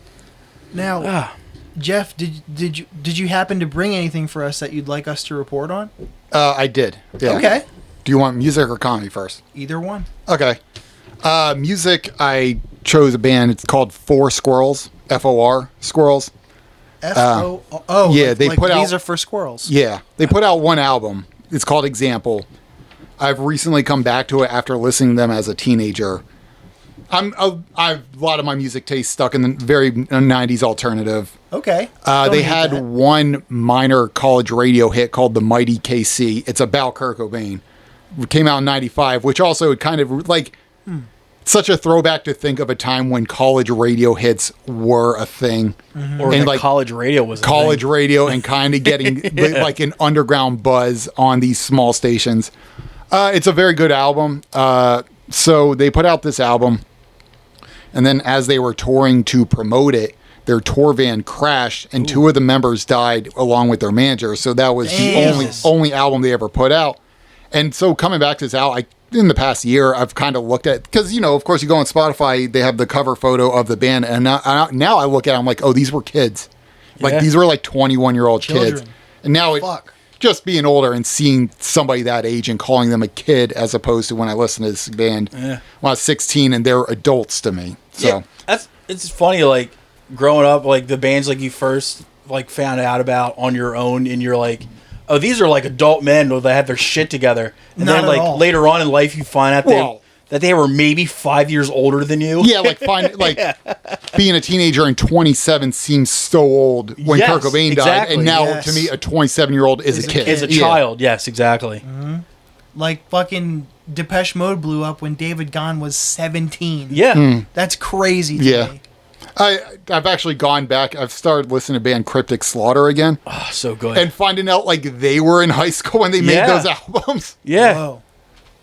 Now, Ah, Jeff, did you happen to bring anything for us that you'd like us to report on? I did. Yeah. Okay. Do you want music or comedy first? Either one. Okay. Music, I chose a band. It's called Four Squirrels. F-O-R, Squirrels. Oh, yeah, like, they put these out- are for squirrels. Yeah. They put out one album. It's called Example. I've recently come back to it after listening to them as a teenager. I've a lot of my music taste stuck in the very 90s alternative. Okay. They Don't hate had that. one minor college radio hit called The Mighty KC. It's about Kurt Cobain. It came out in 95, which also kind of like such a throwback to think of a time when college radio hits were a thing. or And, that like, college radio was a College thing. radio and kind of getting like an underground buzz on these small stations. It's a very good album. So they put out this album, and then as they were touring to promote it, their tour van crashed, and two of the members died along with their manager. So that was Damn. the only album they ever put out. And so coming back to this album, in the past year, I've kind of looked at, because, you know, of course, you go on Spotify, they have the cover photo of the band, and now I look at it, I'm like, oh, these were kids. Like, Yeah. these were like 21-year-old kids. Children. And now Fuck. just being older and seeing somebody that age and calling them a kid as opposed to when I listened to this band when I was 16 and they're adults to me. So it's funny, like growing up, like the bands like you first like found out about on your own, and you're like, oh, these are like adult men that have their shit together, and Not then at like all. later on in life you find out that they were maybe 5 years older than you. yeah, being a teenager and 27 seems so old when Yes, Kurt Cobain died, exactly. and now Yes. to me a 27-year-old is a kid. As a Yeah. child, yes, exactly. Like fucking Depeche Mode blew up when David Gahn was 17. Yeah, That's crazy to Yeah. me. I've actually gone back. I've started listening to band Cryptic Slaughter again, oh, so good. and finding out like they were in high school when they made Yeah. those albums. yeah,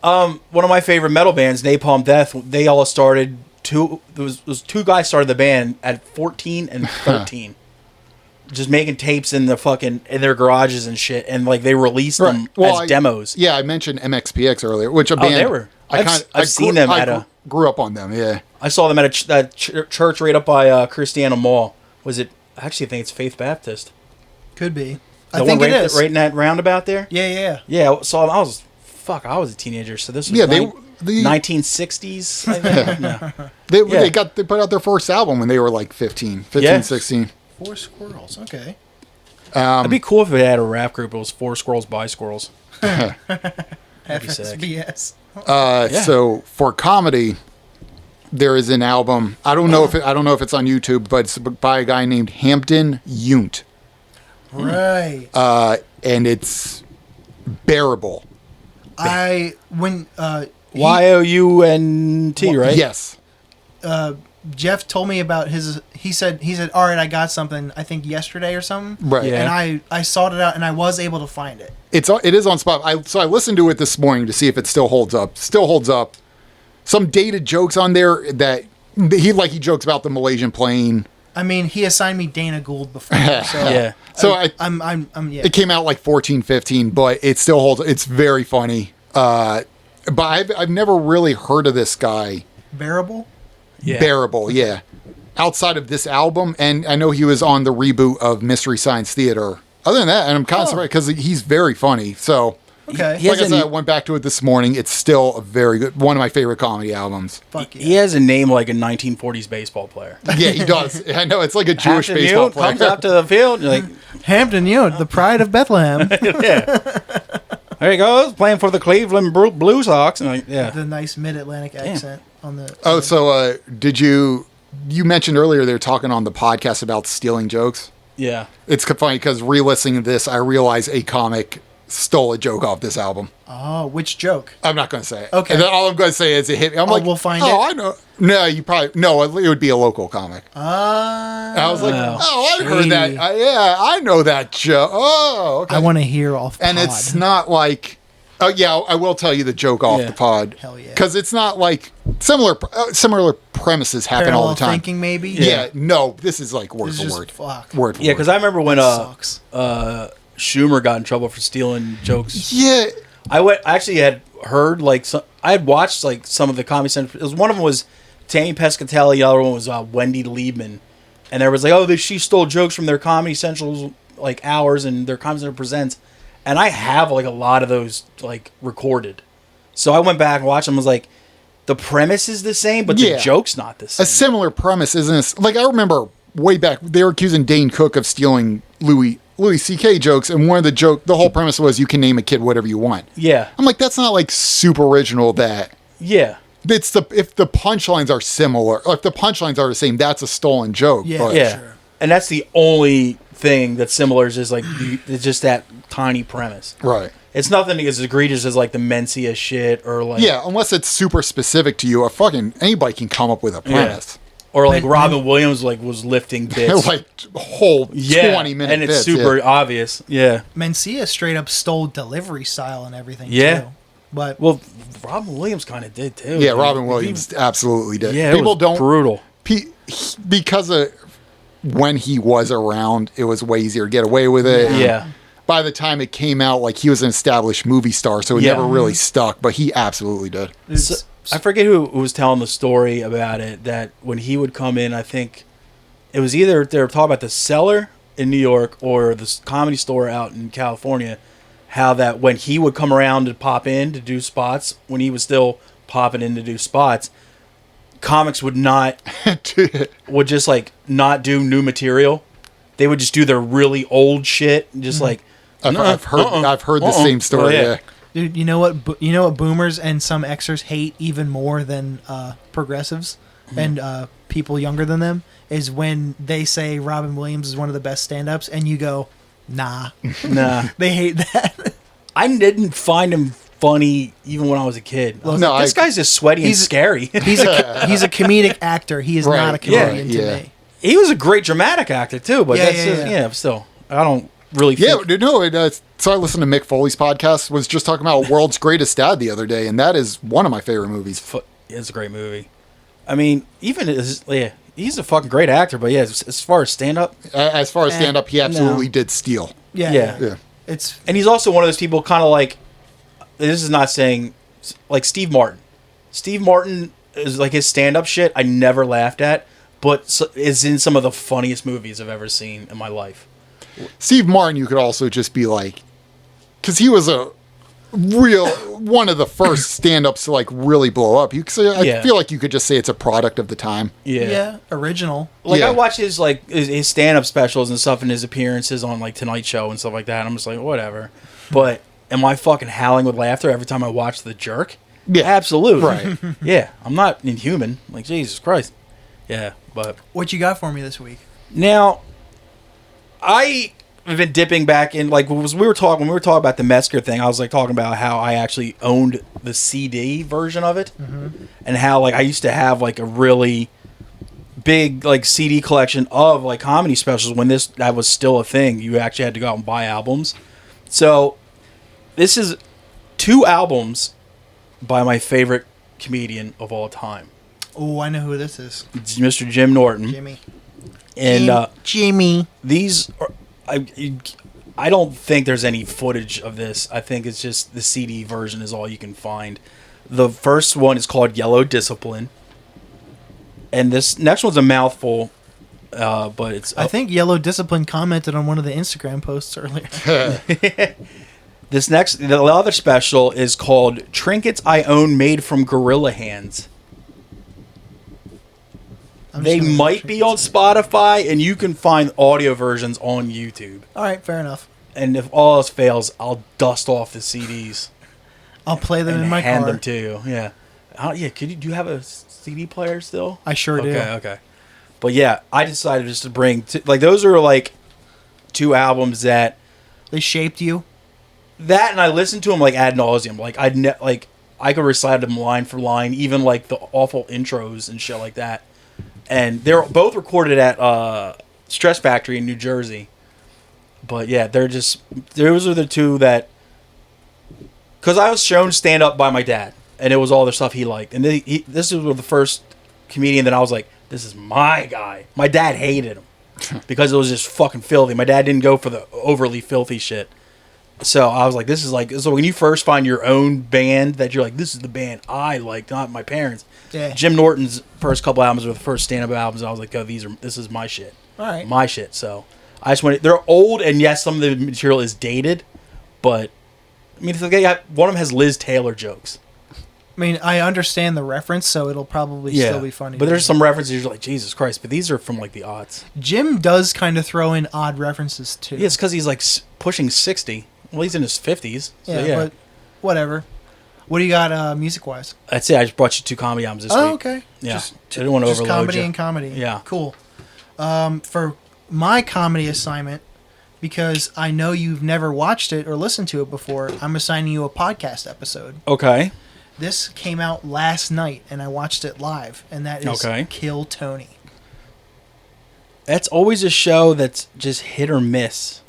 Whoa. one of my favorite metal bands, Napalm Death. They all started those two guys started the band at 14 and 13. Just making tapes in their garages and shit, and like they released them as demos. Yeah, I mentioned MXPX earlier, which a Oh, band. they were. I've seen them at a. Grew up on them. Yeah. I saw them at a church right up by Christiana Mall. Was it? Actually, I think it's Faith Baptist. Could be. The I one think it right, is. right in that roundabout there. Yeah. Yeah, I saw. I was a teenager, so this was Yeah, they 1960s. I think. No. They put out their first album when they were like 15, Yeah. 16. 4 Squirrels. Okay. It'd be cool if they had a rap group. It was 4 Squirrels by Squirrels. That'd be sick. FSBS. So for comedy, there is an album. I don't know if it's on YouTube, but it's by a guy named Hampton Yount, Right. and it's Bearable. When Yount, right? Yes. Jeff told me about he said, all right, I got something, I think yesterday or something. Right. Yeah. And I sought it out and I was able to find it. It is on Spotify. So I listened to it this morning to see if it still holds up. Still holds up. Some dated jokes on there that he jokes about the Malaysian plane. I mean, he assigned me Dana Gould before. So Yeah. So I'm yeah. it came out like 14, 15, but it still holds. It's very funny. But I've never really heard of this guy. Bearable? Yeah. Bearable, yeah. Outside of this album, and I know he was on the reboot of Mystery Science Theater. Other than that, and I'm kind of surprised because he's very funny. So, Okay. He like I hasn't- said, I went back to it this morning. It's still a very good, one of my favorite comedy albums. Fuck yeah. He has a name like a 1940s baseball player. Yeah, he does. I know it's like a Jewish Hampton baseball Yount player. comes out to the field, and you're like, Hampton Yount, the pride of Bethlehem. there he goes, playing for the Cleveland Blue Sox. And like, yeah. The nice mid-Atlantic accent on the. Oh, so did you mentioned earlier they're talking on the podcast about stealing jokes? Yeah. It's funny because re-listening to this, I realize a comic stole a joke off this album. Oh, which joke? I'm not going to say it. Okay. And then all I'm going to say is it hit me. I'm like, we'll find oh, it. I know. No, you probably, no, it would be a local comic. And I was like, Oh, I heard that. shady. Yeah, I know that joke. Oh, okay. I want to hear off And pod. it's not like, oh yeah, I will tell you the joke off Yeah. the pod. Hell yeah. Because it's not like similar premises happen all the Parallel time. thinking, maybe? Yeah, no, this is like word It's for just word. fuck. Word for Yeah, word. because I remember when Sucks. Schumer got in trouble for stealing jokes. Yeah, I actually had heard like I had watched like some of the Comedy Central. It was one of them was Tammy Pescatelli, the other one was Wendy Liebman, and there was like, oh, she stole jokes from their Comedy Central's like hours and their Comedy Central presents, and I have like a lot of those like recorded. So I went back and watched them. And was like, the premise is the same, but Yeah. the joke's not the same. a similar premise, isn't it? Like I remember way back, they were accusing Dane Cook of stealing Louis C.K. jokes, and one of the whole premise was you can name a kid whatever you want. Yeah, I'm like, that's not like super original. That yeah, it's if the punchlines are similar, or if the punchlines are the same, that's a stolen joke. Yeah. but- yeah. Sure. And that's the only thing that's similar is just like it's just that tiny premise. right. It's nothing as egregious as like the Mencia shit or like Yeah, unless it's super specific to you, anybody can come up with a premise. or like But- Robin Williams like was lifting bits. Like whole 20-minute and it's bits, super yeah. obvious. Yeah. Mencia straight up stole delivery style and everything, Yeah. too. But Well, Robin Williams kind of did too. Yeah, Like, Robin Williams absolutely did. Yeah, People it was don't brutal. because of when he was around, it was way easier to get away with it. And Yeah. by the time it came out, like he was an established movie star, so it Yeah. never really stuck. But he absolutely did. So, I forget who was telling the story about it. That when he would come in, I think it was either they were talking about the Cellar in New York or the Comedy Store out in California. how that when he would come around to pop in to do spots, when he was still popping in to do spots, comics would just like not do new material. They would just do their really old shit, and just like I've heard the same story. Yeah. Dude, you know what? You know what? Boomers and some Xers hate even more than progressives and people younger than them is when they say Robin Williams is one of the best stand-ups, and you go, nah. They hate that. I didn't find him funny even when I was a kid. I was like, this guy's just sweaty and scary. He's a comedic actor. He is not a comedian to me. He was a great dramatic actor too, but still, I don't really think... So I listened to Mick Foley's podcast, was just talking about World's Greatest Dad the other day, and that is one of my favorite movies. It's a great movie. I mean, he's a fucking great actor, but as far as stand-up... he absolutely did steal. Yeah. And he's also one of those people kind of like... This is not saying... Like Steve Martin. Steve Martin is like his stand-up shit I never laughed at, but is in some of the funniest movies I've ever seen in my life. Steve Martin, you could also just be like... Because he was one of the first stand-ups to like really blow up. I feel like you could just say it's a product of the time. Yeah, original. Like I watch his stand-up specials and stuff, and his appearances on like Tonight Show and stuff like that. And I'm just like, whatever. But am I fucking howling with laughter every time I watch The Jerk? Yeah, absolutely. Right. Yeah, I'm not inhuman. Like Jesus Christ. Yeah, but what you got for me this week? Now, I've been dipping back in, like, when we were talking about the Metzger thing, I was like talking about how I actually owned the CD version of it, and how like I used to have like a really big like CD collection of like comedy specials when that was still a thing. You actually had to go out and buy albums. So this is 2 albums by my favorite comedian of all time. Oh, I know who this is. It's Mr. Jim Norton. Jimmy. And Jimmy. These are... I don't think there's any footage of this. I think it's just the CD version is all you can find. The first one is called Yellow Discipline. And this next one's a mouthful, but it's... I think Yellow Discipline commented on one of the Instagram posts earlier. The other special is called Trinkets I Own Made from Gorilla Hands. They might be on Spotify, and you can find audio versions on YouTube. All right, fair enough. And if all else fails, I'll dust off the CDs. I'll play them in my car. And hand them to you. Yeah. Do you have a CD player still? I sure do. Okay. But yeah, I decided just to bring... those are like 2 albums that... They shaped you? That, and I listened to them like ad nauseum. Like, I could recite them line for line, even like the awful intros and shit like that. And they're both recorded at Stress Factory in New Jersey. But yeah, those are the 2 that... Because I was shown stand-up by my dad, and it was all the stuff he liked. And this was the first comedian that I was like, this is my guy. My dad hated him because it was just fucking filthy. My dad didn't go for the overly filthy shit. So I was like, this is like... So when you first find your own band that you're like, this is the band I like, not my parents... Yeah. Jim Norton's first couple albums were the first stand-up albums. I was like, oh, this is my shit. All right. My shit. So I just went... They're old, and yes, some of the material is dated, but... I mean, one of them has Liz Taylor jokes. I mean, I understand the reference, so it'll probably still be funny. But there's some references you're like, Jesus Christ, but these are from like the aughts. Jim does kind of throw in odd references, too. Yeah, it's because he's like pushing 60. Well, he's in his 50s. So but whatever. What do you got music-wise? That's it. I just brought you 2 comedy albums this week. Oh, okay. Yeah. I didn't want to overload comedy you. and comedy. Yeah. Cool. For my comedy assignment, because I know you've never watched it or listened to it before, I'm assigning you a podcast episode. Okay. This came out last night, and I watched it live, and that is Kill Tony. That's always a show that's just hit or miss.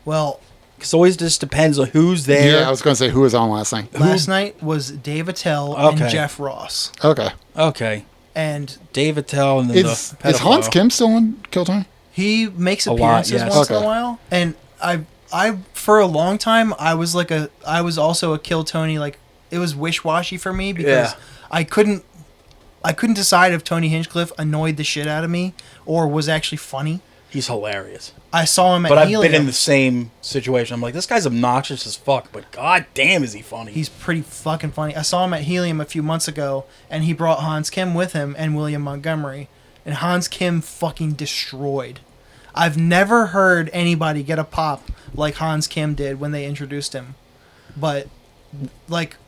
Well... Because it always just depends on who's there. Yeah, I was going to say, who was on last night? Last night was Dave Attell and Jeff Ross. Okay. And Dave Attell and is Hans Kim still on Kill Tony? He makes appearances once in a while. And I for a long time, I was also a Kill Tony, like, it was wish-washy for me because I couldn't decide if Tony Hinchcliffe annoyed the shit out of me or was actually funny. He's hilarious. I saw him at But I've Helium. been in the same situation. I'm like, this guy's obnoxious as fuck, but god damn is he funny. He's pretty fucking funny. I saw him at Helium a few months ago, and he brought Hans Kim with him and William Montgomery. And Hans Kim fucking destroyed. I've never heard anybody get a pop like Hans Kim did when they introduced him. But, like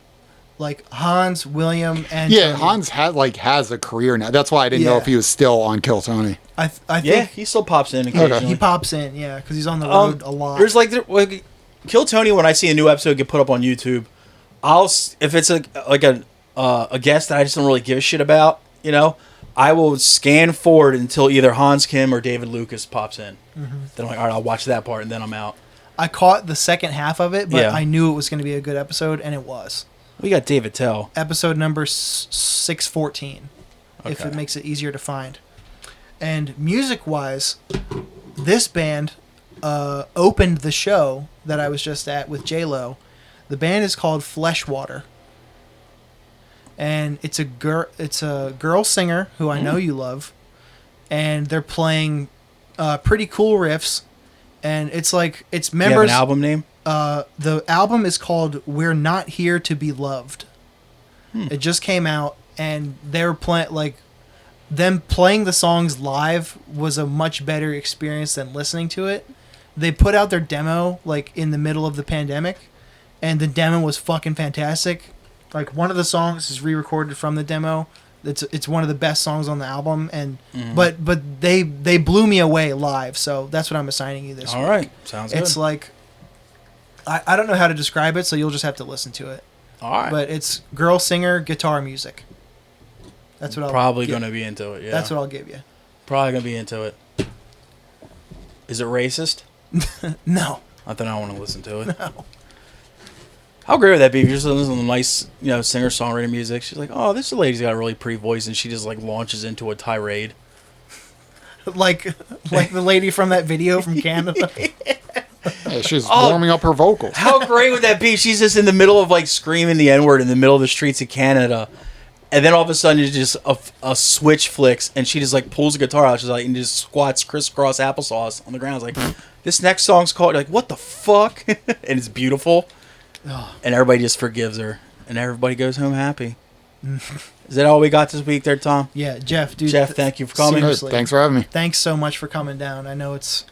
Hans, William, and Yeah, Tony, Hans has a career now. That's why I didn't know if he was still on Kill Tony. I think yeah, he still pops in occasionally. he pops in, yeah, because he's on the road a lot. There's like Kill Tony. When I see a new episode get put up on YouTube, if it's a guest that I just don't really give a shit about, I will scan forward until either Hans Kim or David Lucas pops in. Mm-hmm. Then I'm like, all right, I'll watch that part, and then I'm out. I caught the second half of it, but Yeah. I knew it was going to be a good episode, and it was. We got David Attell. Episode number 614, if Okay. it makes it easier to find. And music-wise, this band opened the show that I was just at with J-Lo. The band is called Fleshwater. And it's a girl singer who I know you love. And they're playing pretty cool riffs. And it's members. Do you have an album name? The album is called "We're Not Here to Be Loved." It just came out, and they're playing them playing the songs live was a much better experience than listening to it. They put out their demo in the middle of the pandemic, and the demo was fucking fantastic. One of the songs is re-recorded from the demo. It's one of the best songs on the album, and but they blew me away live. So that's what I'm assigning you this week. All right, sounds good. It's I don't know how to describe it, so you'll just have to listen to it. All right, But it's girl singer, guitar music. That's what I'll probably give. going to be into it. Yeah, That's what I'll give you. probably going to be into it. Is it racist? No. Not that I want to listen to it. No. How great would that be if you're just listening to nice, singer-songwriter music? She's like, oh, this lady's got a really pretty voice, and she just launches into a tirade. like the lady from that video from Canada. Yeah, she's warming up her vocals. How great would that be? She's just in the middle of screaming the N-word in the middle of the streets of Canada, and then all of a sudden it's just a switch flicks, and she just pulls the guitar out, she's and just squats crisscross applesauce on the ground. It's this next song's called what the fuck, and it's beautiful, and everybody just forgives her, and everybody goes home happy. Is that all we got this week, there, Tom? Yeah, Jeff, dude. Jeff, thank you for coming. Seriously. Thanks for having me. Thanks so much for coming down. I know it's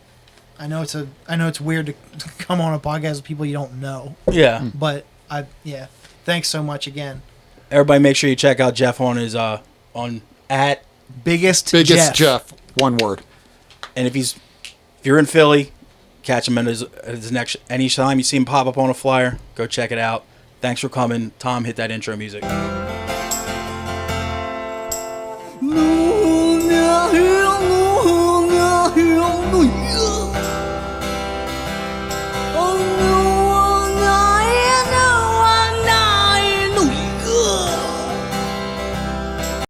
weird to come on a podcast with people you don't know, Yeah. but thanks so much again. Everybody, make sure you check out Jeff on his on at Biggest Jeff, one word. And if you're in Philly, catch him in his next. Anytime you see him pop up on a flyer, go check it out. Thanks for coming, Tom. Hit that intro music.